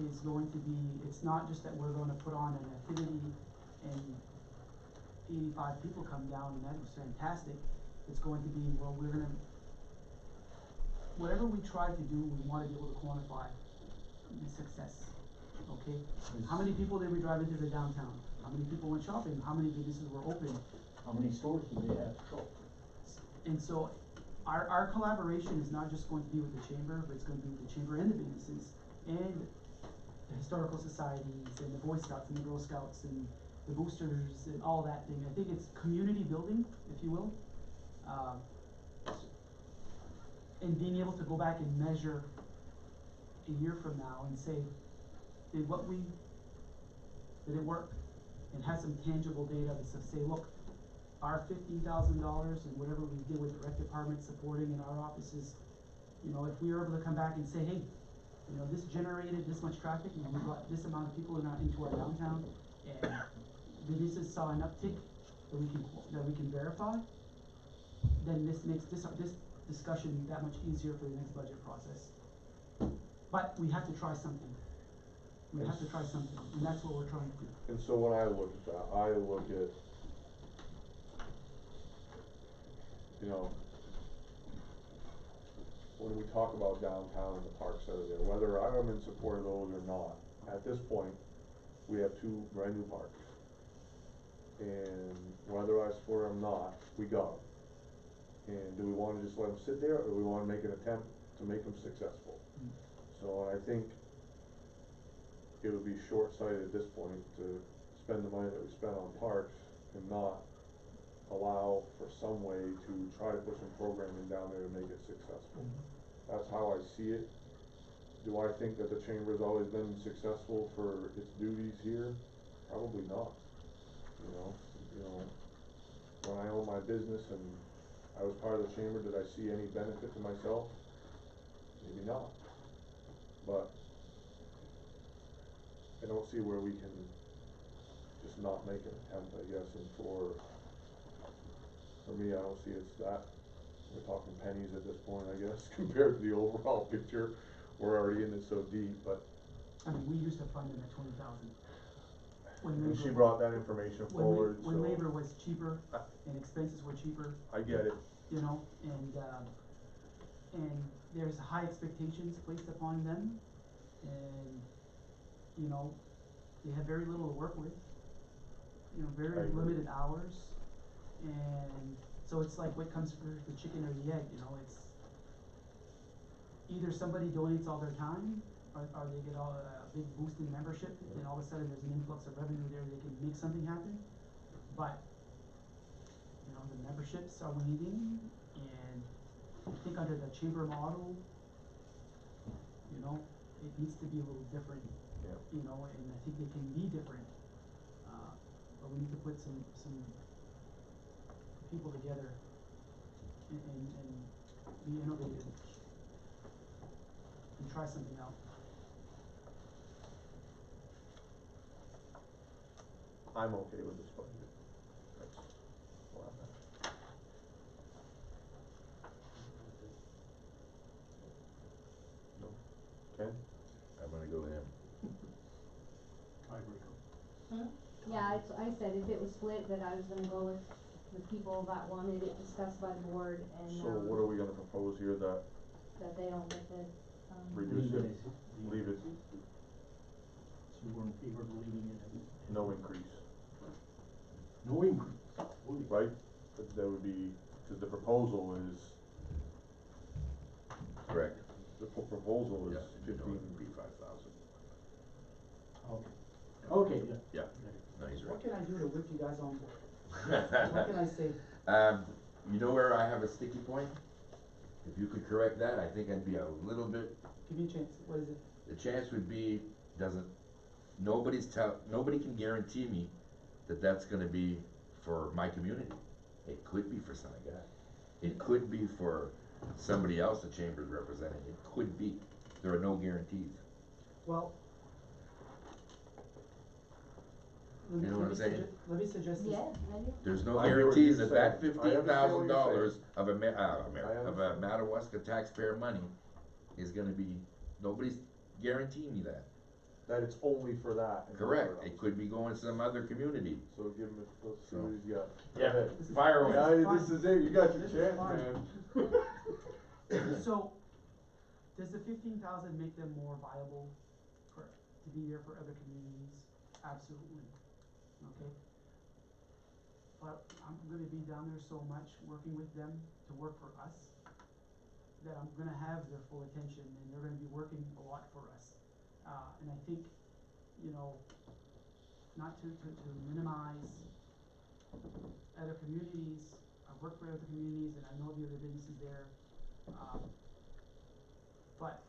is going to be, it's not just that we're gonna put on an activity and 85 people come down and that was fantastic. It's going to be, well, we're gonna, whatever we try to do, we wanna be able to quantify the success, okay? How many people did we drive into the downtown? How many people went shopping? How many businesses were open? How many stores do they have to show? And so, our collaboration is not just going to be with the chamber, but it's going to be with the chamber and the businesses, and the historical societies, and the Boy Scouts, and the Girl Scouts, and the boosters, and all that thing. I think it's community building, if you will. And being able to go back and measure a year from now and say, did it work? And have some tangible data to say, look, our $15,000 and whatever we did with the rec department supporting in our offices, you know, if we were able to come back and say, hey, you know, this generated this much traffic and we brought this amount of people into our downtown and businesses saw an uptick that we can verify, then this makes this discussion that much easier for the next budget process. But we have to try something. We have to try something, and that's what we're trying to do. And so when I look at that, I look at, you know, when we talk about downtown and the parks that are there, whether I'm in support of those or not, at this point, we have 2 brand new parks. And whether I support them or not, we got them. And do we wanna just let them sit there, or do we wanna make an attempt to make them successful? So I think it would be short-sighted at this point to spend the money that we spent on parks and not allow for some way to try to put some programming down there to make it successful. That's how I see it. Do I think that the chamber's always been successful for its duties here? Probably not. You know, when I owned my business and I was part of the chamber, did I see any benefit to myself? Maybe not. But I don't see where we can just not make an attempt, I guess, and for me, I don't see it's that, we're talking pennies at this point, I guess, compared to the overall picture. We're already in it so deep, but. I mean, we used to fund them at 20,000. And she brought that information forward, so. When labor was cheaper and expenses were cheaper. I get it. You know, and there's high expectations placed upon them, and, you know, they have very little to work with. You know, very limited hours, and so it's like what comes first, the chicken or the egg, you know, it's either somebody donates all their time, or they get a big boost in membership, and all of a sudden there's an influx of revenue there, they can make something happen, but, you know, the memberships are waning, and I think under the chamber model, you know, it needs to be a little different. Yeah. You know, and I think it can be different, but we need to put some people together and be innovative and try something out. I'm okay with this budget. That's where I'm at. No? Ken? I'm gonna go him. Tiebreaker. Yeah, I said if it was split, that I was gonna go with the people that wanted it discussed by the board and, So what are we gonna propose here, that that they don't get the, reduce it, leave it? you were in favor of leaving it at No increase, no increase. Holy- right? That would be, cause the proposal is, Correct. the proposal is Yeah, no, it 15. would be 5,000. Okay, okay, yeah. Yeah, no, he's What right. can I do to whip you guys on board? What can I say? You know where I have a sticky point? If you could correct that, I think I'd be a little bit, Give me a chance, what is it? the chance would be, nobody can guarantee me that that's gonna be for my community. It could be for Senegal. It could be for somebody else the chamber's representing. It could be. There are no guarantees. Well. You know what I'm saying? Let me suggest this. Yeah, I do. There's no I hear what guarantees you're that saying. I $15,000 understand of a understand. Madawaska taxpayer money is gonna be, nobody's guaranteeing me that. That it's only for that. and Correct, nowhere it else. could be going to some other community. So give him, let's see So- what he's got. Yeah. Go ahead. This is- Fire away. this is Now, this fine. is it, you got your This is chance, fine. man. So, does the 15,000 make them more viable to be there for other communities? Absolutely, okay? But I'm gonna be down there so much, working with them to work for us, that I'm gonna have their full attention, and they're gonna be working a lot for us. And I think, not to minimize other communities, I've worked for other communities, and I know the other businesses there. But,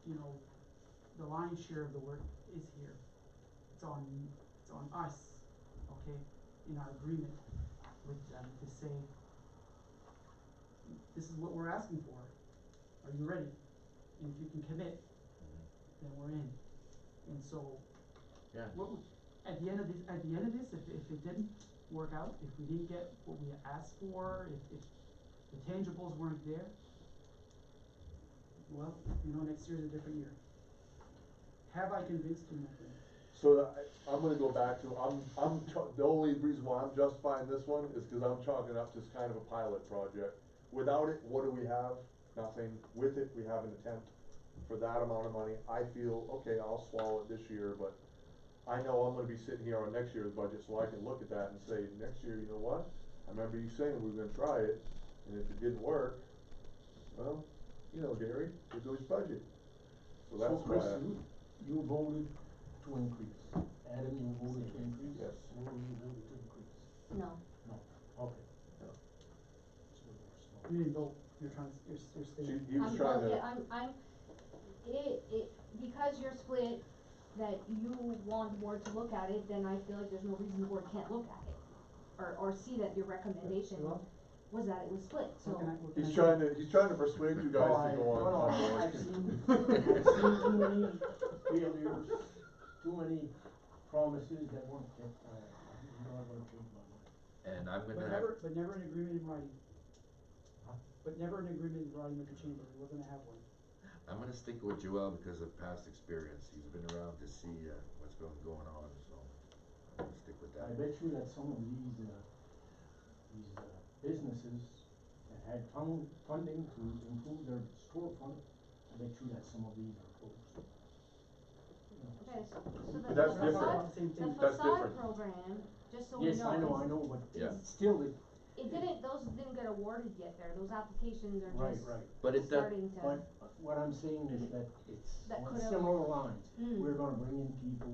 the lion's share of the work is here. It's on us, okay, in our agreement with them to say, this is what we're asking for. Are you ready? And if you can commit, then we're in. And so, Yeah. at the end of this, if it didn't work out, if we didn't get what we asked for, if the tangibles weren't there, well, next year's a different year. Have I convinced you, my friend? So I'm gonna go back to, the only reason why I'm justifying this one is because I'm chalking up just kind of a pilot project. Without it, what do we have? Nothing. With it, we have an attempt for that amount of money. I feel, okay, I'll swallow it this year, but I know I'm gonna be sitting here on next year's budget, so I can look at that and say, next year, you know what? I remember you saying we were gonna try it, and if it didn't work, well, Gary, it goes budget. So So that's Chris, why. you voted to increase. Adam, you voted to increase? Yes. Or you voted to increase? No. No, okay. No. So we're You didn't vote, you're stating. He was trying to. I'm, because you're split, that you want the board to look at it, then I feel like there's no reason the board can't look at it. Or see that your recommendation Well- was that it was split, so. What can I He's do? he's trying to persuade you guys to go on. No, I've seen too many failures, too many promises that weren't kept. I'm not gonna change my mind. And I'm But gonna have, never an agreement in writing. Huh? But never an agreement in writing with the chamber, we're gonna have one. I'm gonna stick with Joel because of past experience. He's been around to see, what's been going on, so I'm gonna stick with I that. bet you that some of these businesses that had funding to improve their storefront, I bet you that some of these are closed. Okay, so the But that's the different. facade, Same the thing. That's facade different. program, just so we know. Yes, I know, but Yeah. still, Those didn't get awarded yet there, those applications are right, just right. But it does, starting to. But what I'm saying is that it's That on could've- similar lines. Mm. We're gonna bring in people,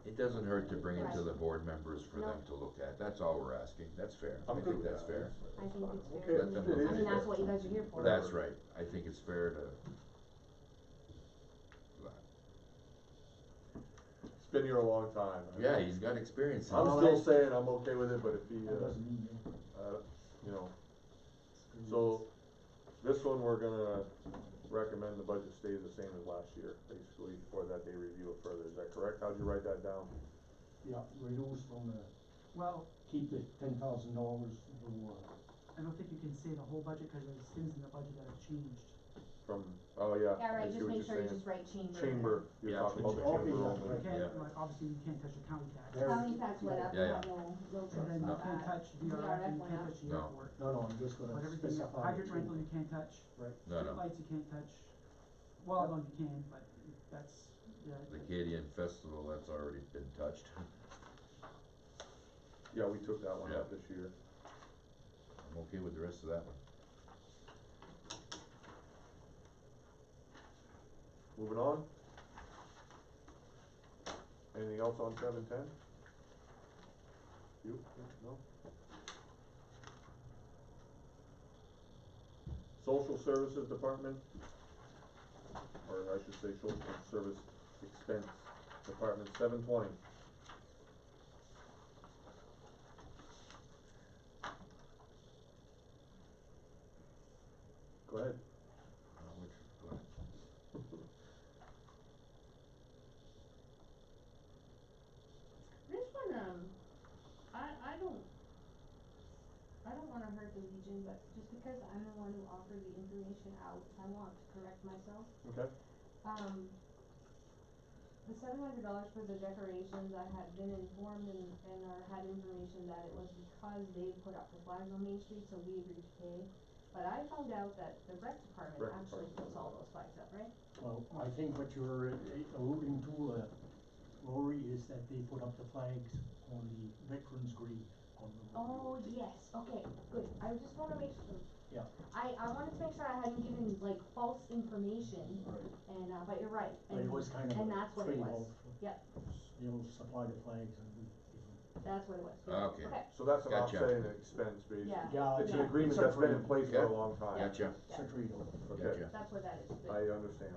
it doesn't hurt to bring it to the board members for them to look at. That's all we're asking. That's fair. I I'm good think with that's that. fair. I think it's fair. Okay, Let them I look mean, at that's it. what you guys are here for. That's right. I think it's fair to. It's been here a long time. Yeah, he's got experience. in I'm it. Well, still that- saying I'm okay with it, but if he, that doesn't mean you so this one, we're gonna recommend the budget stays the same as last year, basically, for that they review it further. Is that correct? How'd you write that down? Yeah, reduce from Well, keep the $10,000 to, I don't think you can say the whole budget, cause there's things in the budget that have changed. From, oh, yeah. Yeah, I right, see just what make you're sure you saying. just write chamber. Chamber, you're Yeah. talking about the Okay, chamber yeah, only. You right. can't, Yeah. like, obviously you can't touch your county tax. There- County tax went up, we Yeah, have no choice And then you about can't that. touch VRF, and you VRF can't went up. touch the No. airport. no, I'm just But gonna everything, specify. hydrant rental you can't touch, Right. No, no. streetlights you can't touch, well, no, you can, but that's The Acadian Festival, that's already been touched. Yeah, we took that one Yeah. out this year. I'm okay with the rest of that one. Moving on. Anything else on 710? You? No? Social Services Department, or I should say Social Service Expense Department, 720. Go ahead. Go ahead. This one, I don't wanna hurt the Legion, but just because I'm the one who offered the information out, I want to correct myself. Okay. The $700 for the decorations, I had been informed and or had information that it was because they put up the flags on Main Street, so we agreed to pay. But I found out that the rec department Rec actually department puts does all that. those flags up, right? Well, I think what you're alluding to, Rory, is that they put up the flags on the veterans' grave on the. Oh, yes, okay, good, I just wanna make sure. Yeah. I wanted to make sure I hadn't given like false information, Right. and, but you're right, But it was kind of and a that's what it was. trade-off. Yep, They'll supply the flags and we give them. that's what it was, yeah, Okay. okay, So that's an Gotcha. offsetting expense, basically. yeah. Yeah, It's an Yeah. agreement It's a that's been in trade. place for Yeah. a long time. Gotcha. It's a trade-off. Okay, Gotcha. That's what that is, good. I understand.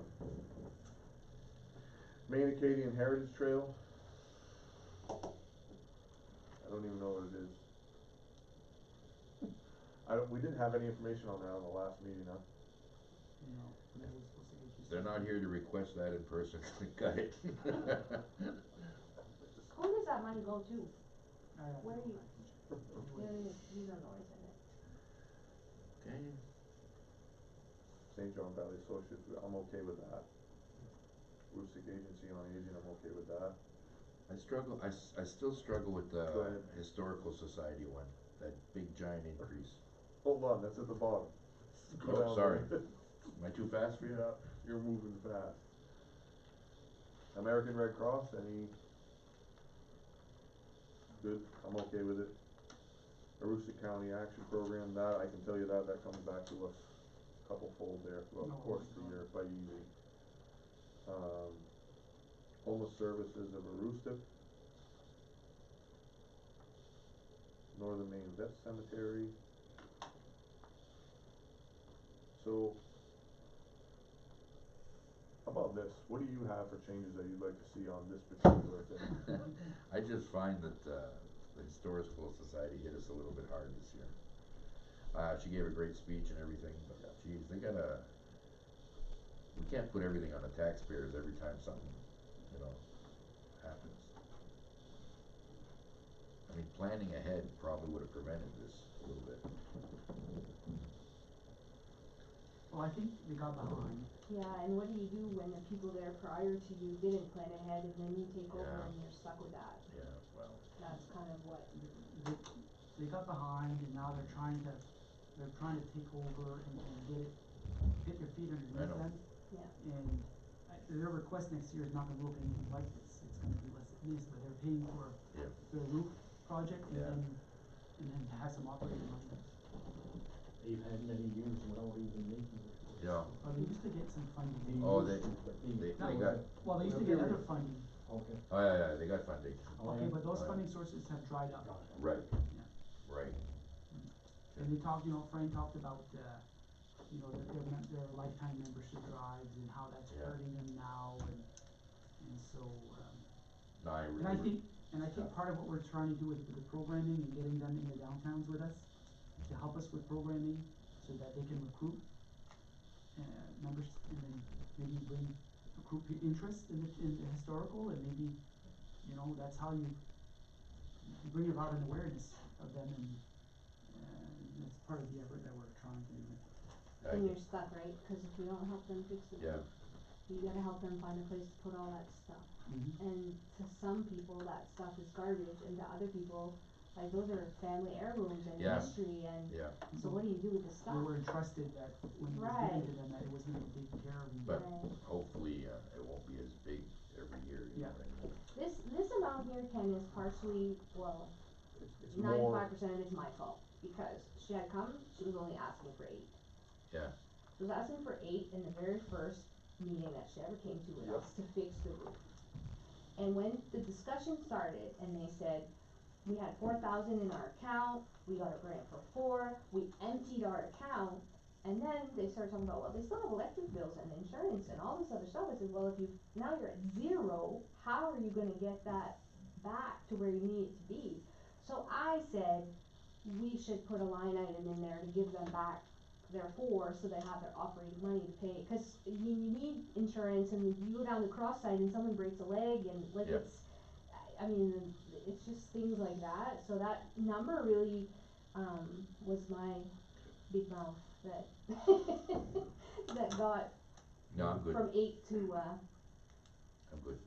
Main Acadian Heritage Trail. I don't even know what it is. We didn't have any information on that on the last meeting, huh? No, that was supposed to get you. They're not here to request that in person. Got it. Who does that money go to? Where are you? Anyways, You don't know where it's in it. Okay. St. John Valley Associates, I'm okay with that. Rustic Agency on Aging, I'm okay with that. I still struggle with Go the ahead. Historical Society one, that big giant increase. Hold on, that's at the bottom. Go Oh, down sorry. there. Am I too fast for you? Yeah, you're moving fast. American Red Cross, any? Good, I'm okay with it. Aroostook County Action Program, that, I can tell you that comes back to us a couple fold there throughout the No, course it's of the not. year, quite easy. Homeless Services of Aroostook. Northern Maine Vet Cemetery. So, how about this? What do you have for changes that you'd like to see on this particular thing? I just find that the Historical Society hit us a little bit hard this year. She gave a great speech and everything, but geez, we can't put everything on the taxpayers every time something, happens. I mean, planning ahead probably would have prevented this a little bit. well, I think they got behind. Yeah, and what do you do when the people there prior to you didn't plan ahead and then you take over Yeah. and you're stuck with that? Yeah, well, That's kind of what. They got behind and now they're trying to take over and get their feet I underneath know. them. Yeah. And their request next year is not gonna look anything like this, it's gonna be less than this, but they're paying for yeah, their roof project Yeah. and then to have some operating money. They've had many years without even making it. Yeah. Well, they used to get some funding. Oh, they No, got, well, they used to get other funding, Okay. oh yeah, they got funding. okay, but those Oh, yeah. funding sources have dried up. Got it. Right, Yeah. right. And they talked, Frank talked about, their lifetime membership drives and how that's Yeah. hurting them now and so, No, I and I really, think part of what we're trying to do with the programming and getting them in the downtowns with us, to help us with programming, so that they can recruit, members, and then maybe recruit interest in the historical, and maybe, that's how you bring about an awareness of them, and that's part of the effort that we're trying to do. Then you're stuck, right? Cause if you don't help them fix the yeah, roof, you gotta help them find a place to put all that stuff. Mm-hmm. And to some people, that stuff is garbage, and to other people, like, those are family heirlooms and Yeah. history, and yeah, so what do you do with the stuff? They were entrusted that when it was Right. given to them, that it was gonna be taken care of. but Right. hopefully, it won't be as big every year, you know Yeah. what I mean? This amount here, Ken, is partially, well, It's more, 95% of it's my fault, because she had come, she was only asking for 8. Yeah. She was asking for 8 in the very first meeting that she ever came to with Yep. us to fix the roof. And when the discussion started and they said, we had 4,000 in our account, we got a grant for 4, we emptied our account, and then they started talking about, well, they still have electric bills and insurance and all this other stuff. I said, well, if you, now you're at 0, how are you gonna get that back to where you need it to be? So I said, we should put a line item in there to give them back their 4, so they have their operating money to pay, cause you need insurance, and you go down the cross site and someone breaks a leg, and like Yeah. I mean, it's just things like that, so that number really, was my big mouth that, that got No, I'm good, from 8 to, I'm good.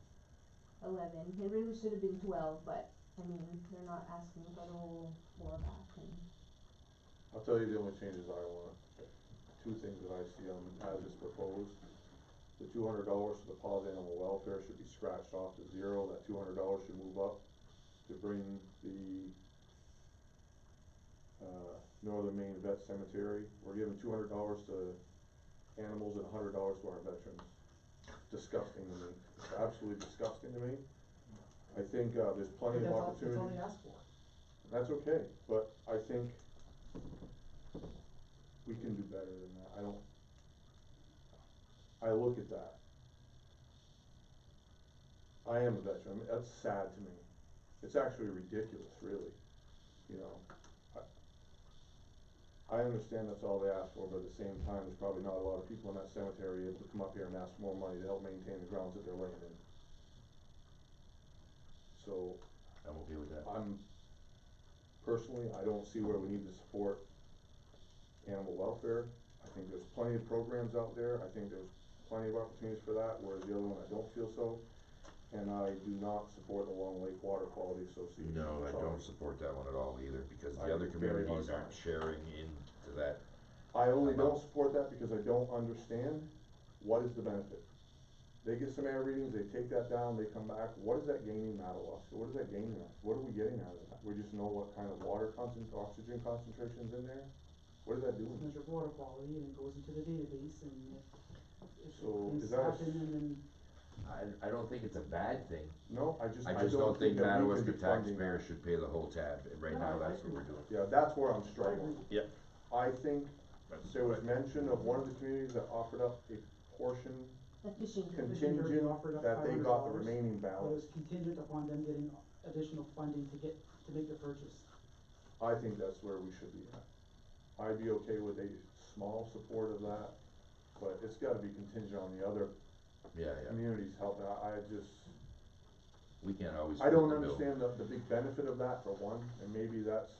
11, it really should have been 12, but, I mean, they're not asking for the whole 4 back, and. I'll tell you the only changes I want, 2 things that I see on, as is proposed. The $200 for the pause animal welfare should be scratched off to 0, that $200 should move up to bring the, Northern Maine Vet Cemetery. We're giving $200 to animals and $100 to our veterans. Disgusting to me, it's absolutely disgusting to me. I think, there's plenty But of that's all opportunity. they asked for. That's okay, but I think we can do better than that. I look at that. I am a veteran, that's sad to me. It's actually ridiculous, really, you know. I understand that's all they asked for, but at the same time, there's probably not a lot of people in that cemetery able to come up here and ask for more money to help maintain the grounds that they're laying in. So, I'm okay with that. personally, I don't see where we need to support animal welfare. I think there's plenty of programs out there, I think there's plenty of opportunities for that, whereas the other one, I don't feel so. And I do not support the Long Lake Water Quality Association. No, I Sorry. don't support that one at all either, because I the other have a very hard communities aren't time. sharing into that. I only don't support that because I don't understand what is the benefit. They get some air readings, they take that down, they come back, what is that gaining Madawaska, what is that gaining us, what are we getting out of that? We just know what kind of oxygen concentration's in there, what is that doing? Measure water quality, and it goes into the database, and if So, things is that a happen, and then I don't think it's a bad thing. No, I just I don't don't think that we can be Madawaska funding taxpayers that. should pay the whole tab, and right No, now, I that's what agree. we're doing. Yeah, that's where I'm struggling. Yep. I think there was mention of one of the communities that offered up a portion The fishing derby. contingent, offered up that they got the $500, remaining but it balance. was contingent upon them getting additional funding to make the purchase. I think that's where we should be at. I'd be okay with a small support of that, but it's gotta be contingent on the other Yeah, communities helping. I just, we can't always. I don't foot the bill. understand the big benefit of that, for one, and maybe that's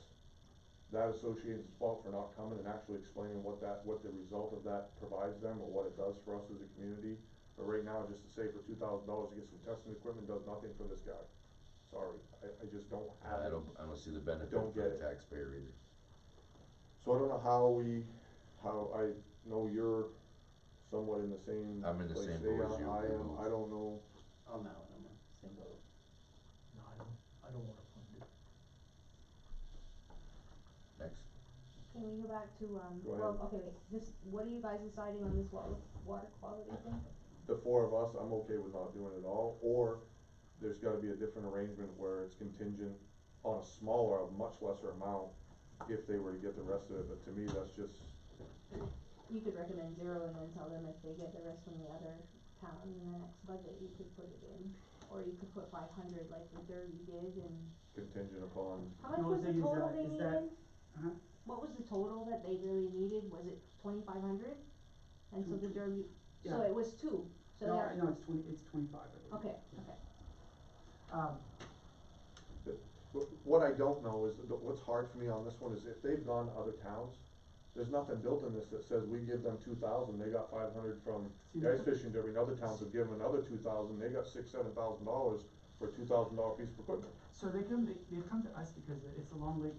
that association's fault for not coming and actually explaining what the result of that provides them, or what it does for us as a community. But right now, just to say for $2,000 to get some testing equipment does nothing for this guy. Sorry, I just don't have I it. don't see the benefit don't for get the it. taxpayer either. So I don't know how I know you're somewhat in the same I'm in the place same they boat as are. you. I am, I don't know. On that one, I'm on the same boat. No, I don't wanna fund it. Next. Can we go back to, Go ahead. well, okay, wait, this, what are you guys deciding on this water quality thing? The 4 of us, I'm okay with not doing it all, or there's gotta be a different arrangement where it's contingent on a smaller, a much lesser amount, if they were to get the rest of it, but to me, that's just, You could recommend 0 and then tell them if they get the rest from the other town in the next budget, you could put it in. Or you could put 500 like the Derby did, and, contingent upon, how much The was only the thing is total that- they is that- needed? Uh-huh. What was the total that they really needed, was it 2,500? And so the Derby, so Yeah. it was 2, so No, they're, no, it's 25, I believe. okay, Yeah. okay. what I don't know is, what's hard for me on this one is if they've gone to other towns, there's nothing built in this that says we give them 2,000, they got 500 from the ice fishing derby, and other towns have given another 2,000, they got $6,000-7,000 for a $2,000 piece of equipment. So they've come to us because it's the Long Lake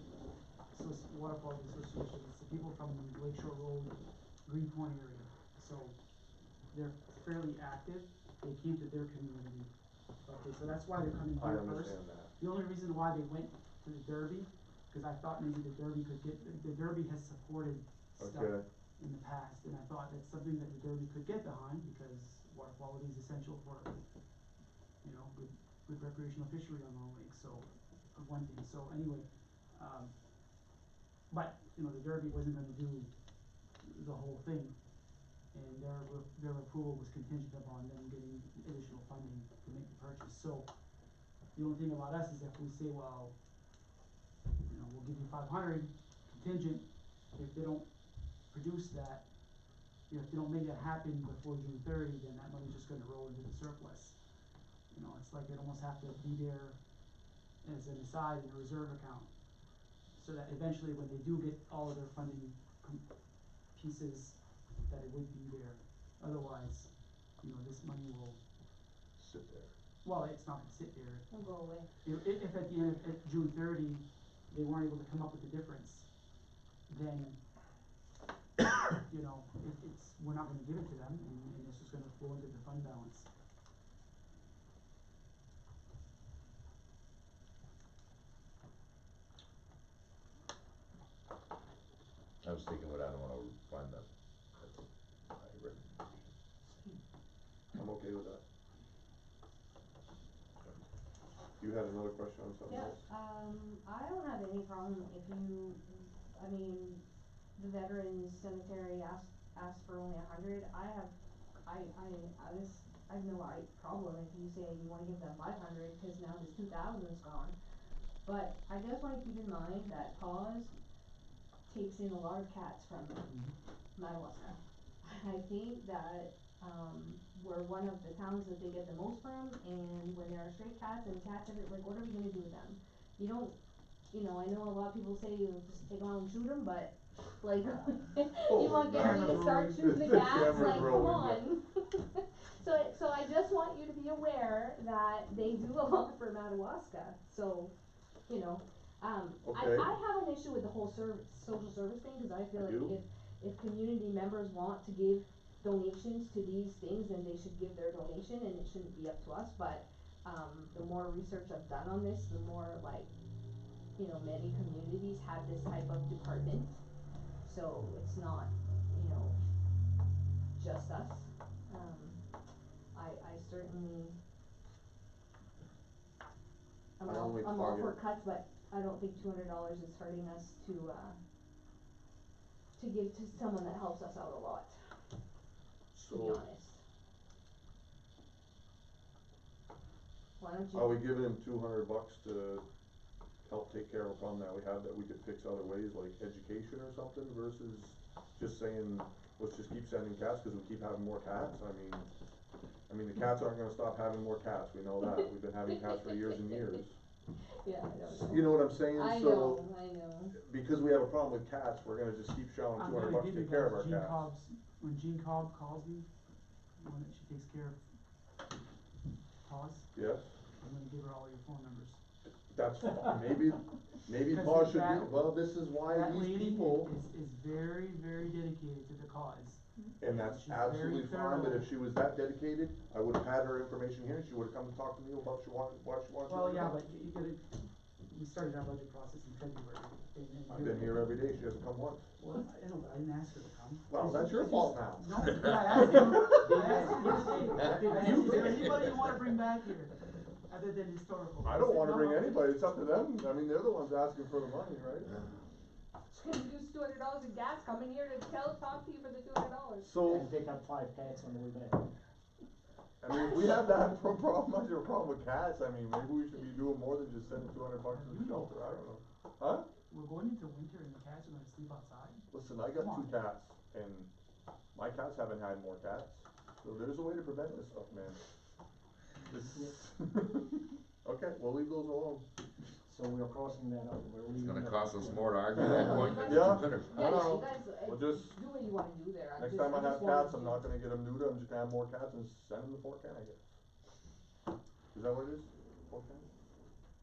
Water Quality Association, it's the people from Lakeshore Road, Greenpoint area. So they're fairly active, they came to their community Okay, so that's why they're coming I here first. understand that. The only reason why they went to the Derby, cause I thought maybe the Derby could get, the Derby has supported stuff Okay, in the past, and I thought that's something that the Derby could get behind, because water quality is essential for, you know, good recreational fishery on Long Lake, so, for one thing, so anyway, but, you know, the Derby wasn't gonna do the whole thing, and their approval was contingent upon them getting additional funding to make the purchase, so the only thing about us is if we say, well, you know, we'll give you 500 contingent, if they don't produce that, you know, if they don't make that happen before June 30, then that money's just gonna roll into the surplus. You know, it's like they'd almost have to be there as an aside in a reserve account, so that eventually when they do get all of their funding pieces, that it would be there. Otherwise, you know, this money will, sit there. well, it's not gonna sit there. It'll go away. If at the end of June 30, they weren't able to come up with the difference, then, you know, we're not gonna give it to them, and it's just gonna flow into the fund balance. I was thinking, but I don't wanna fund them. That's my recommendation. I'm okay with that. You had another question on something Yeah, else? I don't have any problem if you, I mean, the Veterans Cemetery asked for only 100, I have no problem if you say you wanna give them 500, cause now this 2,000's gone. But I just wanna keep in mind that Paws takes in a lot of cats from Madawaska. I think that, we're one of the towns that they get the most from, and when there are stray cats and cats everywhere, like, what are we gonna do with them? You don't, you know, I know a lot of people say you just take them out and shoot them, but, like, you want Gary to start shooting the cats, like, come on. So I just want you to be aware that they do a lot for Madawaska, so, you know, Okay. I have an issue with the whole social service thing, cause I feel I do. like if community members want to give donations to these things, then they should give their donation, and it shouldn't be up to us, but, the more research I've done on this, the more, like, you know, many communities have this type of department, so it's not, you know, just us. I certainly, I'm I all only for target- cuts, but I don't think $200 is hurting us to give to someone that helps us out a lot, to be So, honest. Why don't are we you, giving him $200 to help take care of a problem that we have that we could fix other ways, like education or something, versus just saying, let's just keep sending cats, cause we keep having more cats? I mean, the cats aren't gonna stop having more cats, we know that, we've been having cats for years and years. yeah, I don't know. You know what I'm saying? I So, know. because we have a problem with cats, we're gonna just keep shelling I'm $200 gonna to give you take care of our guys cats. when Jean Cobb calls me, the one that she takes care of Paws, Yes, I'm gonna give her all your phone numbers. that's fine, maybe Because Paul should be, that- well, this is why That these lady people, is very, very dedicated to the cause. and that's she's absolutely very fine, but thorough. if she was that dedicated, I would've had her information here, she would've come and talked to me about what she wanted to Well, do. yeah, but you gotta, we started our budget process in February, and I've been here every day, she hasn't come once. Well, I know, but I didn't ask her to come. Well, that's your fault now. No, but I asked you, is there anybody you wanna bring back here, other than historical? I don't said wanna no. bring anybody, it's up to them, I mean, they're the ones asking for the money, right? She's gonna use $200 in gas coming here to talk to you for the $200. So, And pick up 5 cats on the way back. I mean, if we have that problem, I have a problem with cats, I mean, maybe we should be doing more than just sending $200 to the shelter, I don't know. Huh? We're going into winter and the cats are gonna sleep outside. Listen, I got Come 2 cats, and my cats haven't had more cats, so there's a way to prevent this stuff, man. Okay, we'll leave those alone. So we're crossing that out, we're It's leaving gonna that. cost us more to argue that point than Yeah. 200. Yeah, No, you guys, we'll just- do what you wanna do there, Next time I have cats, I'm not gonna get them neutered, I'm just gonna have more cats and send them to Fort Canada. Is that what it is? Fort Canada?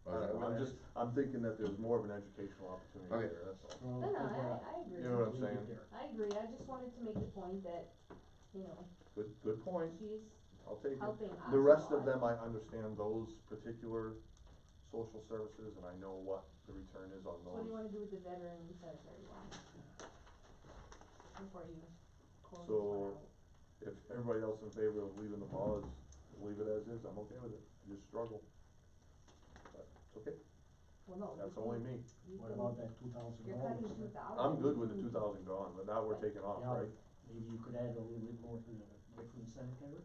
I don't know, I'm thinking that there's more of an educational opportunity Okay. there, that's all. No, I agree. You know what I'm saying? I agree, I just wanted to make the point that, you know, Good point. she's I'll take it. helping us The a rest of lot. them, I understand those particular social services, and I know what the return is on So what do you those. wanna do with the veteran cemetery one? Before you close this So- one out. If everybody else in favor of leaving them all as, leave it as is, I'm okay with it, I just struggle. But it's okay, Well, no, that's you only can- me. you What can- about that $2,000? You're cutting 2,000. I'm good with the 2,000 gone, but now we're taking off, Yeah, right? maybe you could add a little bit more to the veteran cemetery?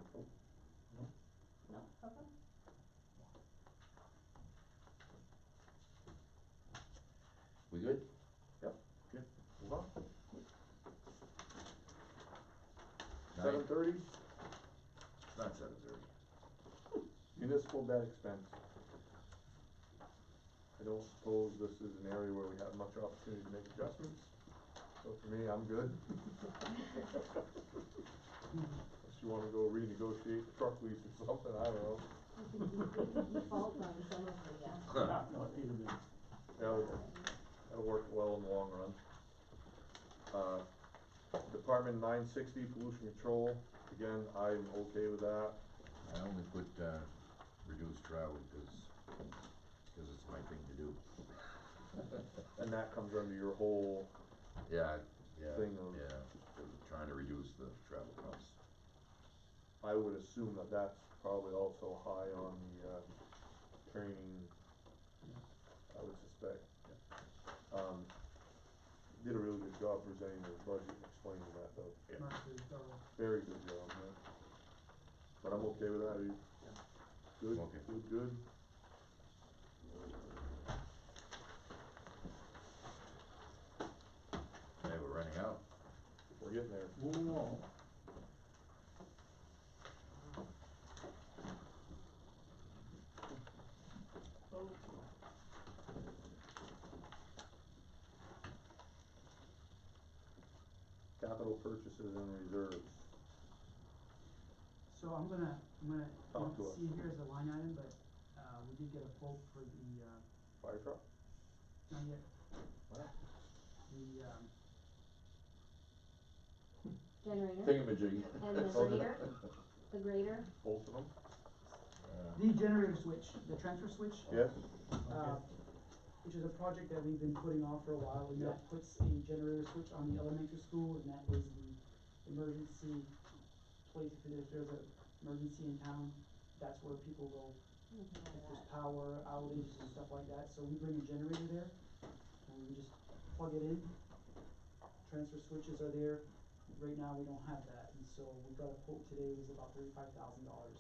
No, okay. We good? Okay, move on. Nine? 7:30, It's not 7:30. municipal debt expense. I don't suppose this is an area where we have much opportunity to make adjustments, so for me, I'm good. Unless you wanna go renegotiate the truck lease or something, I don't know. We could default on some of the, Yeah, no, pay the bills. Yeah, that'll work well in the long run. Department 960, pollution control, again, I'm okay with that. I only put, reduced travel because it's my thing to do. And that comes under your whole, Yeah, yeah, Thing of- yeah, trying to reduce the travel costs. I would assume that that's probably also high on the, training, I would suspect. Did a really good job presenting the budget and explaining that though. Mark's very thorough. Very good job, man. But I'm okay with that, are you? Good, Okay. good. Hey, we're running out. We're getting there. Moving on. Capital purchases and reserves. So I'm gonna, you Talk to don't us. see it here as a line item, but, we did get a quote for the, Fire truck? not yet, Wow. the, generator Thingamajig. and the grader, the grader. Both of them? the generator switch, the transfer switch. Yes? uh, which is a project that we've been putting off for a while, and Yeah. that puts a generator switch on the elementary school, and that is the emergency place. If there's an emergency in town, that's where people go, if there's power outages and stuff like that. So we bring a generator there, and we just plug it in. Transfer switches are there. Right now, we don't have that, and so we got a quote today, it was about $35,000.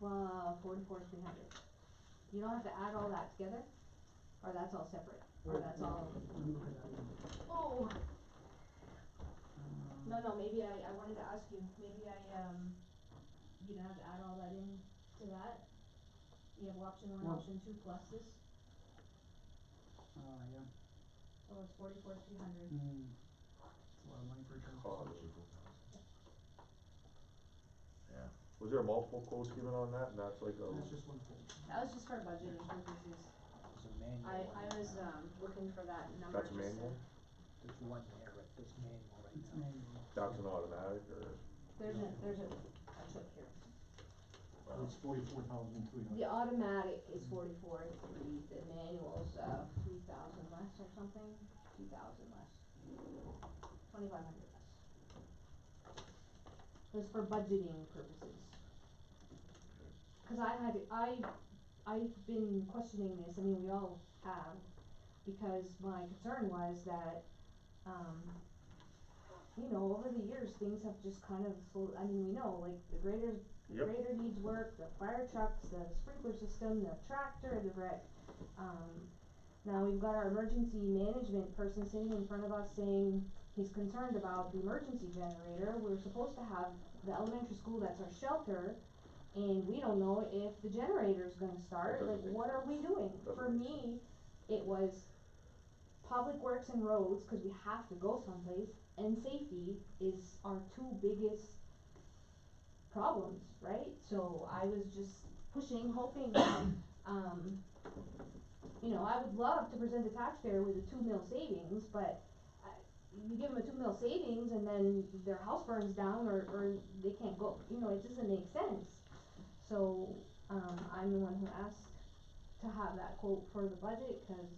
44,300. You don't have to add all that together, or that's all separate, or that's all. Let me look at that one. Oh. No, maybe I wanted to ask you, maybe you didn't have to add all that in to that? You have option one, Well- option two plus this, Yeah. so it's 44,300. It's a lot of money for a transfer Oh, switch. Yeah. Was there multiple quotes given on that, and that's like That's a, just one quote. That was just for budgeting purposes. There's a manual. I was, looking for that number. that's a just to- manual? There's one there, but there's manual right It's now. manual. That's an automatic, or? There's a, I took here. It's 44,300. The automatic is 44,300, the manual's, 3,000 less or something, 2,000 less. 2,500 less. It's for budgeting purposes. Cause I've been questioning this, I mean, we all have, because my concern was that, you know, over the years, things have just kind of slowed, I mean, we know, like, the Yep. grader needs work, the fire trucks, the sprinkler system, the tractor, now we've got our emergency management person sitting in front of us saying he's concerned about the emergency generator. We're supposed to have the elementary school, that's our shelter, and we don't know if the generator's gonna start, That like, doesn't make what are we doing? Doesn't For make me, it was public works and roads, cause we have to go someplace, and safety is our two biggest problems, right? So I was just pushing, hoping that, you know, I would love to present the taxpayer with a 2 mil savings, but you give them a 2 mil savings and then their house burns down or they can't go, you know, it doesn't make sense. So, I'm the one who asked to have that quote for the budget, cause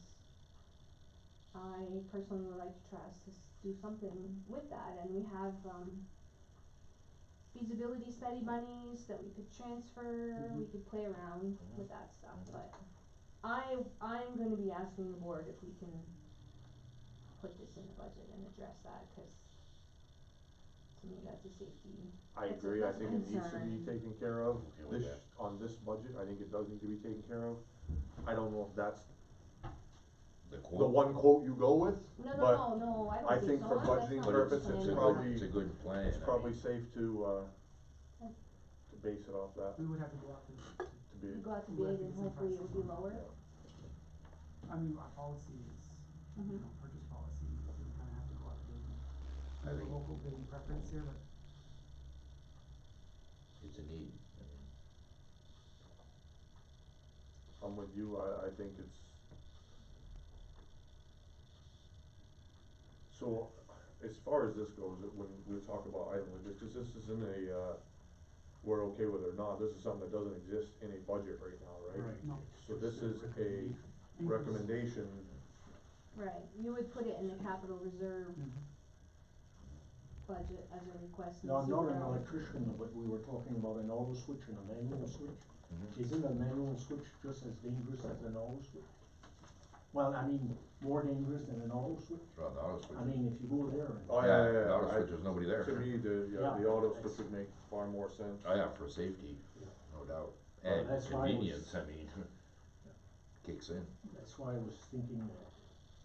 I personally would like to try us to do something with that, and we have, feasibility study monies that we could transfer, we could play around with that stuff, but I'm gonna be asking the board if we can put this in the budget and address that, cause to me, that's a safety, I that's a, agree, I that's a think it needs to be concern. taken care of, Okay with this, on this budget, I think it does need to be taken care of. I don't know if that's The the quote, one quote you go with, No, no, but no, I I don't think think so, for that's budgeting not but what the purposes, plan it's it's a is. probably, it's a good plan, it's I probably mean, safe to base it off that, We would have to go out to to be, We go out to We would have bid to and get some hopefully it would be prices on lower. I mean, our policy is, Mhm. purchase policy, we kinda have to go out to bid. We I have a think- local bidding preference here, but it's a need, I mean, I'm with you, I think it's. So, as far as this goes, when we talk about item like this, cause this isn't a, we're okay with it or not, this is something that doesn't exist in a budget right now, right? no. So this is a Increase. recommendation, Right, you would put it in the capital reserve Mhm. budget as a request and No, I'm not an $0. electrician, but we were talking about an auto switch and a manual switch. Mhm. Isn't a manual switch just as dangerous as an auto switch? Well, I mean, more dangerous than an auto switch? well, the auto switch. I mean, if you go there and. oh, Yeah, yeah, the auto I- switch, there's nobody there. to me, the Yeah. auto switch would make far more sense. Oh, yeah, for safety, Yeah. no doubt, Well, and that's why I was- convenience, I mean, kicks in, That's why I was thinking that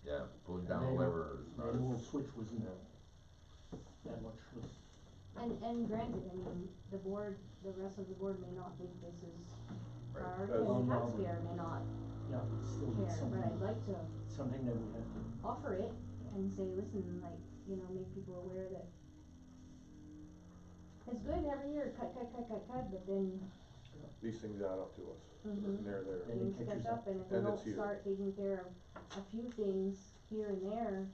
yeah, pulling a down a manual, lever is not manual as, switch wasn't that much less. And granted, I mean, the board, the rest of the board may not think this is Right. priority, That's- and the Well, no, taxpayer may not Yeah, but still care, it's but I'd something, like to something that we have to. offer it and say, listen, like, make people aware that it's good every year, cut, but then These things add up to us, Mhm. and they're there. And it things catches catch up. up, and if we And don't it's here. start taking care of a few things here and there,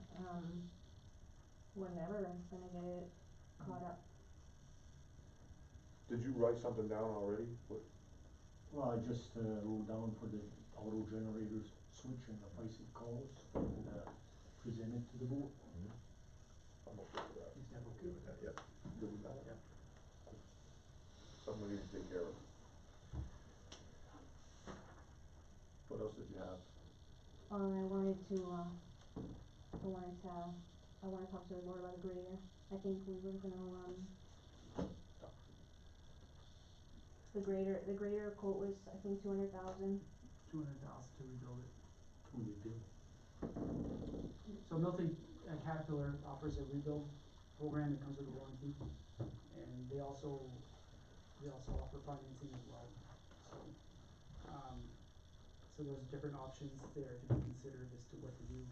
we're never gonna get it caught up. Did you write something down already? What, Well, I just wrote down for the auto generators switch and the price it costs and present it to the board. I'm okay with that. Is that okay? with that, yep. Good with that? Yeah. Something we need to take care of. What else did you have? I wanted to, I wanna talk to the board about a grader. I think we were gonna, the grader quote was, I think, 200,000. 200,000 to rebuild it. To rebuild. So Milton Caterpillar offers a rebuild program that comes with a warranty, and they also offer financing as well. So there's different options there to be considered as to what to do.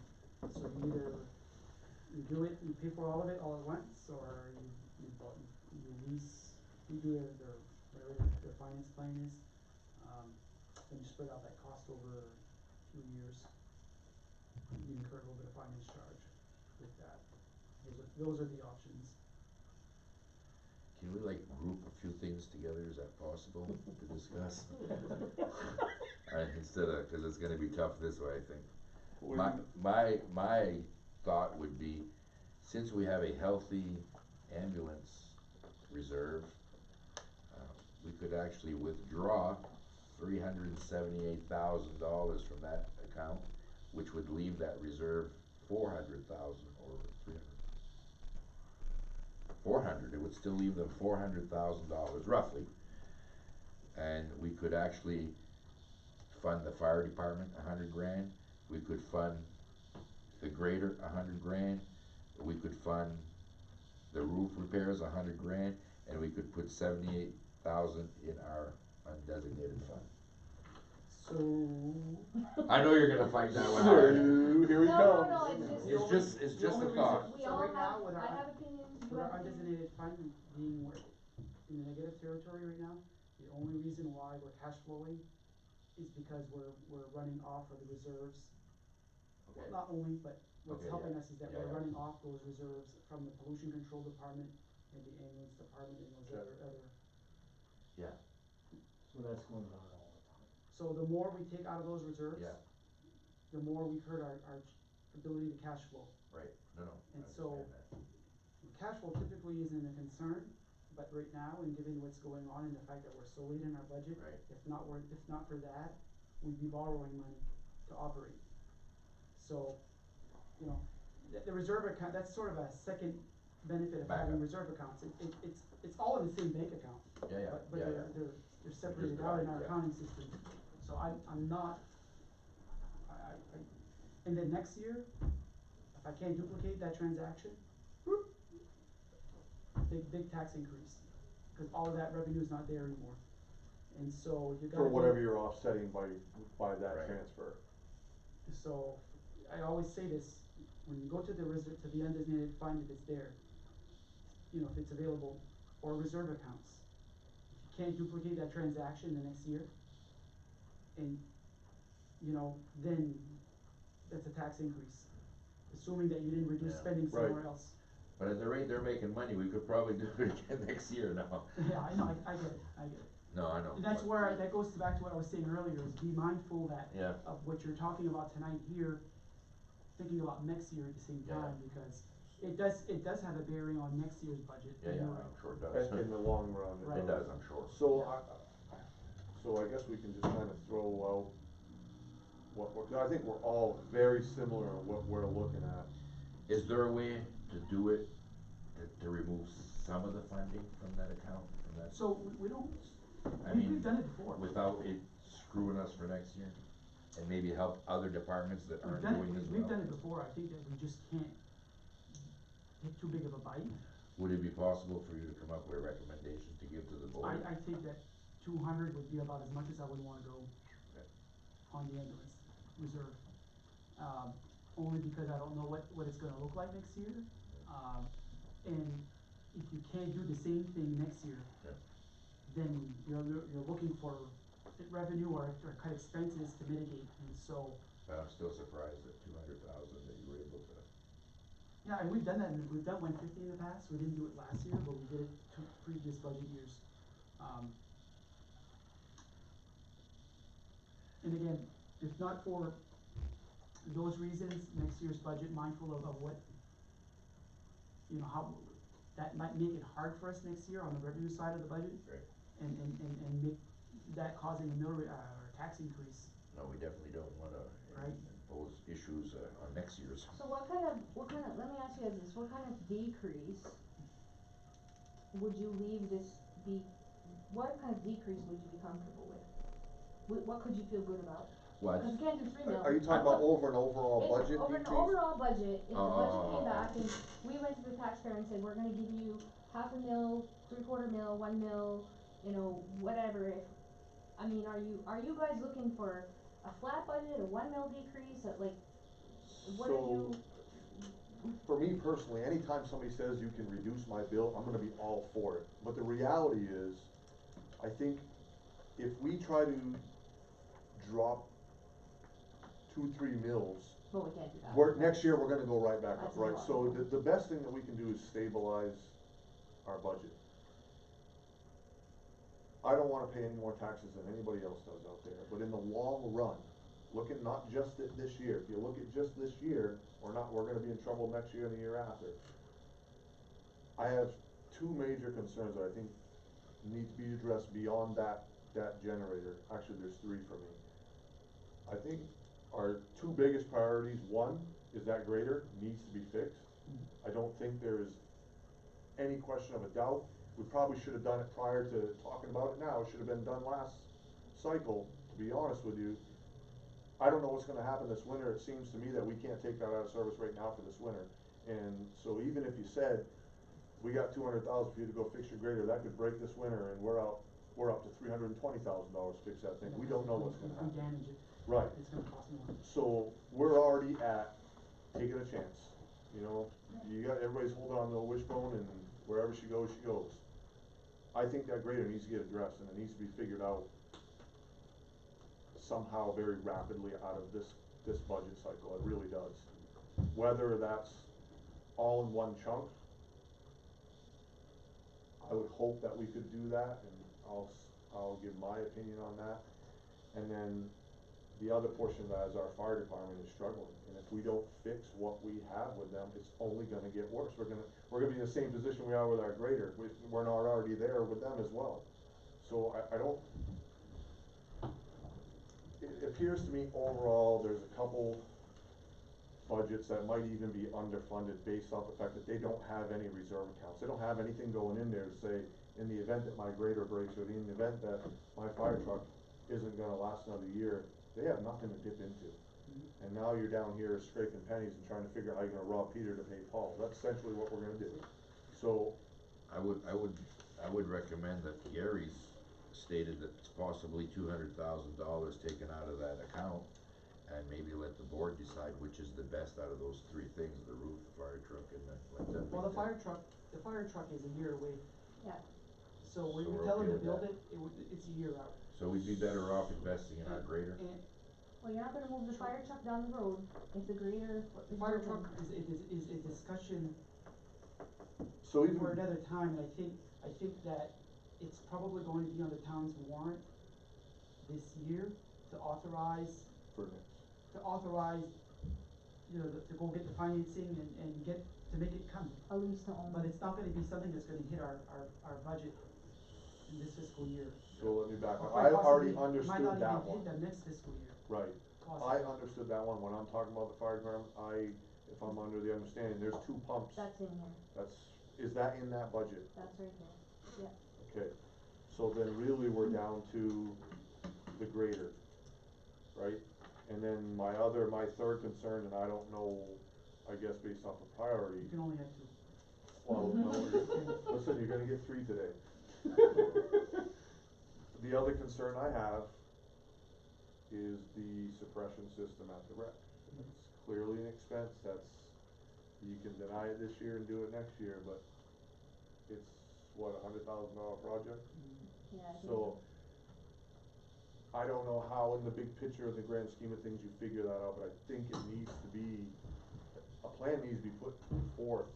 So you either you do it, you pay for all of it all at once, or you lease, you do whatever their finance plan is. Then you spread out that cost over a few years. You incur a little bit of finance charge with that. Those are the options. Can we like group a few things together, is that possible to discuss? Instead of, cause it's gonna be tough this way, I think. My thought would be, since we have a healthy ambulance reserve, we could actually withdraw $378,000 from that account, which would leave that reserve 400,000 or 400, it would still leave them $400,000 roughly. And we could actually fund the fire department $100,000, we could fund the grader $100,000, we could fund the roof repairs $100,000, and we could put 78,000 in our undesignated fund. So I know you're gonna fight that one hard. Here we No, go. it's just a thought. we So all right now, have, with I our have opinions, you with our have opinions. undesignated fund being in the negative territory right now, the only reason why we're cash flowing is because we're running off of the reserves. Well, Okay. not only, but what's Okay, helping yeah. us is that Yeah, we're yeah. running off those reserves from the pollution control department and the ambulance department and those Okay. other. Yeah, So that's going down all the time. So the more we take out of those reserves, Yeah. the more we hurt our ability to cash flow. Right, no, I And so- understand that. Cash flow typically isn't a concern, but right now, and given what's going on and the fact that we're so late in our budget, Right. if not for that, we'd be borrowing money to operate. So, you know, the reserve account, that's sort of a second benefit of having Backup. reserve accounts. It's all in the same bank account. Yeah, But yeah, they're separated out in our divided, yeah. accounting system. So I'm not, I, and then next year, if I can't duplicate that transaction, whoop, big tax increase, cause all of that revenue is not there anymore. And so you gotta. For whatever you're offsetting by that Right. transfer. So, I always say this, when you go to the undesignated fund, if it's there, you know, if it's available, or reserve accounts, if you can't duplicate that transaction the next year, and, you know, then that's a tax increase, assuming that you didn't reduce Yeah. spending Right. somewhere else. But at the rate they're making money, we could probably do it again next year now. Yeah, I know, I get it. No, I know. And that's but- where, that goes back to what I was saying earlier, is be mindful that, Yeah. of what you're talking about tonight here, thinking about next year at the same Yeah. time, because it does have a bearing on next year's budget. Yeah, and yeah, you're right. I'm sure it does. In the long run. Right. It does, I'm sure. So I guess we can just kind of throw out I think we're all very similar on what we're looking at. Is there a way to do it, to remove some of the funding from that account, from that? So we don't, I we've mean, done it before. without it screwing us for next year? And maybe help other departments that We've aren't done doing it, as we've well? done it before, I think that we just can't take too big of a bite. Would it be possible for you to come up with a recommendation to give to the board? I think that 200 would be about as much as I would wanna go Okay. on the ambulance reserve. Only because I don't know what it's gonna look like next year. And if you can't do the same thing next year, Yeah. then you're looking for revenue or cut expenses to mitigate, and so, But I'm still surprised at 200,000 that you were able to. yeah, and we've done that, we've done 150 in the past, we didn't do it last year, but we did it two previous budget years. And again, if not for those reasons, next year's budget, mindful of what, you know, how, that might make it hard for us next year on the revenue side of the budget, Right. and make that causing a or tax increase. No, we definitely don't wanna Right. impose issues on next year's. So what kind of, let me ask you guys this, what kind of decrease would you leave this be, what kind of decrease would you be comfortable with? What could you feel good about? What? Cause you can't do 3 mil. Are you talking about over an overall It's budget over an decrease? overall budget, if the budget came Oh. back and we went to the taxpayer and said, we're gonna give you $500,000, $750,000, $1 mil, you know, whatever, I mean, are you guys looking for a flat budget, a 1 mil decrease, like, what are you? For me personally, anytime somebody says you can reduce my bill, I'm gonna be all for it. But the reality is, I think if we try to drop 2-3 mils, Well, we can't do that. next year, we're gonna go right back That's up, right? So impossible. the best thing that we can do is stabilize our budget. I don't wanna pay any more taxes than anybody else does out there, but in the long run, look at not just at this year, if you look at just this year, we're gonna be in trouble next year and the year after. I have 2 major concerns that I think need to be addressed beyond that generator. Actually, there's 3 for me. I think our 2 biggest priorities, one is that grader needs to be fixed. I don't think there's any question of a doubt. We probably should have done it prior to talking about it now. It should have been done last cycle, to be honest with you. I don't know what's gonna happen this winter. It seems to me that we can't take that out of service right now for this winter. And so even if you said, we got 200,000 for you to go fix your grader, that could break this winter and we're up to $320,000 to fix that thing. We don't know what's gonna If we happen. damage it, Right. it's gonna cost more. So we're already at taking a chance, you know, everybody's holding on to a wishbone and wherever she goes, she goes. I think that grader needs to get addressed and it needs to be figured out somehow very rapidly out of this budget cycle, it really does. Whether that's all in one chunk, I would hope that we could do that, and I'll give my opinion on that. And then the other portion of that is our fire department is struggling, and if we don't fix what we have with them, it's only gonna get worse. We're gonna be in the same position we are with our grader, we're not already there with them as well. So I don't, it appears to me overall, there's a couple budgets that might even be underfunded based off the fact that they don't have any reserve accounts. They don't have anything going in there to say, in the event that my grader breaks, or in the event that my fire truck isn't gonna last another year, they have nothing to dip into. And now you're down here scraping pennies and trying to figure out how you're gonna rob Peter to pay Paul. That's essentially what we're gonna do. So, I would recommend that Gary's stated that it's possibly $200,000 taken out of that account, and maybe let the board decide which is the best out of those three things, the roof, the fire truck, and let them. Well, the fire truck is a year away, Yeah, so when So we we're tell okay them to with build that. it's a year out. So we'd be better off investing in our grader? And well, you're not gonna move the fire truck down the road if the grader the is fire broken. truck is a discussion so even. for another time, and I think that it's probably going to be on the town's warrant this year to authorize, For next. you know, to go get the financing and get, to make it come. A lease to own. But it's not gonna be something that's gonna hit our budget in this fiscal year. So let me back Or up. quite I already possibly understood that might not even one. hit the next fiscal year. Right. Possibly. I understood that one. When I'm talking about the fire department, if I'm under the understanding, there's 2 pumps. That's in here, Is that in that budget? that's right there, yeah. Okay, so then really we're down to the grader, right? And then my third concern, and I don't know, I guess based off of priority, You can only have two. well, no, listen, you're gonna get 3 today. The other concern I have is the suppression system at the wreck. It's clearly an expense, you can deny it this year and do it next year, but it's, what, $100,000 project? Yeah, I think So, I don't know how in the big picture, in the grand scheme of things, you figure that out, but I think it needs to be, a plan needs to be put forth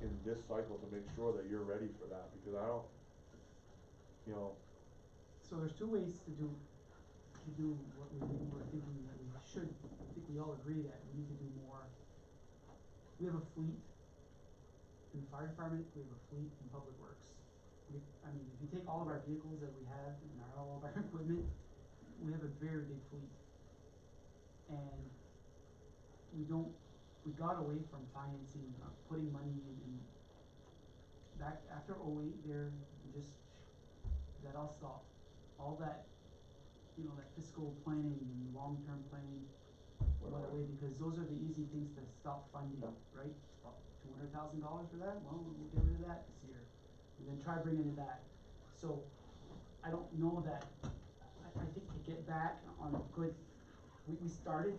in this cycle to make sure that you're ready for that, because I don't, you know, So there's two ways to do what we're thinking that we should, I think we all agree that we need to do more. We have a fleet in the fire department, we have a fleet in public works. I mean, if you take all of our vehicles that we have and all of our equipment, we have a very big fleet. And we got away from financing, putting money in, back after '08 there, that all stopped. All that, you know, that fiscal planning and long-term planning went away, because those are the easy things to stop funding, right? $200,000 for that, well, we'll get rid of that this year, and then try bringing it back. So, I don't know that, I think to get back on a good, we started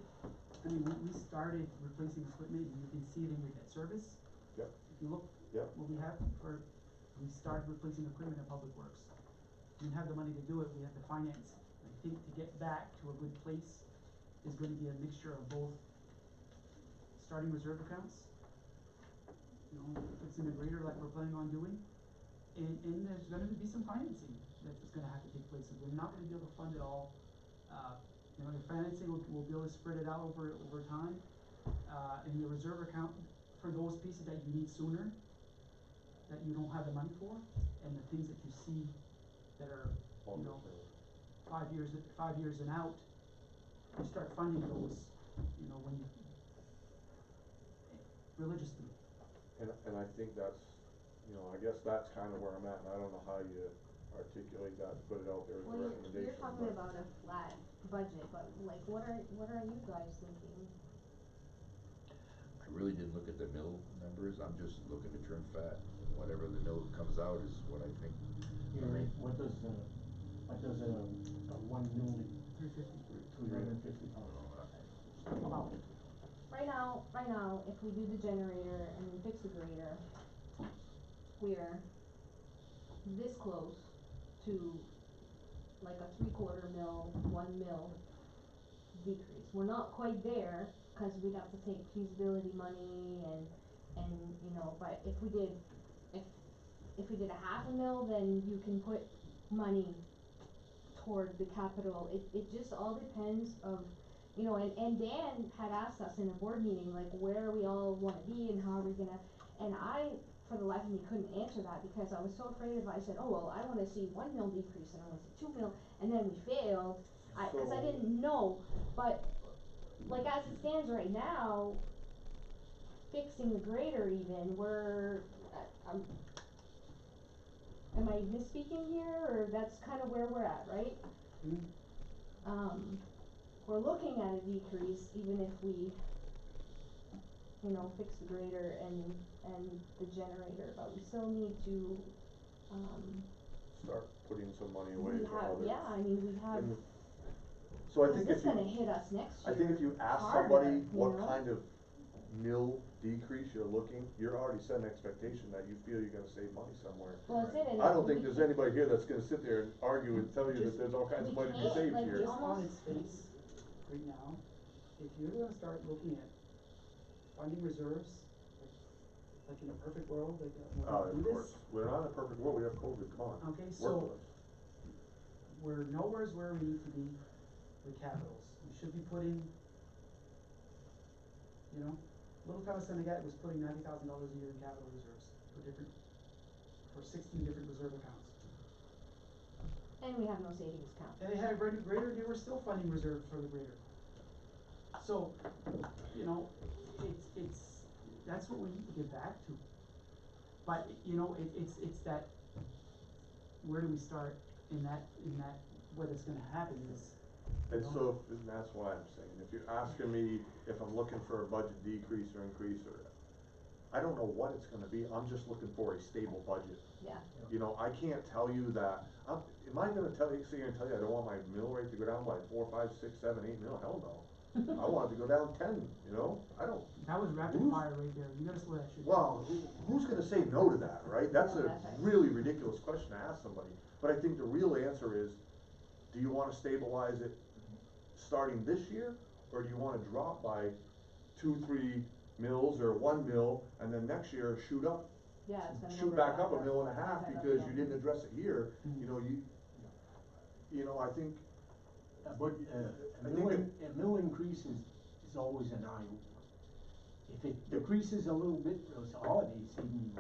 replacing equipment, and you can see it in your debt service. Yep. If you look, Yep. what we started replacing equipment in public works. We didn't have the money to do it, we had the finance. I think to get back to a good place is gonna be a mixture of both starting reserve accounts, you know, if it's in the grader like we're planning on doing, and there's gonna be some financing that's gonna have to take place, and we're not gonna be able to fund it all. You know, the financing we'll be able to spread it out over time, in the reserve account for those pieces that you need sooner, that you don't have the money for, and the things that you see that are, you know, 5 years and out, you start funding those, you know, when you, religiously. and I think that's, you know, I guess that's kind of where I'm at, and I don't know how you articulate that, put it out there as a Well, recommendation. you're talking but- about a flat budget, but like, what are you guys thinking? I really didn't look at the mill numbers, I'm just looking to trim fat. Whatever the mill comes out is what I think. Gary, what does a one newly, 350. $350,000? Well, right now, if we do the generator and we fix the grader, we're this close to like a 3/4 mil, 1 mil decrease. We're not quite there, cause we'd have to take feasibility money and, you know, but if we did a 1/2 mil, then you can put money toward the capital. It just all depends of, you know, and Dan had asked us in a board meeting, like, where we all wanna be and how are we gonna, and I, for the life of me, couldn't answer that because I was so afraid if I said, oh, well, I wanna see 1 mil decrease and I wanna see 2 mil, and then we failed, cause I So- didn't know, but, like, as it stands right now, fixing the grader even, am I misspeaking here, or that's kind of where we're at, right? Mhm. We're looking at a decrease even if we, you know, fix the grader and the generator, but we still need to, Start putting some money away we for have, other. yeah, I mean, we have, And so I cause think this if is gonna you, hit us next I year. think if you ask harder, somebody you what know? kind of mill decrease you're looking, you're already setting an expectation that you feel you're gonna save money somewhere. Well, that's it, and I don't we think there's can- anybody here that's gonna sit there and argue and tell you that Just- there's all kinds of we money to be can't, saved like, here. Just on almost- its face, right now, if you're gonna start looking at funding reserves, like in a perfect world, like, we're gonna do Of this. course, we're not in a perfect world, we have COVID, come on. Okay, Work so with us. we're nowhere's where we need to be with capitals. We should be putting, you know, Little California was putting $90,000 a year in capital reserves for 16 different reserve accounts. And we have no savings account. And they had a greater, they were still funding reserves for the greater. So, you know, that's what we need to get back to. But, you know, it's that, where do we start in that, what is gonna happen is, you And know, so, and that's why I'm saying, if you're asking me if I'm looking for a budget decrease or increase, or, I don't know what it's gonna be, I'm just looking for a stable budget. Yeah, You know, I can't tell you that, am I gonna sit here and tell you I don't want my mill rate to go down by 4, 5, 6, 7, 8 mil? Hell no. I want it to go down 10, you know, I don't. that was rapid Who's- fire right there, you gotta slow that shit down. Well, who's gonna say no to that, right? That's No, a that's right. really ridiculous question to ask somebody. But I think the real answer is, do you wanna stabilize it starting this year? Or do you wanna drop by 2, 3 mils or 1 mil, and then next year shoot up? yeah, it's gonna go Shoot right back up a mil and a half back up because again. you didn't address it here, Mhm. you know, you know, I think, But, I think a mill increase is always an eye opener. If it decreases a little bit, those holiday season,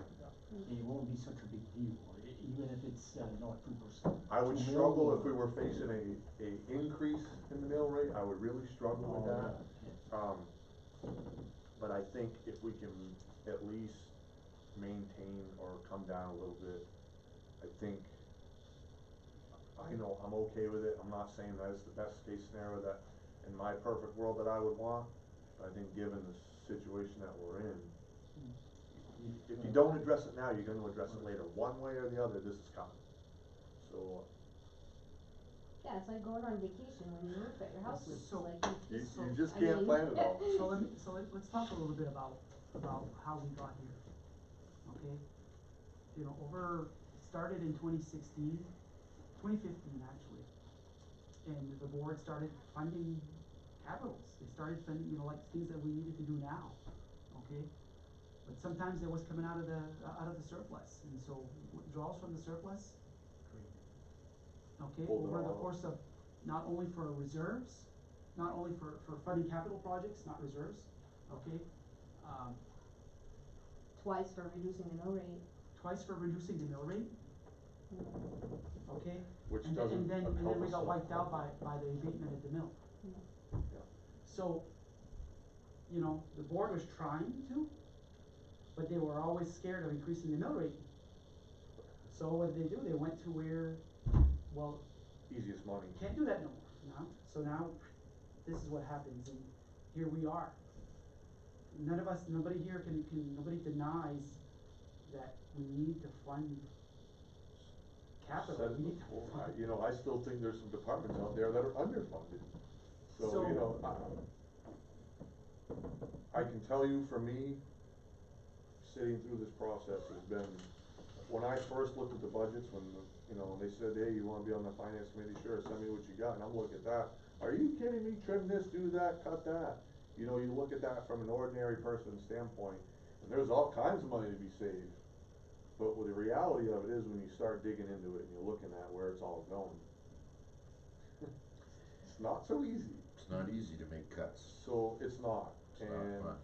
it won't be such a big deal, even if it's, not 2%. I would 2 mil struggle if or- we were facing a increase in the mill rate, I would really struggle with Oh, that. yeah. But I think if we can at least maintain or come down a little bit, I think, I'm okay with it, I'm not saying that it's the best case scenario that, in my perfect world that I would want, but I think given the situation that we're in, if you don't address it now, you're gonna address it later, one way or the other, this is coming. So, Yeah, it's like going on vacation when you roof at your house leaks, So- like, you So, just I can't mean- plan it all. Let's talk a little bit about how we got here, okay? You know, started in 2016, 2015 actually, and the board started funding capitals, they started funding, you know, like things that we needed to do now, okay? But sometimes it was coming out of the surplus, and so withdrawals from the surplus, okay, Pulled it over the all out. course of, not only for reserves, not only for funding capital projects, not reserves, okay? twice for reducing the mill rate. Twice for reducing the mill rate, okay? Which And doesn't then help we us got a lot. wiped out by the abatement at the mill. Yeah. So, you know, the board was trying to, but they were always scared of increasing the mill rate. So what did they do? They went to where, well, Easiest money. can't do that no more, now, so now, this is what happens, and here we are. Nobody here nobody denies that we need to fund capital, Said it we need to before, fund. you know, I still think there's some departments out there that are underfunded. So, So- you know, I can tell you for me, sitting through this process has been, when I first looked at the budgets, you know, they said, hey, you wanna be on the finance committee, sure, send me what you got, and I'm looking at that, are you kidding me, trim this, do that, cut that? You know, you look at that from an ordinary person's standpoint, and there's all kinds of money to be saved. But the reality of it is, when you start digging into it and you're looking at where it's all going, it's not so easy. It's not easy to make cuts. So it's not. It's not And, fun.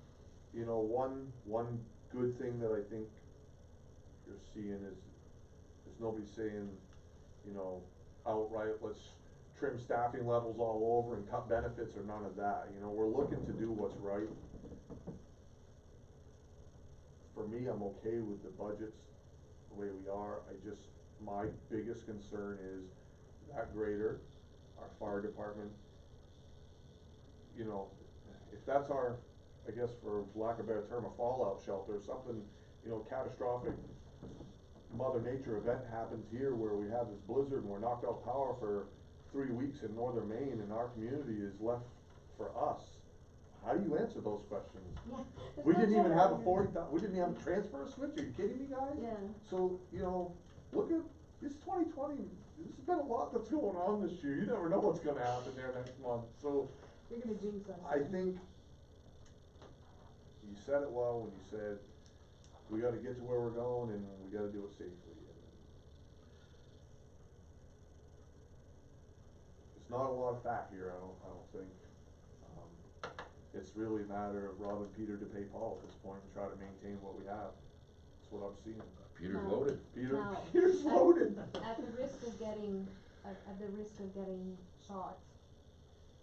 you know, one good thing that I think you're seeing is nobody saying, you know, outright, let's trim staffing levels all over and cut benefits or none of that. You know, we're looking to do what's right. For me, I'm okay with the budgets the way we are. My biggest concern is that grader, our fire department, you know, if that's our, I guess for lack of a better term, a fallout shelter, something, you know, catastrophic Mother Nature event happens here where we have this blizzard and we're knocked out power for 3 weeks in northern Maine and our community is left for us. How do you answer those questions? Yeah. We didn't even have a we didn't even have a transfer switch, are you kidding me, guys? Yeah. So, you know, look at, this 2020, there's been a lot that's going on this year, you never know what's gonna happen there next month, so. You're gonna jinx us. I think you said it well when you said, we gotta get to where we're going and we gotta do it safely. It's not a lot of fat here, I don't think. It's really a matter of robbing Peter to pay Paul at this point and try to maintain what we have. That's what I'm seeing. Peter's No. loaded. Peter's loaded. At the risk of getting, at the risk of getting shot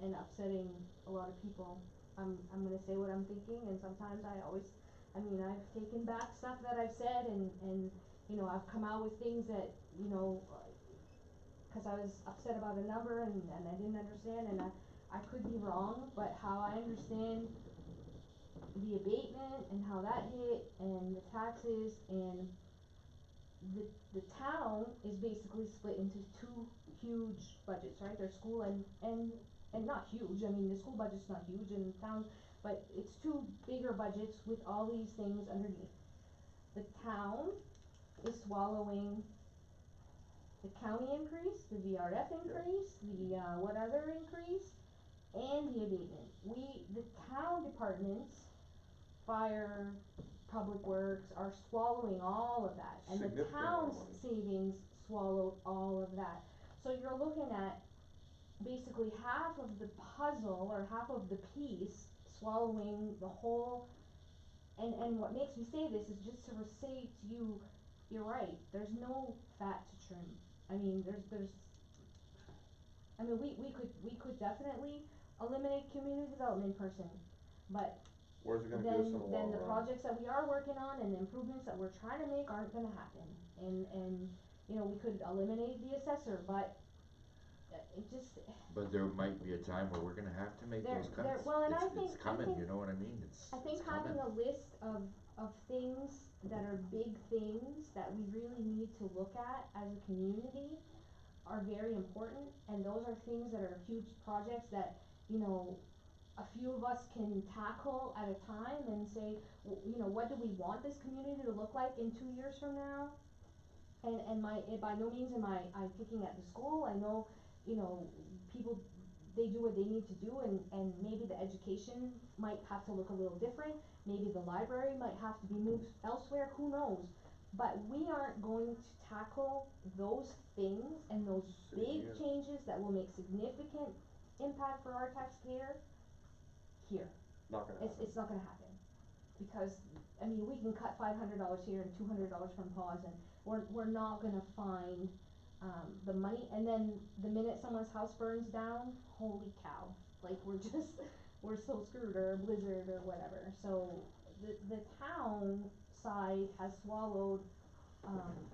and upsetting a lot of people, I'm gonna say what I'm thinking, and sometimes I've taken back stuff that I've said, and, you know, I've come out with things that, you know, cause I was upset about a number and I didn't understand, and I could be wrong, but how I understand the abatement and how that hit, and the taxes, and the town is basically split into two huge budgets, right? There's school and not huge, I mean, the school budget's not huge in the town, but it's two bigger budgets with all these things underneath. The town is swallowing the county increase, the VRF increase, the, what other increase, and the abatement. The town departments, fire, public works, are swallowing all of that, and the Significant town's amount of savings swallowed all of that. So you're looking at basically half of the puzzle, or half of the piece, swallowing the whole, and what makes me say this is just to say to you, you're right, there's no fat to trim. I mean, we could definitely eliminate community development person, but Where's it gonna get us in the then long the run? projects that we are working on and the improvements that we're trying to make aren't gonna happen. And, you know, we could eliminate the assessor, but it just, But there might be a time where we're gonna have to make those cuts. well, and It's coming, you know what I mean? It's having coming. a list of things that are big things that we really need to look at as a community are very important, and those are things that are huge projects that, you know, a few of us can tackle at a time and say, you know, what do we want this community to look like in 2 years from now? And by no means am I'm picking at the school. I know, you know, people, they do what they need to do, and maybe the education might have to look a little different, maybe the library might have to be moved elsewhere, who knows? But we aren't going to tackle those things and those Sitting here. big changes that will make significant impact for our taxpayer here. Not gonna happen. It's not gonna happen. Because, I mean, we can cut $500 here and $200 from pause, and we're not gonna find, the money, and then the minute someone's house burns down, holy cow, like, we're so screwed, or a blizzard or whatever. So, the town side has swallowed,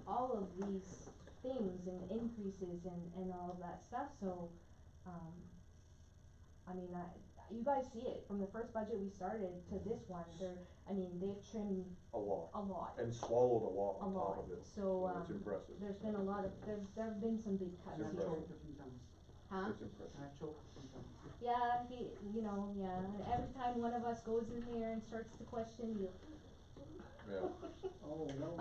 all of these things and increases and all of that stuff, so, I mean, you guys see it, from the first budget we started to this one, they've trimmed A lot. a lot, And swallowed a lot a on top lot, of it. so, It's impressive. there's been a lot of, there have been some big cuts And I've here. choked a few times. Huh? It's impressive. And I've choked a few times. Yeah, and every time one of us goes in here and starts to question you. Yeah. Oh, no.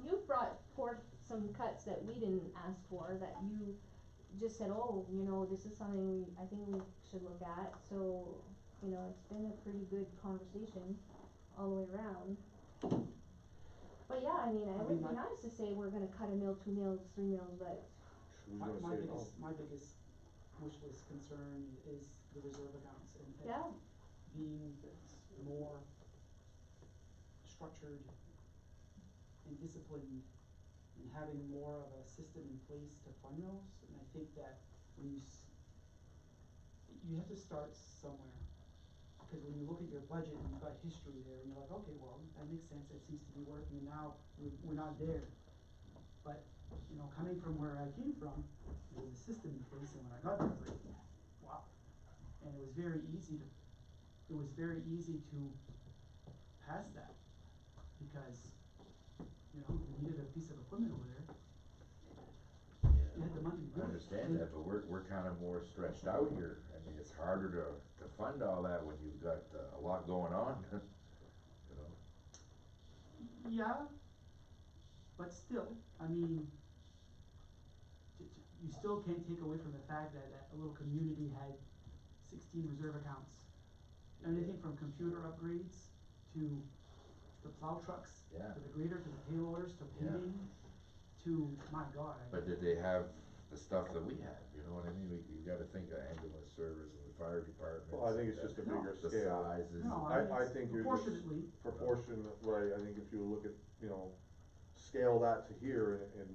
You brought forth some cuts that we didn't ask for, that you just said, oh, you know, this is something I think we should look at, so, you know, it's been a pretty good conversation all the way around. But yeah, I mean, it would be nice to say we're gonna cut a mill, 2 mills, 3 mills, but Who's gonna say no? My biggest wish list concern is the reserve accounts and Yeah, being more structured and disciplined and having more of a system in place to fund those. And I think that when you have to start somewhere. Because when you look at your budget and you've got history there, and you're like, okay, well, that makes sense, it seems to be working, and now we're not there. But, you know, coming from where I came from, there was a system in place, and when I got there, I was like, wow. And it was very easy to pass that, because, you know, we needed a piece of equipment over there. You had the money to do I it. understand that, but we're kind of more stretched out here. I mean, it's harder to fund all that when you've got a lot going on, you know? Yeah, but still, I mean, you still can't take away from the fact that a little community had 16 reserve accounts. Anything from computer upgrades to the plow trucks, Yeah. to the grader, to the payloaders, to paving, to, my God. But did they have the stuff that we have, you know what I mean? You gotta think of ambulance service and the fire department. Well, I think it's just a bigger The scale. sizes. No, I think you're just proportionately. proportionate, right, I think if you look at, you know, scale that to here, and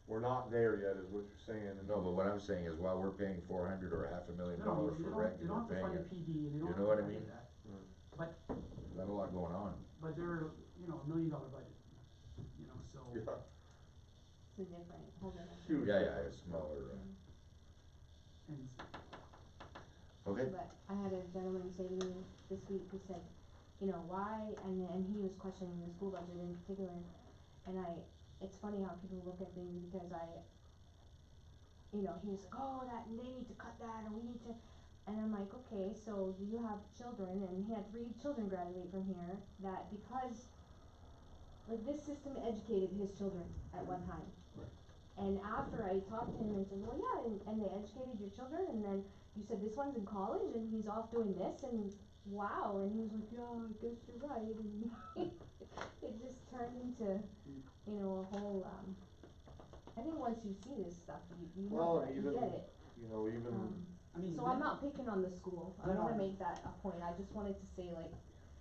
we're not there yet, is what you're saying. And No, but what I'm saying is while we're paying $400 or $500,000 No, for you rec, don't have to you're fund your paying PD, and you don't you have know to what I fund mean? that. Mm. But, Got a lot going on. but they're, you know, $1 million budget, you know, so. Yeah, it's a different, whole different. Huge. Yeah, it's smaller. And Okay. But I had a gentleman say to me this week who said, you know, why, and he was questioning the school budget in particular, and it's funny how people look at things because you know, he was like, oh, that, and they need to cut that, and we need to, and I'm like, okay, so do you have children? And he had 3 children graduate from here, that because, like, this system educated his children at one time. Right. And after I talked to him and said, well, yeah, and they educated your children, and then you said this one's in college, and he's off doing this, and wow, and he was like, yeah, I guess you're right, and it just turned into, you know, a whole, I think once you see this stuff, you know it, you even, get it. you know, even, I mean, So I'm not picking on the school, I No, wanna no. make that a point, I just wanted to say like,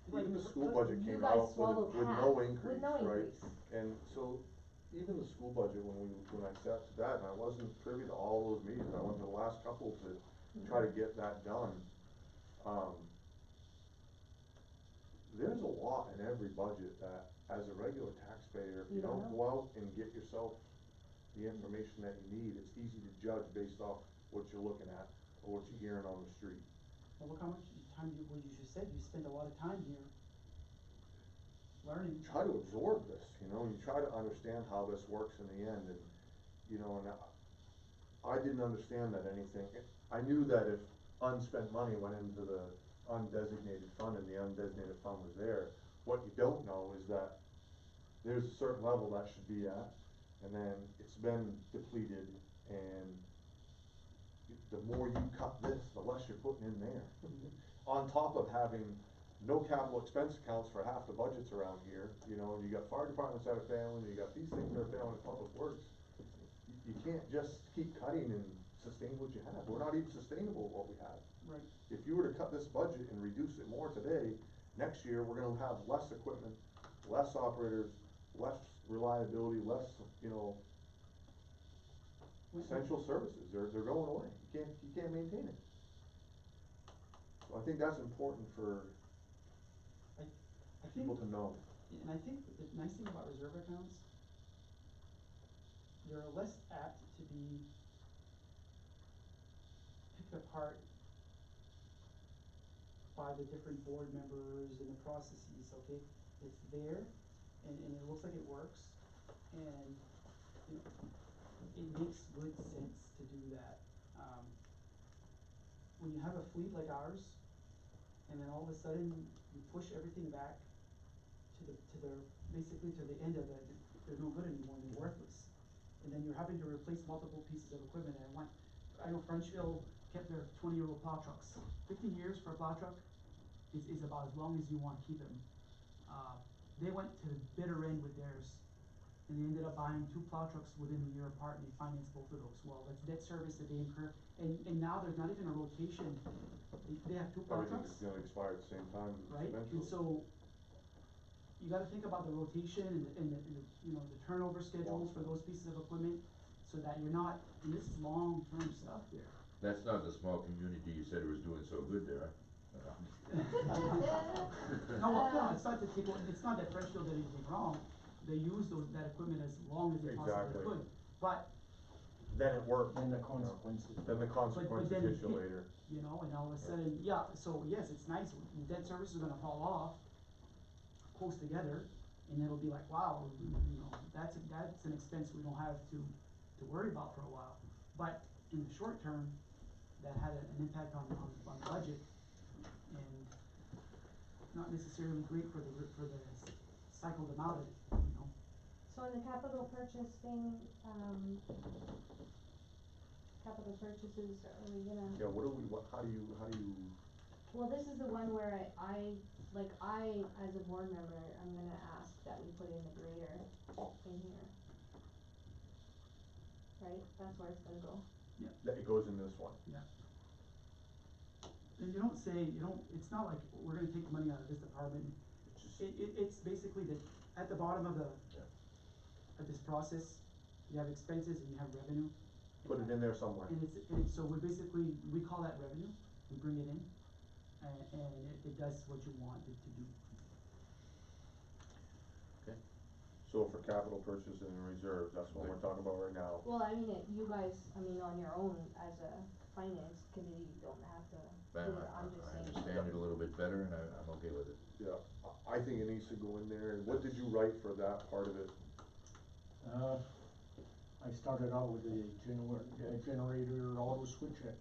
even the school you budget came guys out swallowed with half, no increase, with no right? increase. And so, even the school budget, when I sat to that, and I wasn't privy to all those meetings, I went to the last couple to try to get that done. There's a lot in every budget that, as a regular taxpayer, if you don't go out and get yourself the information that you need, it's easy to judge based off what you're looking at or what you're hearing on the street. Well, look how much time what you just said, you spend a lot of time here learning. You try to absorb this, you know, you try to understand how this works in the end, and, you know, and I didn't understand that anything, I knew that if unspent money went into the undesignated fund and the undesignated fund was there, what you don't know is that there's a certain level that should be at, and then it's been depleted, and the more you cut this, the less you're putting in there. On top of having no capital expense accounts for half the budgets around here, you know, and you got fire departments that are failing, you got these things that are failing in public works. You can't just keep cutting and sustain what you have. We're not even sustainable at what we have. Right. If you were to cut this budget and reduce it more today, next year, we're gonna have less equipment, less operators, less reliability, less, you know, essential services, they're going away, you can't maintain it. So I think that's important for I people think, to know. and I think the nice thing about reserve accounts, they're less apt to be picked apart by the different board members and the processes, okay? It's there, and it looks like it works, and, you know, it makes good sense to do that. When you have a fleet like ours, and then all of a sudden, you push everything back basically to the end of it, they're no good anymore, they're worthless. And then you're having to replace multiple pieces of equipment at once. I know Frenchville kept their 20-year-old plow trucks. 15 years for a plow truck is about as long as you want to keep them. They went to the bitter end with theirs, and they ended up buying 2 plow trucks within a year apart, and they financed both of those. Well, that's debt service that they incur, and now there's not even a rotation. They have 2 plow Everything's trucks, gonna expire at the same time right? eventually. And so, you gotta think about the rotation and you know, the turnover schedules for those pieces of equipment, so that you're not, and this is long-term stuff there. That's not the small community you said was doing so good there. No, it's not to take, it's not that Frenchfield did anything wrong, they used that equipment as long as they possibly Exactly. could, but, Then it worked. Then the consequences. Then the consequences then hit it you hit. later. you know, and all of a sudden, yeah, so yes, it's nice, the debt service is gonna fall off close together, and it'll be like, wow, you know, that's an expense we don't have to worry about for a while. But in the short term, that had an impact on the budget, and not necessarily great for the cycle them out of it, you know. So in the capital purchase thing, capital purchases, are we gonna? Yeah, how do you, Well, this is the one where I, as a board member, I'm gonna ask that we put in the grader in here. Right, that's where it's gonna go. that it goes in this one? Yeah. And it's not like we're gonna take money out of this department. It's just, It's basically that at the bottom of Yeah. of this process, you have expenses and you have revenue. put it in there somewhere. And so we call that revenue, we bring it in, and it does what you want it to do. So for capital purchases and reserves, that's what we're talking about right now. Well, I mean, you guys, on your own, as a finance committee, you don't have to do it, I'm just I saying. understand it a little bit better, and I'm okay with it. Yeah, I think it needs to go in there. What did you write for that part of it? I started out with a generator auto switch at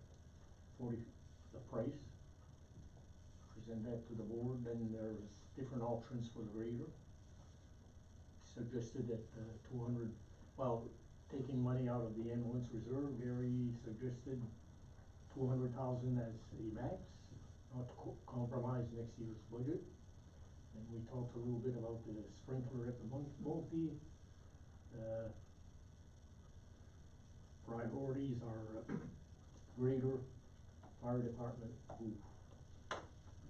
40, the price. Present that to the board, then there's different options for the grader. Suggested that 200, well, taking money out of the ambulance reserve, Gary suggested 200,000 as a max, not to compromise next year's budget. And we talked a little bit about the sprinkler at the multi. Priorities are grader, fire department, roof.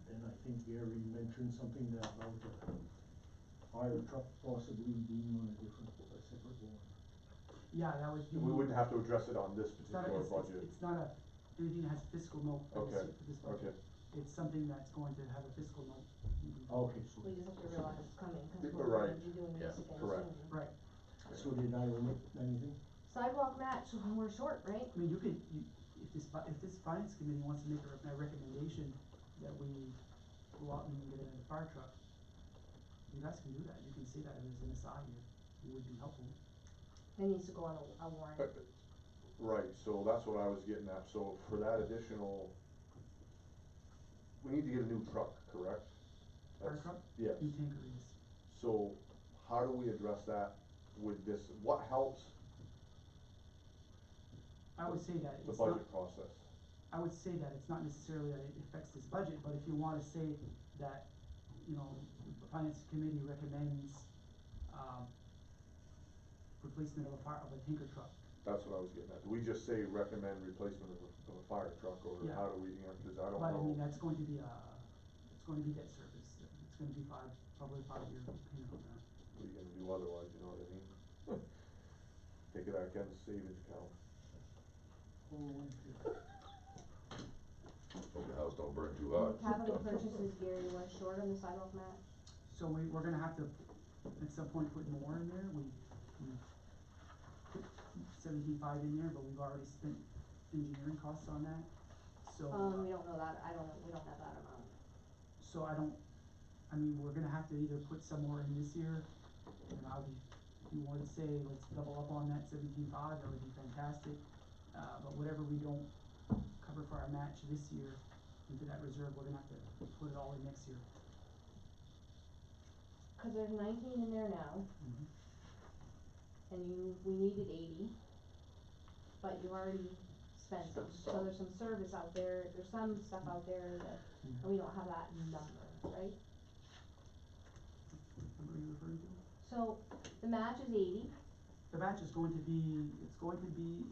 Then I think Gary mentioned something about the fire truck possibly being on a separate one. Yeah, that would be. We wouldn't have to address it on this It's not particular budget. it's not anything that has fiscal note for Okay, this budget. okay. It's something that's going to have a fiscal note. Okay, so, We just have to realize it's coming, cause Right. we're gonna be doing this Yeah, again correct. soon. Right, so did I omit anything? Sidewalk match, we're short, right? I mean, if this finance committee wants to make a recommendation that we go out and get another fire truck, you guys can do that, you can say that as an aside, it would be helpful. It needs to go on a warrant. Right, so that's what I was getting at. So for that additional, we need to get a new truck, correct? Fire That's- truck? Yes. New tanker, yes. So how do we address that with this? What helps I would say that the it's not, budget process? I would say that it's not necessarily that it affects this budget, but if you wanna say that, you know, the finance committee recommends, replacement of a tanker truck. That's what I was getting at. Do we just say recommend replacement of a fire truck, or Yeah. how do we, because I don't But I mean, know. that's going to be it's going to be debt service, it's gonna be probably a 5-year payment on that. What are you gonna do otherwise, you know what I mean? Take it out of Ken's savings account. Hope the house don't burn too And hot. capital purchases, Gary, we're short on the sidewalk match. So we're gonna have to, at some point, put more in there, we put 17.5 in there, but we've already spent engineering costs on that, so. We don't know that, we don't have that amount. So I mean, we're gonna have to either put some more in this year, and if you wanna say, let's double up on that 17.5, that would be fantastic. But whatever we don't cover for our match this year into that reserve, we're gonna have to put it all in next year. Cause there's 19 in there now, and we needed 80, but you already spent some, Spent so some. there's some service out there, there's some stuff out there that, and we don't have that number, right? What are you referring to? So, The match is 80. The match is going to be, it's going to be,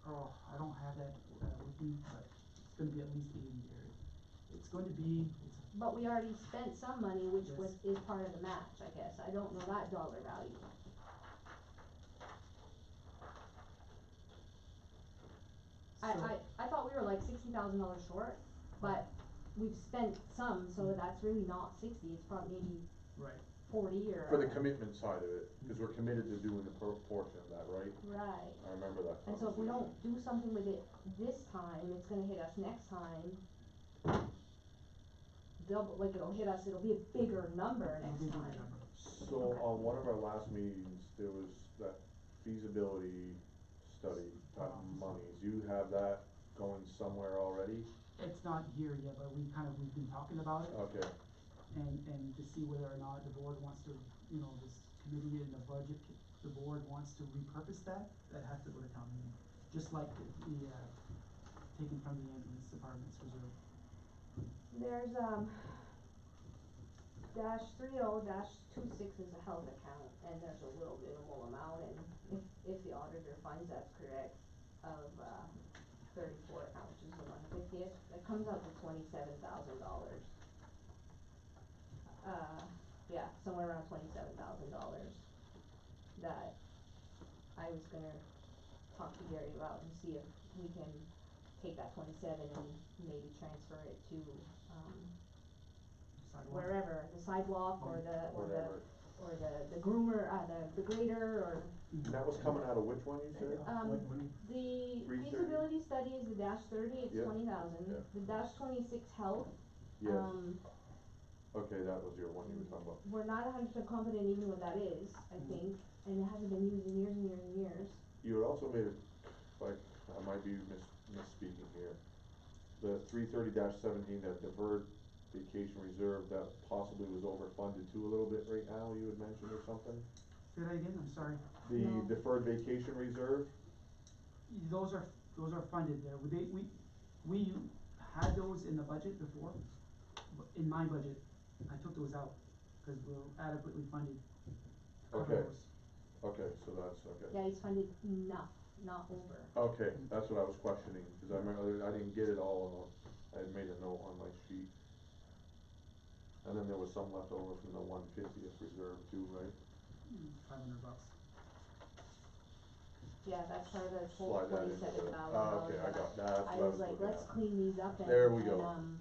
oh, I don't have that with me, but it's gonna be at least 80 there. It's going to be, it's, But we already spent some money, which Yes. is part of the match, I guess. I don't know that dollar value. so, I thought we were like $60,000 short, but we've spent some, so that's really not 60. It's probably maybe right, 40 or. For the commitment side of it, cause we're committed to doing a portion of that, right? Right. I remember that And so if we conversation. don't do something with it this time, it's gonna hit us next time. Double, like it'll hit us, it'll be a bigger number it'll next be a bigger time. number. So on one of our last meetings, there was that feasibility study, monies, you have that going somewhere already? It's not here yet, but we've been talking about it, Okay, and to see whether or not the board wants to, this committee and the budget, the board wants to repurpose that has to go to town meeting. Just like the taken from the ambulance department's reserve. There's, -30-26 is a health account, and there's a little minimal amount, and if the auditor finds that's correct, of, 34 account, which is the 150th, that comes out to $27,000. Yeah, somewhere around $27,000 that I was gonna talk to Gary about and see if we can take that 27 and maybe transfer it to, Sidewalk. wherever, the sidewalk or whatever. the groomer, the grader, or, And that was coming out of which one you said? What money? the 330? feasibility study is the -30, it's Yeah. 20,000. Yeah. The -26 health, Yes, okay, that was your one you were talking about. we're not 100% confident even what that is, I think, and it hasn't been used in years and years and years. You had also made it, like, I might be misspeaking here. The 330-17, that deferred vacation reserve, that possibly was overfunded too a little bit right now, you had mentioned or something? Say that again, I'm sorry. The No. deferred vacation reserve, Those are funded there. We had those in the budget before, but in my budget, I took those out, cause we're adequately funded to cover Okay. those. okay, so that's, okay. Yeah, he's funded enough, not over. Okay, that's what I was questioning, cause I remember, I didn't get it all, I had made a note on my sheet. And then there was some left over from the 150th reserve too, right? $500. Yeah, that's part of the whole Slide that into the- $27,000. okay, I got that, that's I what I was was like, looking let's at. clean these up There we go. and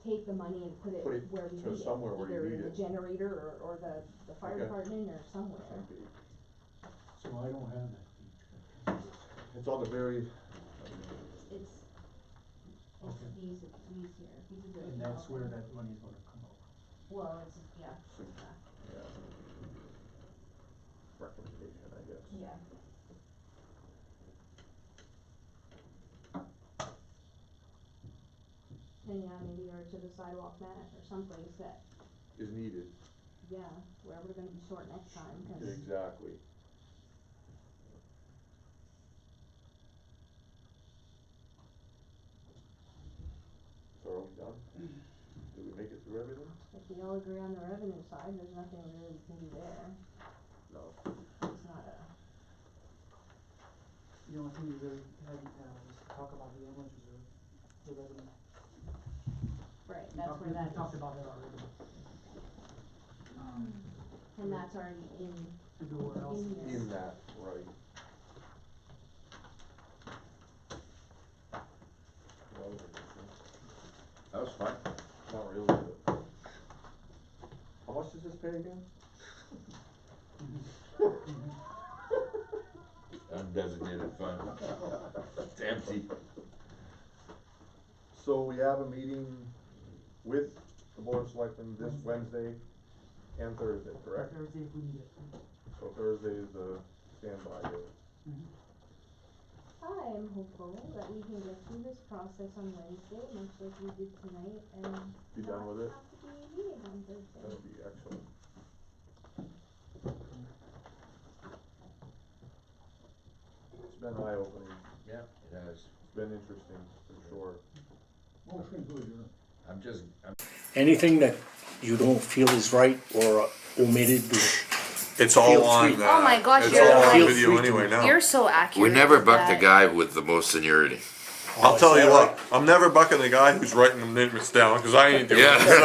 take the money and put it Put it where we to need it, somewhere where you either need in the it. generator or the fire Okay. department or somewhere. Okay. So I don't have that page. It's on the very, It's Okay. these here, feasibility. And that's where health, that money's gonna come out. Well, it's, yeah, yeah. Recommendation, I guess. yeah. And yeah, maybe or to the sidewalk match or someplace that, Is needed, yeah, where we're gonna be short next time, 'cause exactly. So are we done? Did we make it through everything? if we all agree on the revenue side, there's nothing really we can do there. No. It's not a, The only thing we really had, was to talk about the ambulance reserve, the revenue. right, We that's talked- where we that is. talked about that already. And that's already Everywhere else. in there. In that, right. That was interesting. That was fun. Not really, but. How much does this pay again? Undesignated fund. It's empty. So we have a meeting with the Board of Selectmen this Wednesday and Thursday, correct? Thursday if we need it. So Thursday is the standby day. I am hopeful that we can get through this process on Wednesday, much like we did tonight, and Be done with it? not have to be meeting on Thursday. That would be excellent. It's been eye-opening, Yeah, it has. it's been interesting, for sure. Motion to adjourn. I'm Anything that you don't feel is right or omitted to. It's all Feel on, free. Oh my gosh, it's you're all on like- video anyway now. You're so accurate. We never with bucked the that. guy with the most seniority. I'll tell you what, I'm never bucking the guy who's writing them names down, cause I ain't doing it, so.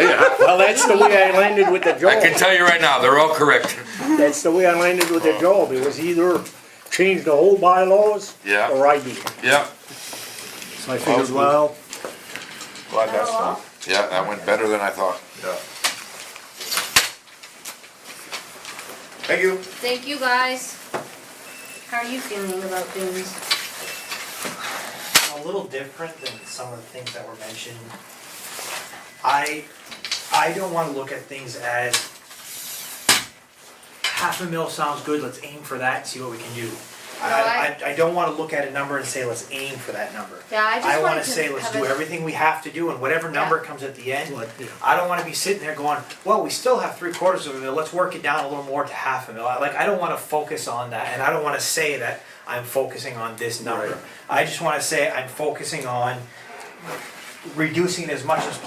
Yeah. Well, that's the way I landed with the I can job. tell you right now, they're all correct. That's the way I landed with the job. It was either change the whole bylaws Yeah. or I did. Yeah, So I figured, well, Glad that's Oh, done, yeah, that went better than I thought. yeah. Thank you. Thank you guys. How are you feeling about things? A little different than some of the things that were mentioned. I don't wanna look at things as $500,000 sounds good, let's aim for that and see what we can do. I don't wanna look at a number and say, let's aim for that number. Yeah, I just I wanted wanna to say, let's have do a- everything we have to do, and whatever number comes at the end, what, yeah. I don't wanna be sitting there going, well, we still have $750,000, let's work it down a little more to $500,000. Like, I don't wanna focus on that, and I don't wanna say that I'm focusing on this number. Right. I just wanna say I'm focusing on reducing as much as possible